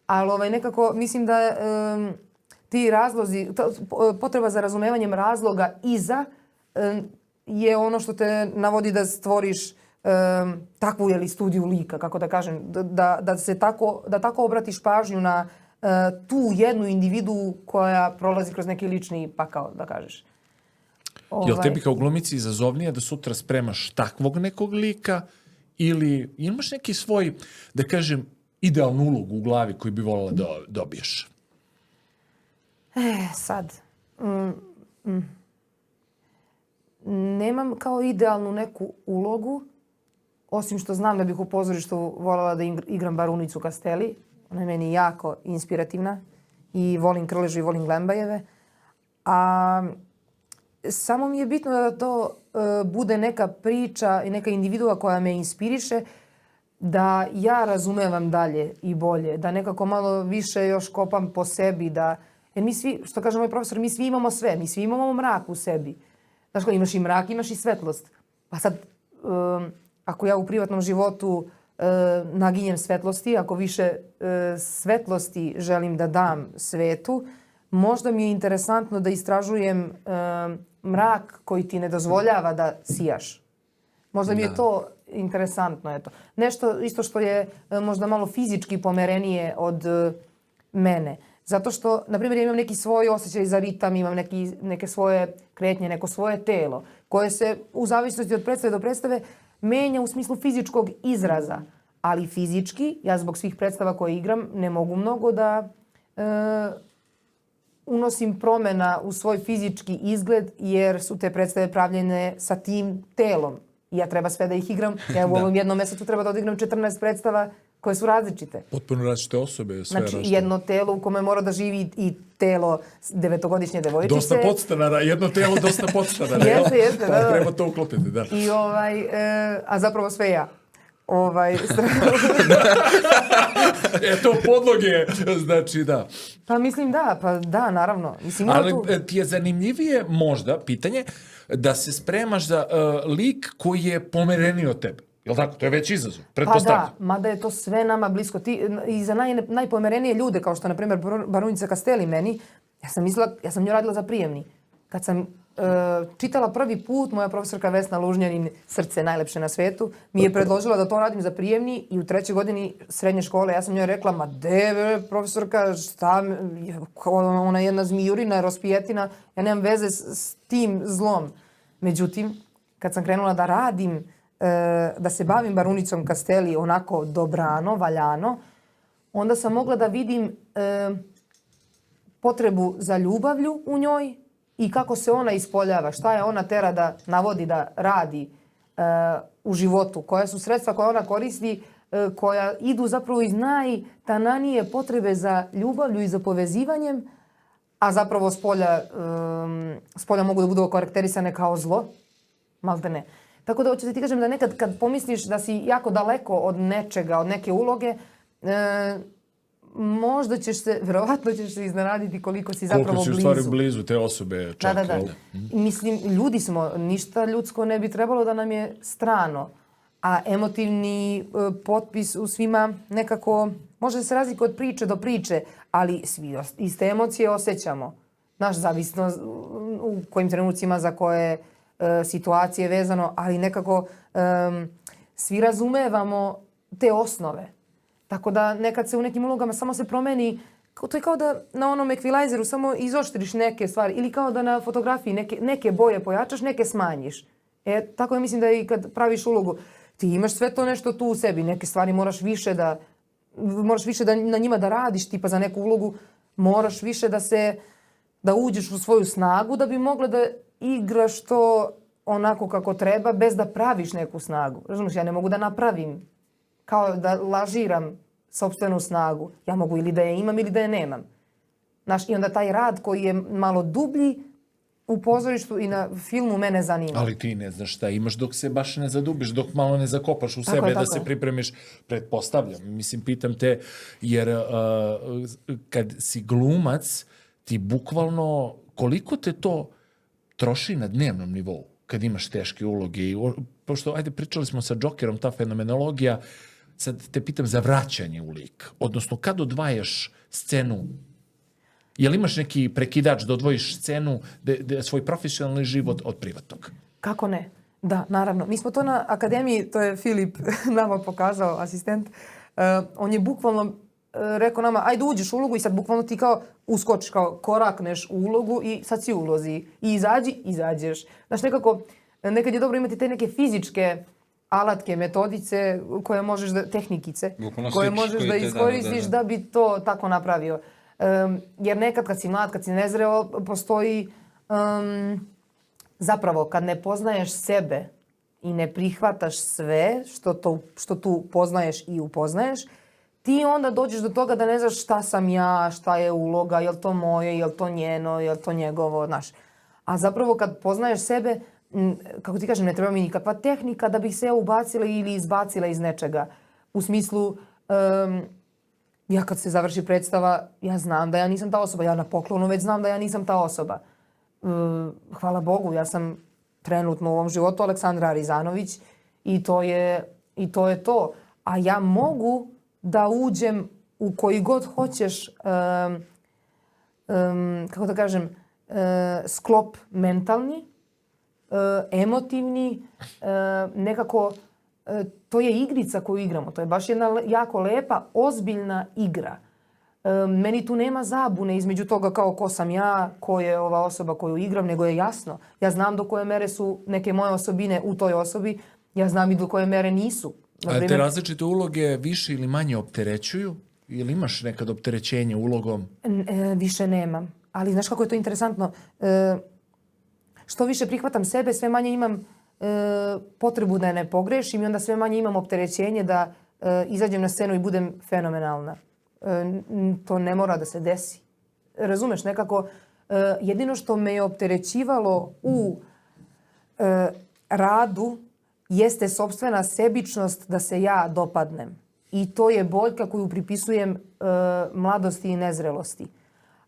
Ali nekako mislim da ti razlozi, potreba za razumevanjem razloga iza je ono što te navodi da stvoriš takvu studiju lika, kako da kažem, da tako obratiš pažnju na tu jednu individu koja prolazi kroz neki lični pakao, da kažeš. Jel tebi kao glumici izazovnije da sutra spremaš takvog nekog lika ili imaš neki svoj, da kažem, idealnu ulogu u glavi koju bi voljela da dobiješ? Sad. Nemam kao idealnu neku ulogu, osim što znam da bih u pozorištu voljela da igram barunicu Castelli. Ona je meni jako inspirativna i volim Krležu i volim Glembajeve. A samo mi je bitno da to bude neka priča i neka individua koja me inspiriše, da ja razumevam dalje i bolje, da nekako malo više još kopam po sebi, jer mi svi, što kaže moj profesor, mi svi imamo sve, mi svi imamo mrak u sebi. Znaš kako, imaš i mrak, imaš i svetlost. Pa sad, ako ja u privatnom životu naginjem svetlosti, ako više svetlosti želim da dam svetu, možda mi je interesantno da istražujem mrak koji ti ne dozvoljava da sijaš. Možda mi je to interesantno. Eto. Nešto isto što je možda malo fizički pomerenije od mene. Zato što, na primjer, ja imam neki svoj osjećaj za ritam, imam neke svoje kretnje, neko svoje telo, koje se u zavisnosti od predstave do predstave menja u smislu fizičkog izraza. Ali fizički, ja zbog svih predstava koje igram, ne mogu mnogo da unosim promjena u svoj fizički izgled, jer su te predstave pravljene sa tim telom. I ja treba sve da ih igram. Ja u ovom jednom mjesecu treba da odigram 14 predstava koje su različite. Potpuno različite osobe. Sve znači, različite. jedno telo u kome mora da živi i telo 9-godišnje devojčice. Dosta podstanara, jedno telo dosta podstanara. Jeste, da. Treba to uklopiti, da. I a zapravo sve ja. To podloge, znači da. Pa mislim da, naravno. Mislim, ali ti je zanimljivije možda pitanje da se spremaš za lik koji je pomereniji od tebe. Jel' tako? To je već izazov, pretpostavljam. Pa da, mada je to sve nama blisko. I za najpomerenije ljude, kao što, na primjer, barunica Castelli meni, ja sam nju radila za prijemni. Kad sam čitala prvi put, moja profesorka Vesna Lužnjanin, srce najlepše na svetu, mi je predložila da to radim za prijemni i u 3. godini srednje škole ja sam njoj rekla, ma profesorka, šta, ona je jedna zmijurina, rospijetina, ja nemam veze s tim zlom. Međutim, kad sam krenula da radim, da se bavim barunicom Castelli onako dobrano, valjano, onda sam mogla da vidim potrebu za ljubavlju u njoj i kako se ona ispoljava, šta je ona tera da navodi da radi u životu, koja su sredstva koja ona koristi, koja idu zapravo iz najtananije potrebe za ljubavlju i za povezivanjem, a zapravo spolja mogu da budu okarakterisane kao zlo, malte ne. Tako da hoću da ti kažem da nekad kad pomisliš da si jako daleko od nečega, od neke uloge, možda verovatno ćeš se iznenaditi koliko si zapravo blizu. Koliko si u stvari blizu te osobe čak. Da. Mislim, ljudi smo, ništa ljudsko ne bi trebalo da nam je strano. A emotivni potpis u svima nekako može se razlikuje od priče do priče, ali svi iste emocije osjećamo. Naš zavisno u kojim trenucima za koje situacije vezano, ali nekako svi razumevamo te osnove. Tako da nekad se u nekim ulogama samo se promeni, to je kao da na onom ekvilajzeru samo izoštriš neke stvari ili kao da na fotografiji neke boje pojačaš, neke smanjiš. Tako ja mislim da i kad praviš ulogu, ti imaš sve to nešto tu u sebi, neke stvari moraš više da na njima da radiš, tipa za neku ulogu moraš više da uđeš u svoju snagu da bi mogla da igraš to onako kako treba bez da praviš neku snagu. Razumiješ, ja ne mogu da napravim kao da lažiram sopstvenu snagu. Ja mogu ili da je imam ili da je nemam. Znaš, i onda taj rad koji je malo dublji u pozorištu i na filmu mene zanima. Ali ti ne znaš šta imaš dok se baš ne zadubiš, dok malo ne zakopaš u sebe da se pripremiš, pretpostavljam. Mislim, pitam te, jer kad si glumac, ti bukvalno, koliko te to troši na dnevnom nivou kad imaš teške uloge? Pošto, pričali smo sa Džokerom, ta fenomenologija, sad te pitam za vraćanje u lik. Odnosno, kad odvajaš scenu, jel imaš neki prekidač da odvojiš scenu, svoj profesionalni život od privatnog? Kako ne? Da, naravno. Mi smo to na akademiji, to je Filip nama pokazao, asistent, on je bukvalno rekao nama, ajde uđeš u ulogu i sad bukvalno ti kao uskočiš, kao korakneš u ulogu i sad si u ulozi. I izađeš. Znaš, nekad je dobro imati te neke fizičke alatke, metodice koje možeš tehnikice, koje možeš da iskoristiš da bi to tako napravio. Jer nekad kad si mlad, kad si nezreo, postoji zapravo kad ne poznaješ sebe i ne prihvataš sve što tu poznaješ i upoznaješ, ti onda dođeš do toga da ne znaš šta sam ja, šta je uloga, je li to moje, je li to njeno, je li to njegovo, znaš. A zapravo kad poznaješ sebe, kako ti kažem, ne treba mi nikakva tehnika da bih se ja ubacila ili izbacila iz nečega. U smislu, ja kad se završi predstava, ja znam da ja nisam ta osoba. Ja na poklonu već znam da ja nisam ta osoba. Hvala Bogu, ja sam trenutno u ovom životu Aleksandra Arizanović i to je to. A ja mogu da uđem u koji god hoćeš, kako da kažem, sklop mentalni, emotivni, nekako to je igrica koju igramo. To je baš jedna jako lepa, ozbiljna igra. Meni tu nema zabune između toga kao ko sam ja, ko je ova osoba koju igram, nego je jasno. Ja znam do koje mere su neke moje osobine u toj osobi, ja znam i do koje mere nisu. A te različite uloge više ili manje opterećuju? Ili imaš nekad opterećenje ulogom? Više nemam. Ali znaš kako je to interesantno? Što više prihvatam sebe, sve manje imam potrebu da ne pogrešim i onda sve manje imam opterećenje da izađem na scenu i budem fenomenalna. To ne mora da se desi. Razumeš, nekako jedino što me je opterećivalo u radu jeste sopstvena sebičnost da se ja dopadnem. I to je boljka koju pripisujem mladosti i nezrelosti.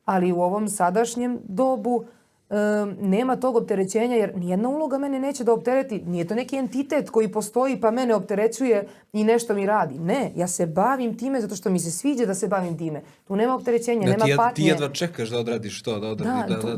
Ali u ovom sadašnjem dobu nema tog opterećenja jer nijedna uloga mene neće da optereti. Nije to neki entitet koji postoji pa mene opterećuje i nešto mi radi. Ne, ja se bavim time zato što mi se sviđa da se bavim time. Tu nema opterećenja, nema patnje. Ti jedva čekaš da odradiš to.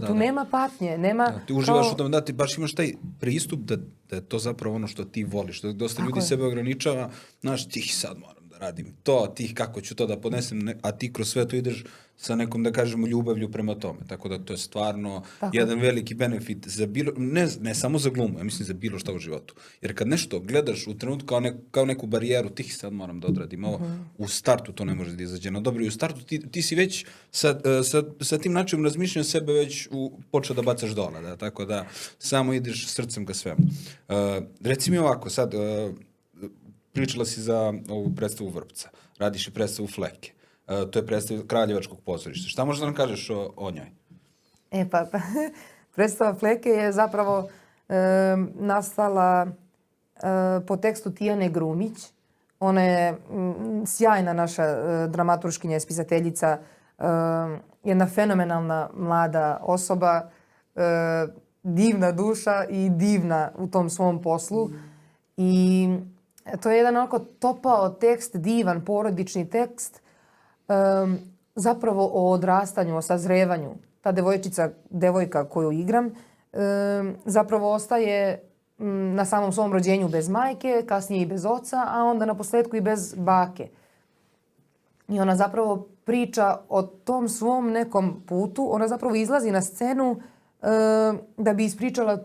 Tu nema patnje. Ti uživaš u tom, da ti baš imaš taj pristup da je to zapravo ono što ti voliš. Dosta ljudi sebe ograničava, znaš, ti sad moram da radim to, ti kako ću to da podnesem, a ti kroz sve to ideš sa nekom, da kažemo, ljubavlju prema tome. Tako da to je stvarno jedan veliki benefit za bilo, ne samo za glumu, ja mislim za bilo šta u životu. Jer kad nešto gledaš u trenutku kao neku barijeru, ti sad moram da odradim ovo, u startu to ne može da izađe na dobro i u startu ti si već sa tim načinom razmišljanja sebe već počeo da bacaš dole, da, tako da samo ideš srcem ka svemu. Reci mi ovako, sad, pričala si za ovu predstavu Vrpca, radiš i predstavu Fleke. To je predstava Kraljevačkog pozorišta. Šta možeš da nam kažeš o njoj? Predstava Fleke je zapravo nastala po tekstu Tijane Grumić. Ona je sjajna naša dramaturškinja, spisateljica, jedna fenomenalna mlada osoba, divna duša i divna u tom svom poslu. I to je jedan onako topao tekst, divan, porodični tekst, zapravo o odrastanju, o sazrevanju. Ta devojka koju igram, zapravo ostaje na samom svom rođenju bez majke, kasnije i bez oca, a onda na posljedku i bez bake. I ona zapravo priča o tom svom nekom putu, ona zapravo izlazi na scenu da bi ispričala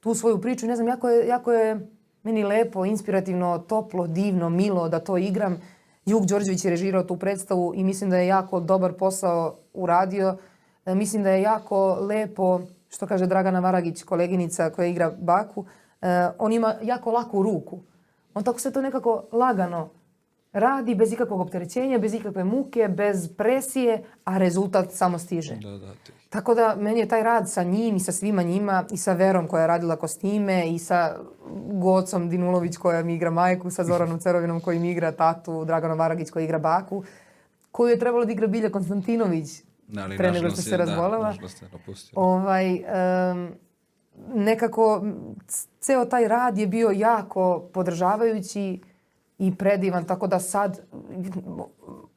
tu svoju priču. Ne znam, jako je meni lepo, inspirativno, toplo, divno, milo da to igram. Juk Đorđević je režirao tu predstavu i mislim da je jako dobar posao uradio. Mislim da je jako lepo, što kaže Dragana Varagić, koleginica koja igra baku, on ima jako laku ruku. On tako sve to nekako lagano radi, bez ikakvog opterećenja, bez ikakve muke, bez presije, a rezultat samo stiže. Tako da meni je taj rad sa njim i sa svima njima i sa Verom koja je radila kostime i sa Gocom Dinulović koja mi igra majku, sa Zoranom Cerovinom koji mi igra tatu, Draganom Varagić koji igra baku, koju je trebalo da igra Bilja Konstantinović pre nego što se razbolela. Nekako ceo taj rad je bio jako podržavajući i predivan, tako da sad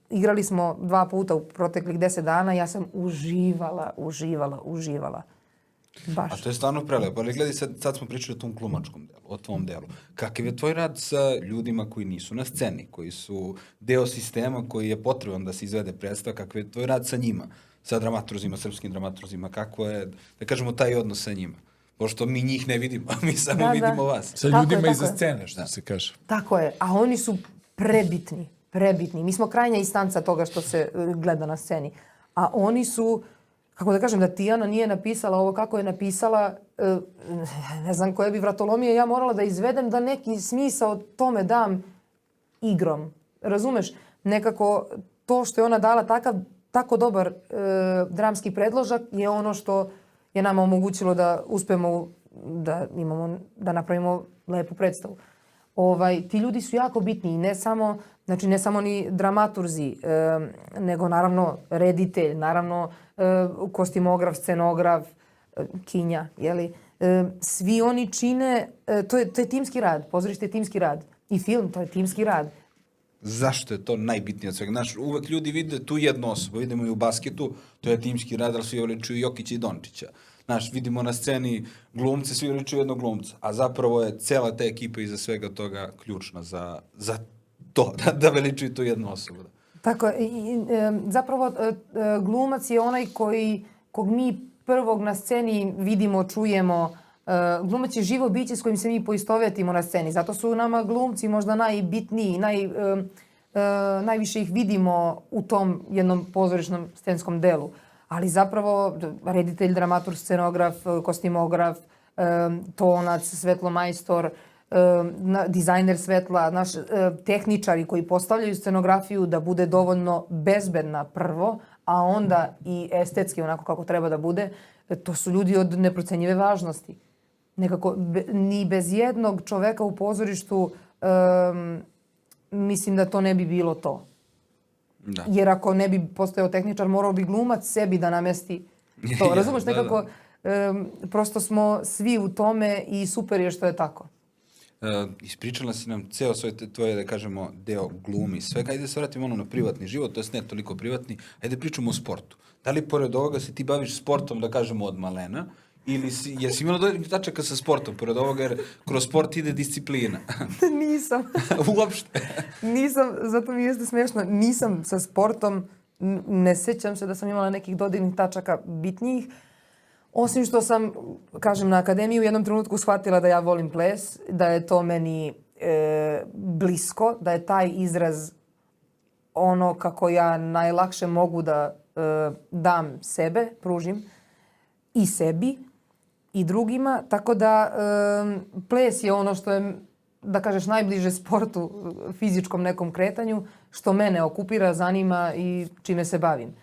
igrali smo 2 puta u proteklih 10 dana, ja sam uživala. Baš. A to je stvarno prelepo, ali gledaj, sad smo pričali o tom glumačkom delu, o tvom delu. Kakav je tvoj rad sa ljudima koji nisu na sceni, koji su deo sistema koji je potreban da se izvede predstava, kakav je tvoj rad sa njima, sa dramaturgima, srpskim dramaturgima, kako je, da kažemo, taj odnos sa njima? Pošto mi njih ne vidimo, mi samo vidimo vas. Sa ljudima iza scene, što se kaže. Tako je, a oni su prebitni. Mi smo krajnja instanca toga što se gleda na sceni. A oni su, kako da kažem, da Tijana nije napisala ovo kako je napisala, ne znam koje bi vratolomije ja morala da izvedem da neki smisao tome dam igrom. Razumeš? Nekako to što je ona dala tako dobar dramski predložak je ono što je nama omogućilo da uspemo da napravimo lepu predstavu. Ti ljudi su jako bitni i ne samo ni dramaturzi, nego naravno reditelj, naravno kostimograf, scenograf, kinja, jeli? Svi oni čine, to je timski rad, pozorište je timski rad i film, to je timski rad. Zašto je to najbitnije od svega? Znaš, uvek ljudi vide tu jednu osobu, vidimo i u basketu, to je timski rad, ali svi veličuju Jokića i Dončića. Znaš, vidimo na sceni glumce, svi veličuju jednog glumca, a zapravo je cela ta ekipa iza svega toga ključna za to, da veličuju tu jednu osobu. Tako, zapravo glumac je onaj kog mi prvog na sceni vidimo, čujemo. Glumac je živo biće s kojim se mi poistovetimo na sceni. Zato su nama glumci možda najbitniji, najviše ih vidimo u tom jednom pozorišnom scenskom delu. Ali zapravo reditelj, dramaturg, scenograf, kostimograf, tonac, svetlomajstor, dizajner svetla, tehničari koji postavljaju scenografiju da bude dovoljno bezbedna prvo, a onda i estetski onako kako treba da bude, to su ljudi od neprocenjive važnosti. Nekako, ni bez jednog čoveka u pozorištu mislim da to ne bi bilo to. Da. Jer ako ne bi postojao tehničar, morao bi glumac sebi da namesti to. Razumeš, nekako, prosto smo svi u tome i super je što je tako. Ispričala si nam ceo svoj tvoje, da kažemo, deo glumi, svega. Ajde se vratimo na privatni život, to je ne toliko privatni. Ajde pričamo o sportu. Da li pored ovoga se ti baviš sportom, da kažemo, od malena, ili jesi imala dodirnih tačaka sa sportom, pored ovoga, jer kroz sport ide disciplina. Nisam. Uopšte. Nisam, zato mi jeste smiješno, nisam sa sportom, ne sjećam se da sam imala nekih dodirnih tačaka bitnijih. Osim što sam, kažem, na akademiji u jednom trenutku shvatila da ja volim ples, da je to meni blisko, da je taj izraz ono kako ja najlakše mogu da dam sebe, pružim i sebi i drugima. Tako da ples je ono što je, da kažeš, najbliže sportu, fizičkom nekom kretanju, što mene okupira, zanima i čime se bavim.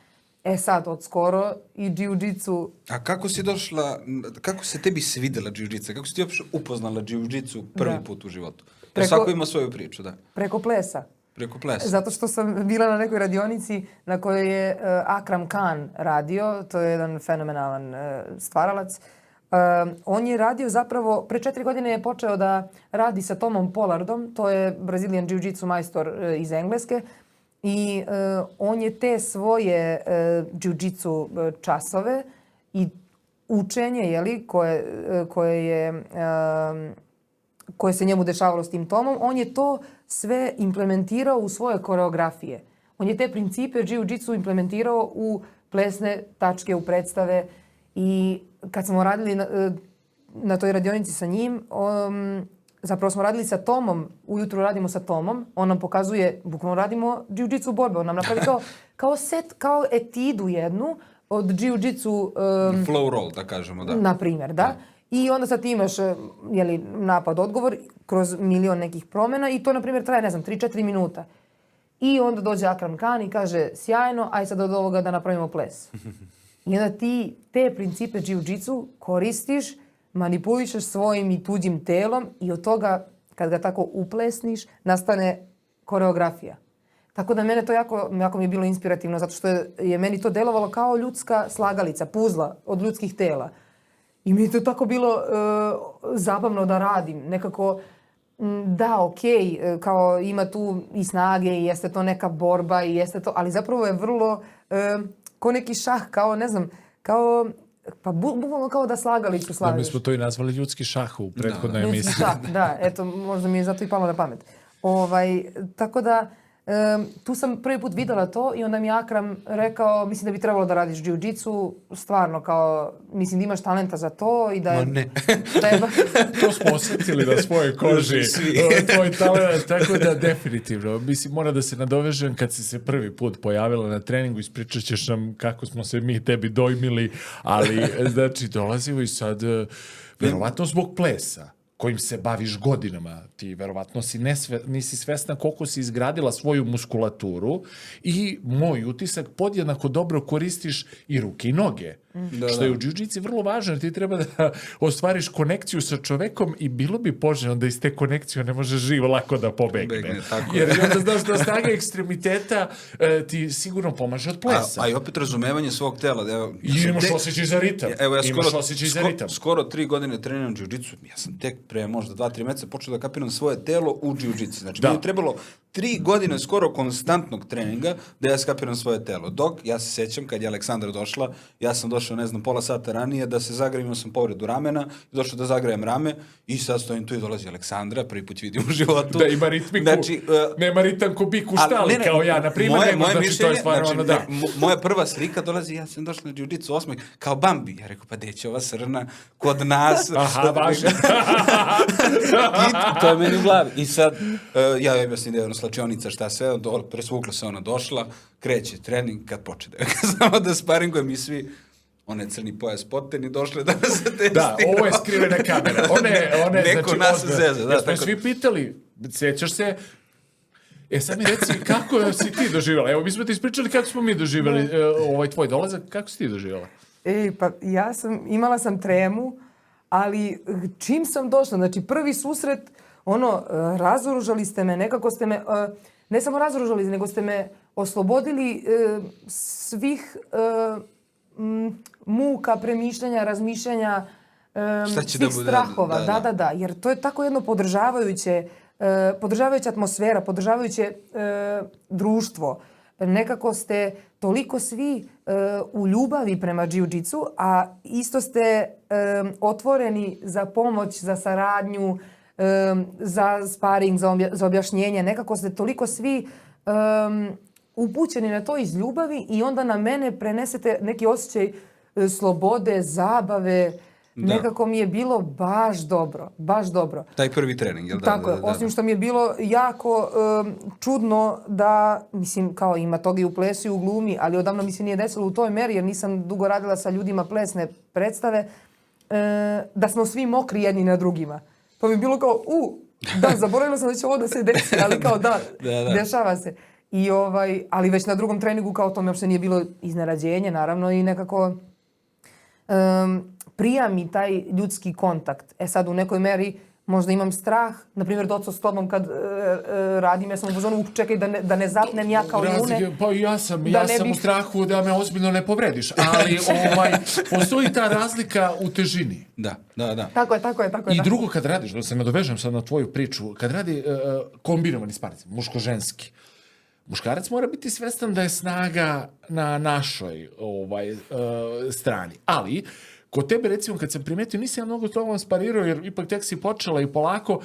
E sad, od skoro i jiu-jitsu. A kako si došla, kako se tebi svidela jiu-jitsu? Kako si ti uopšte upoznala jiu-jitsu prvi put u životu? Jer svako ima svoju priču, da. Preko plesa. Preko plesa. Zato što sam bila na nekoj radionici na kojoj je Akram Khan radio, to je jedan fenomenalan stvaralac. On je radio zapravo, pre 4 godine je počeo da radi sa Tomom Pollardom, to je Brazilian jiu-jitsu majstor iz Engleske. I on je te svoje jiu-jitsu časove i učenje, jeli, koje se njemu dešavalo s tim Tomom, on je to sve implementirao u svoje koreografije. On je te principe jiu-jitsu implementirao u plesne tačke, u predstave. I kad smo radili na toj radionici sa njim, zapravo smo radili sa Tomom, ujutru radimo sa Tomom, on nam pokazuje, bukvalno radimo jiu-jitsu borbe, on nam napravi kao set, kao etidu jednu od jiu-jitsu... flow roll, da kažemo, da. Na primjer, da. I onda sad ti imaš napad-odgovor kroz milion nekih promjena i to, na primjer, traje, 3-4 minuta. I onda dođe Akram Khan i kaže, sjajno, aj sad od ovoga da napravimo ples. I onda ti te principe jiu-jitsu koristiš, manipulišeš svojim i tuđim telom i od toga, kad ga tako uplesniš, nastane koreografija. Tako da mene to jako mi je bilo inspirativno, zato što je meni to delovalo kao ljudska slagalica, puzla od ljudskih tela. I mi je to tako bilo zabavno da radim. Nekako, da, okej, kao ima tu i snage i jeste to neka borba i jeste to, ali zapravo je vrlo ko neki šah, kao, ne znam, kao... Pa bukvalno kao da slagalicu slaviš. Da, mi smo to i nazvali ljudski šah u prethodnoj emisiji. Ljudski šah, da, eto, možda mi je zato i palo na pamet. Tako da, tu sam prvi put videla to i onda mi je Akram rekao, mislim da bi trebalo da radiš jiu-jitsu, stvarno, kao, mislim da imaš talenta za to i da je... Ma ne. Treba... To smo osjetili na svojoj koži, tvoj talent, tako da definitivno. Mislim, mora da se nadovežem kad si se prvi put pojavila na treningu, ispričat ćeš nam kako smo se mi tebi dojmili, ali, znači, dolazimo i sad, verovatno zbog plesa, kojim se baviš godinama, ti verovatno nisi svesna koliko si izgradila svoju muskulaturu i moj utisak, podjednako dobro koristiš i ruke i noge. Što je u jiu-jitsu vrlo važno, jer ti treba da ostvariš konekciju sa čovekom i bilo bi poželjno da iz te konekcije ne može živ lako da pobegne. Jer onda znaš da snaga ekstremiteta ti sigurno pomaže od plesa. A i opet razumevanje svog tela. I imaš osjećaj za ritam. Evo, ja skoro 3 godine treniram jiu-jitsu. Ja sam tek pre možda 2-3 meseca počeo da kapiram svoje telo u jiu-jitsu. Znači, mi je trebalo 3 godine skoro konstantnog treninga da ja skapiram svoje telo. Dok, ja se sećam, kad je Aleksandra došla, ja sam došao, pola sata ranije da se zagrevim, imao sam povredu ramena, došao da zagrejem rame i sad stojim tu i dolazi Aleksandra, prvi put vidim u životu. Da, ima ritmiku, znači, nema ritam ko bik u štali, kao ja, na primjer, moje znači to je stvarno ono da. Moja prva slika dolazi, ja sam došla na jiu-jitsu osmeh, kao Bambi. Ja rekao, pa deće ova srna kod nas. Aha, važno. I to je meni u glavi. I sad, ja objasnim da je ono slačionica, šta sve, presvukla se ona došla, kreće trening, kad počne samo da sparingujem i svi one crni pojas poteni došle da nas testiramo. Da, ovo je skrivena kamera. One neko znači, nas zeza. Da, smo svi pitali, sjećaš se, sad mi reci, kako si ti doživjela? Evo, mi smo ti ispričali kako smo mi doživjeli ovaj tvoj dolazak, kako si ti doživjela? Pa imala sam tremu, ali čim sam došla, znači prvi susret, razoružali ste me, nekako ste me, ne samo razoružali, nego ste me oslobodili svih muka, premišljanja, razmišljanja, svih strahova. Da. Jer to je tako jedno podržavajuća atmosfera, podržavajuće društvo. Nekako ste toliko svi u ljubavi prema jiu-jitsu, a isto ste otvoreni za pomoć, za saradnju, za sparing, za objašnjenje. Nekako ste toliko svi upućeni na to iz ljubavi i onda na mene prenesete neki osjećaj slobode, zabave. Da. Nekako mi je bilo baš dobro, baš dobro. Taj prvi trening, jel da? Tako je, osim što mi je bilo jako čudno da, mislim, kao ima toga i u plesu i u glumi, ali odavno mi se nije desilo u toj meri jer nisam dugo radila sa ljudima plesne predstave, da smo svi mokri jedni na drugima. Pa mi je bilo kao, da, zaboravila sam da će ovo da se desi, ali kao da, dešava se. I ali već na drugom treningu kao to mi uopšte nije bilo iznenađenje, naravno, i nekako prija mi taj ljudski kontakt. Sad u nekoj meri možda imam strah, na primjer Doco s tobom kad radim, ja sam u fazonu čekaj da ne zapnem ja kao June. Pa ja sam u strahu da me ozbiljno ne povrediš, ali postoji ta razlika u težini. Da. Tako je. I drugo kad radiš, da se nadovežem sad na tvoju priču, kad radi kombinovani sparing, muško-ženski, muškarac mora biti svestan da je snaga na našoj strani. Ali, kod tebe, recimo, kad sam primetio, nisam ja mnogo toga sparirao, jer ipak tek si počela i polako,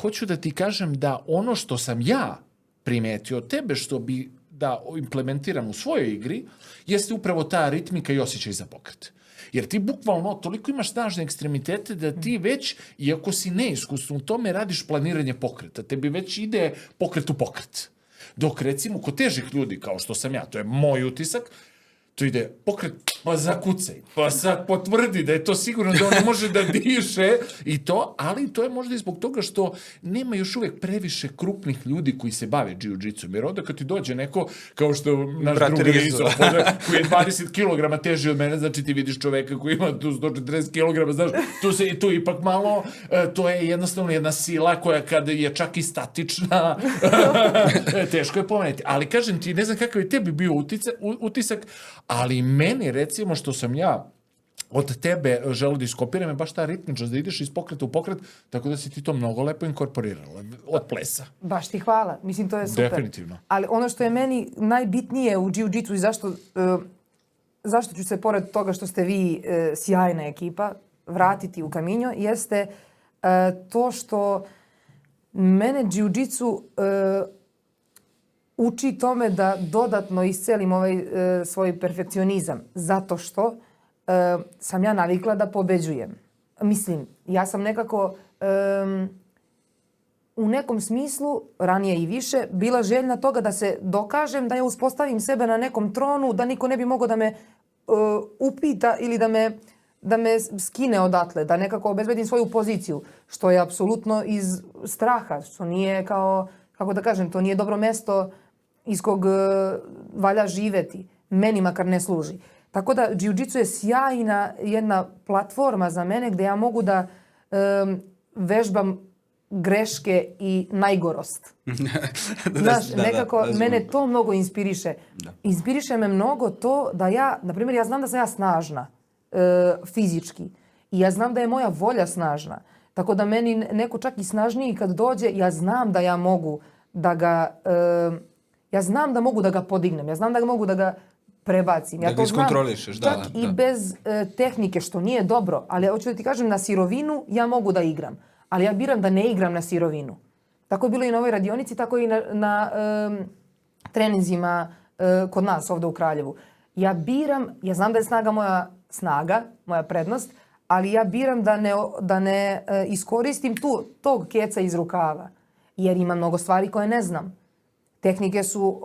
hoću da ti kažem da ono što sam ja primetio od tebe, što bi da implementiram u svojoj igri, jeste upravo ta ritmika i osjećaj za pokret. Jer ti bukvalno toliko imaš snažne ekstremitete da ti već, iako si neiskusan u tome, radiš planiranje pokreta. Tebi već ide pokret u pokret. Dok recimo kod težih ljudi, kao što sam ja, to je moj utisak, to ide pokret, pa zakucaj, pa sad potvrdi da je to sigurno da on ne može da diše i to, ali to je možda i zbog toga što nema još uvek previše krupnih ljudi koji se bave jiu-jitsom. Jer onda kad ti dođe neko, kao što naš drug Rizo, koji je 20 kg teži od mene, znači ti vidiš čoveka koji ima tu 140 kg, znaš, tu ipak malo, to je jednostavno jedna sila koja kad je čak i statična, teško je pomeniti. Ali kažem ti, ne znam kakav je tebi bio utisak, ali meni, recimo, što sam ja od tebe želeo da iskopiram je baš ta ritmičnost, da ideš iz pokreta u pokret, tako da si ti to mnogo lepo inkorporirala od plesa. Baš ti hvala. Mislim, to je super. Definitivno. Ali ono što je meni najbitnije u jiu-jitsu i zašto ću se, pored toga što ste vi sjajna ekipa, vratiti u Kaminjo, jeste to što mene jiu-jitsu uči tome da dodatno iscelim ovaj svoj perfekcionizam. Zato što sam ja navikla da pobeđujem. Mislim, ja sam nekako u nekom smislu, ranije i više, bila željna toga da se dokažem, da ja uspostavim sebe na nekom tronu, da niko ne bi mogao da me upita ili da me skine odatle, da nekako obezbedim svoju poziciju, što je apsolutno iz straha, što nije kao, kako da kažem, to nije dobro mesto iz kog valja živeti. Meni makar ne služi. Tako da jiu-jitsu je sjajna jedna platforma za mene gdje ja mogu da vežbam greške i najgorost. Znaš, nekako mene to mnogo inspiriše. Inspiriše me mnogo to da ja, na primjer, ja znam da sam ja snažna fizički i ja znam da je moja volja snažna. Tako da meni neko čak i snažniji kad dođe, ja znam da ja mogu da ga ja znam da mogu da ga podignem, ja znam da mogu da ga prebacim. Ja da ga iskontrolišeš, čak i bez tehnike, što nije dobro, ali hoću da ti kažem, na sirovinu ja mogu da igram, ali ja biram da ne igram na sirovinu. Tako je bilo i na ovoj radionici, tako i na treninzima kod nas ovdje u Kraljevu. Ja biram, ja znam da je snaga moja prednost, ali ja biram da ne iskoristim tog keca iz rukava, jer ima mnogo stvari koje ne znam. Tehnike su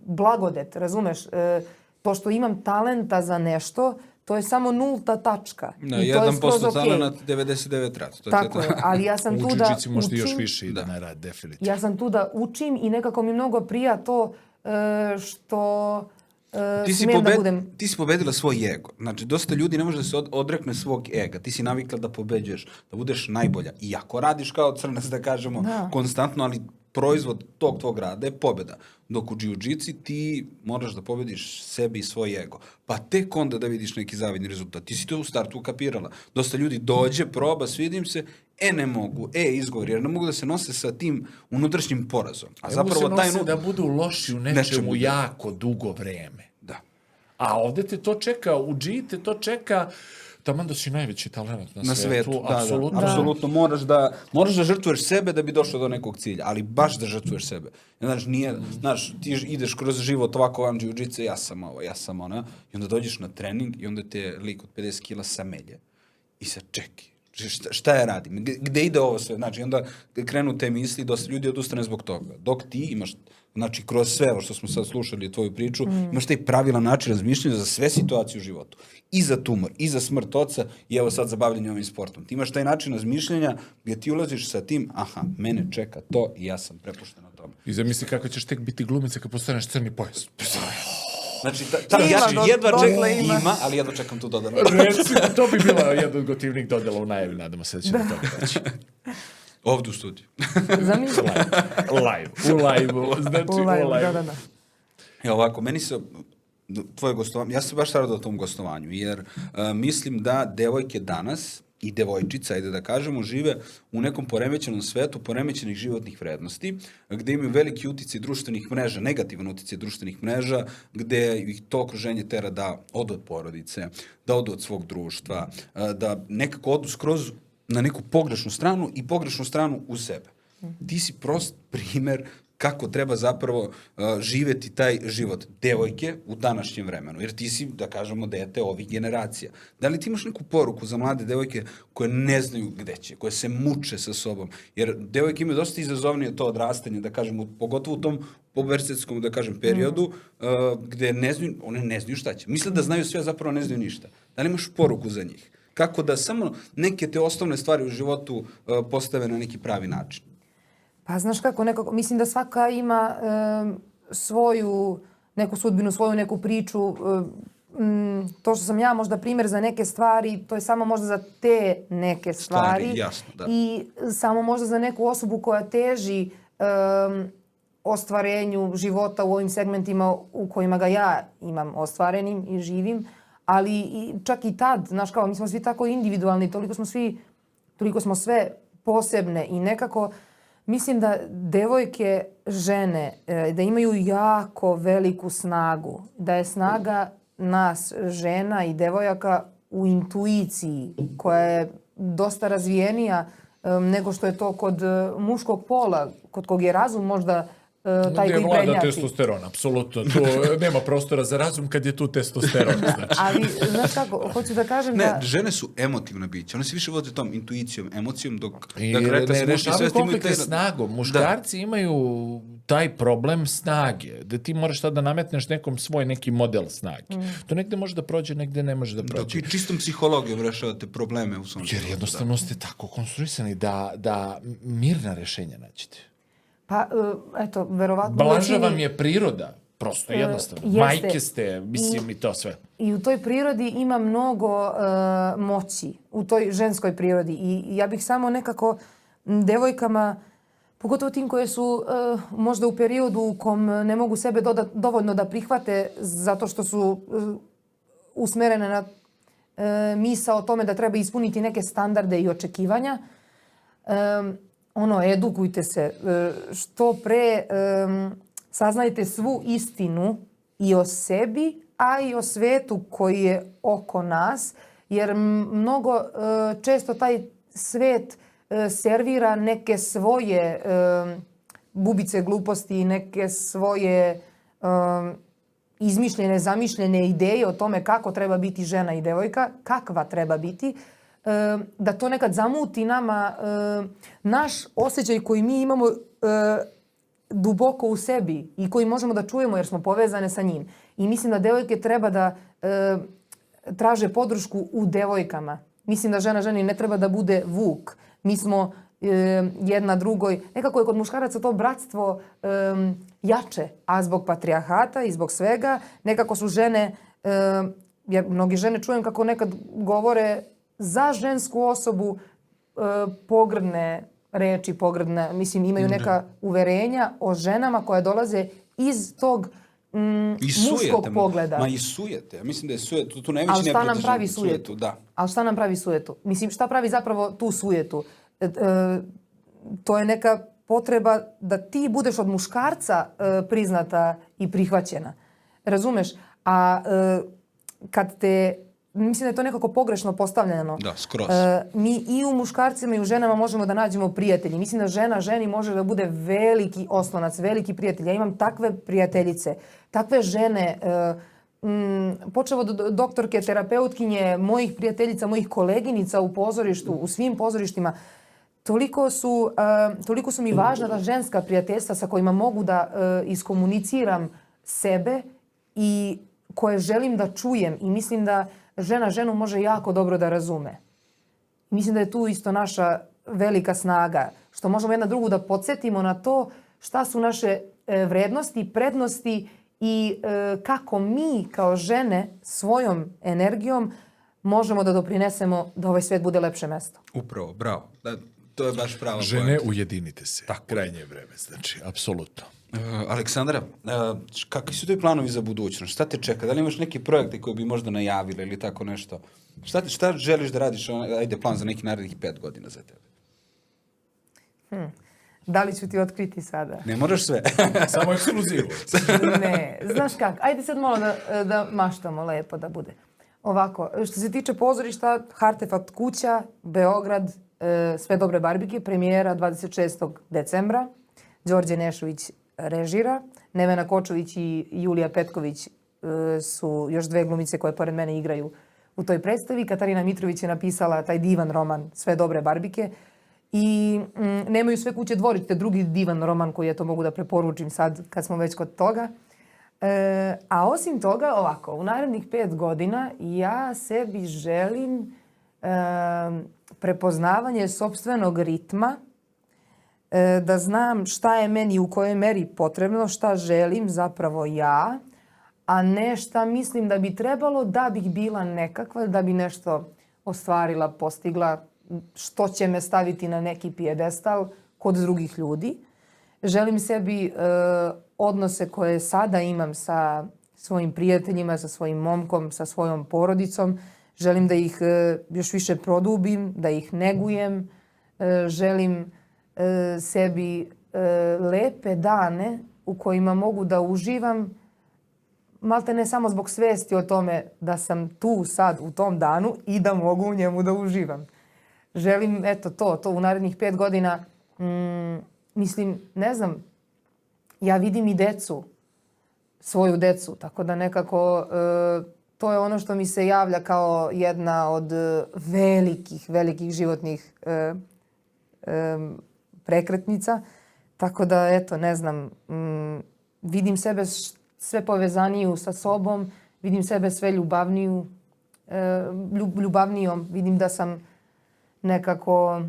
blagodet, razumeš? To što imam talenta za nešto, to je samo nulta tačka. No, 1% talent, 99 rad. Tako je, ali ja sam tu da učim. Možda još više i da ne rad, definitivno. Ja sam tu da učim i nekako mi mnogo prija to što smijem da budem. Ti si pobedila svoj ego. Znači, dosta ljudi ne može da se odrekne svog ega. Ti si navikla da pobeđuješ, da budeš najbolja. I ako radiš kao crnac, da kažemo, konstantno, ali proizvod tog tvog rada je pobjeda. Dok u jiu-jitsu ti moraš da pobediš sebi i svoj ego. Pa tek onda da vidiš neki zavidni rezultat. Ti si to u startu ukapirala. Dosta ljudi dođe, proba, svidim se ne mogu, izgovor, jer ne mogu da se nose sa tim unutrašnjim porazom. A Ne mogu zapravo se taj nose da budu loši u nečemu Nečemu, da. jako dugo vreme. Da. A ovde te to čeka, u G te to čeka, taman da si najveći talent na svetu. Apsolutno. Apsolutno moraš da žrtvuješ sebe da bi došao do nekog cilja, ali baš da žrtvuješ sebe. Znaš, ti ideš kroz život ovako van jiu-jitsu, ja sam ovo, ja sam ona, i onda dođeš na trening i onda te lik od 50 kila samelje. I sad čekaj, šta ja radim? Gde ide ovo sve? Znači, onda krenu te misli, dosta ljudi odustane zbog toga. Dok ti imaš, znači, kroz sve ovo što smo sad slušali tvoju priču, imaš taj pravilan način razmišljanja za sve situacije u životu. I za tumor, i za smrt oca, i evo sad za bavljanje ovim sportom. Ti imaš taj način razmišljanja gdje ti ulaziš sa tim, aha, mene čeka to i ja sam prepušten o tome. I zamisli kako ćeš tek biti glumica kad postaneš crni pojas. Znači, ali jedva čekam tu dodanu. Recimo, to bi bila jedna od gotivnih dodela u najavi, nadamo se da će do toga doći. Ovdje u studiju. Zamisli. U live-u. Znači, u live-u. Da. Ovako, meni se tvoje gostovanje, ja se baš radao o tom gostovanju, jer mislim da devojke danas i devojčica, ajde da kažemo, žive u nekom poremećenom svetu, poremećenih životnih vrednosti, gde imaju veliki uticaj društvenih mreža, negativan uticaj društvenih mreža, gde ih to okruženje tera da odu od porodice, da odu od svog društva, da nekako odu skroz na neku pogrešnu stranu i pogrešnu stranu u sebe. Ti si prost primer kako treba zapravo živeti taj život devojke u današnjem vremenu. Jer ti si, da kažemo, dete ovih generacija. Da li ti imaš neku poruku za mlade devojke koje ne znaju gde će, koje se muče sa sobom? Jer devojke imaju dosta izazovnije to odrastanje, da kažemo, pogotovo u tom pubertetskom, da kažem, periodu, gde one ne znaju šta će. Misle da znaju sve, a zapravo ne znaju ništa. Da li imaš poruku za njih? Kako da samo neke te osnovne stvari u životu postave na neki pravi način? Pa znaš kako, nekako, mislim da svaka ima svoju neku sudbinu, svoju neku priču. To što sam ja možda primjer za neke stvari, to je samo možda za te neke stvari. Jasno, da. I samo možda za neku osobu koja teži ostvarenju života u ovim segmentima u kojima ga ja imam ostvarenim i živim. Ali čak i tad, znaš kao, mi smo svi tako individualni, toliko smo sve posebne i nekako mislim da devojke, žene, da imaju jako veliku snagu, da je snaga nas, žena i devojaka u intuiciji koja je dosta razvijenija nego što je to kod muškog pola, kod kog je razum možda taj koji prednjači. Vlada testosteron, apsolutno. Tu nema prostora za razum kad je tu testosteron. Znači. Ali, znaš kako, hoću da kažem da... žene su emotivna bića. One se više vode tom intuicijom, emocijom, dok... I ne rešavaju konflikte snagom. Muškarci imaju taj problem snage, da ti moraš tada nametneš nekom svoj neki model snage. To negde može da prođe, negde ne može da prođe. Da, čistom psihologijom rešavate probleme u svom životu. Jer jednostavno ste tako konstruisani da mirna rešenja nađete. Pa, eto, verovatno... Blaža vam je priroda, prosto, jednostavno. Majke ste, mislim, i to sve. I u toj prirodi ima mnogo moći, u toj ženskoj prirodi. I ja bih samo nekako devojkama, pogotovo tim koje su možda u periodu u kom ne mogu sebe dovoljno da prihvate zato što su usmerene na misao o tome da treba ispuniti neke standarde i očekivanja, edukujte se, što pre saznajte svu istinu i o sebi, a i o svetu koji je oko nas, jer mnogo često taj svet servira neke svoje bubice gluposti, neke svoje izmišljene, zamišljene ideje o tome kako treba biti žena i devojka, kakva treba biti, da to nekad zamuti nama naš osjećaj koji mi imamo duboko u sebi i koji možemo da čujemo jer smo povezane sa njim. I mislim da devojke treba da traže podršku u devojkama. Mislim da žena ženi ne treba da bude vuk. Mi smo jedna drugoj. Nekako je kod muškaraca to bratstvo jače, a zbog patrijarhata i zbog svega nekako su žene, jer mnogi žene čujem kako nekad govore za žensku osobu pogrdne reči, pogrdne, mislim imaju neka uverenja o ženama koje dolaze iz tog muškog pogleda. Ma i sujete. Mislim da je sujet, tu najveći neprijatelj sujetu. Da. Ali šta nam pravi sujetu? Mislim, šta pravi zapravo tu sujetu? To je neka potreba da ti budeš od muškarca priznata i prihvaćena. Razumeš? A kad te, mislim da je to nekako pogrešno postavljeno. Da, skroz. Mi i u muškarcima i u ženama možemo da nađemo prijatelji. Mislim da žena ženi može da bude veliki oslonac, veliki prijatelj. Ja imam takve prijateljice, takve žene, počevo od doktorke, terapeutkinje, mojih prijateljica, mojih koleginica u pozorištu, u svim pozorištima. Toliko su mi važna ta ženska prijateljstva sa kojima mogu da iskomuniciram sebe i koje želim da čujem. I mislim da žena ženu može jako dobro da razume. Mislim da je tu isto naša velika snaga, što možemo jedna drugu da podsjetimo na to šta su naše vrednosti, prednosti i kako mi kao žene svojom energijom možemo da doprinesemo da ovaj svijet bude lepše mesto. Upravo, bravo. To je baš prava Žene, poenta. ujedinite se. Krajnje je vreme, znači, apsolutno. Aleksandra, kakvi su ti planovi za budućnost? Šta te čeka? Da li imaš neki projekte koji bi možda najavili ili tako nešto? Šta želiš da radiš, ajde, plan za neki narednih 5 godina za tebe? Da li ću ti otkriti sada? Ne moraš sve. Samo ekskluzivu. Ne, znaš kak, ajde sad malo da maštamo lepo da bude. Ovako, što se tiče pozorišta, Hartefakt kuća, Beograd, Sve dobre barbike, premijera 26. decembra. Đorđe Nešović režira. Nevena Kočović i Julija Petković su još dve glumice koje pored mene igraju u toj predstavi. Katarina Mitrović je napisala taj divan roman Sve dobre barbike. I Nemaju sve kuće dvorište, drugi divan roman koji to mogu da preporučim sad kad smo već kod toga. A osim toga, ovako, u narednih 5 godina ja sebi želim prepoznavanje sopstvenog ritma, da znam šta je meni u kojoj meri potrebno, šta želim zapravo ja, a ne šta mislim da bi trebalo da bih bila nekakva, da bi nešto ostvarila, postigla, što će me staviti na neki pijedestal kod drugih ljudi. Želim sebi odnose koje sada imam sa svojim prijateljima, sa svojim momkom, sa svojom porodicom. Želim da ih još više produbim, da ih negujem. Želim sebi lepe dane u kojima mogu da uživam, malte ne samo zbog svesti o tome da sam tu sad u tom danu i da mogu u njemu da uživam. Želim, eto, to u narednih 5 godina, mislim, ne znam, ja vidim i decu, svoju decu, tako da nekako to je ono što mi se javlja kao jedna od velikih životnih prekretnica. Tako da, eto, ne znam, vidim sebe sve povezaniju sa sobom, vidim sebe sve ljubavnijom, vidim da sam nekako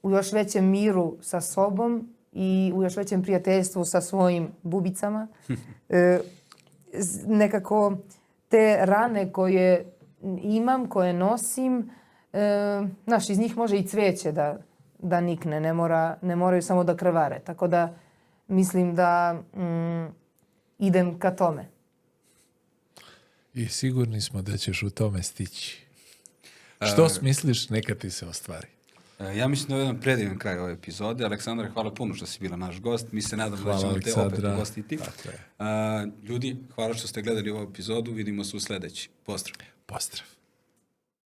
u još većem miru sa sobom i u još većem prijateljstvu sa svojim bubicama. Nekako te rane koje imam, koje nosim, znaš, iz njih može i cvijeće da nikne, ne moraju samo da krvare. Tako da mislim da idem ka tome. I sigurni smo da ćeš u tome stići. Što smisliš, neka ti se ostvari. Ja mislim da je jedan predivan kraj ove epizode. Aleksandra, hvala puno što si bila naš gost. Mi se nadamo da ćemo te opet ugostiti. Ljudi, hvala što ste gledali ovu epizodu. Vidimo se u sledeći. Pozdrav. Pozdrav.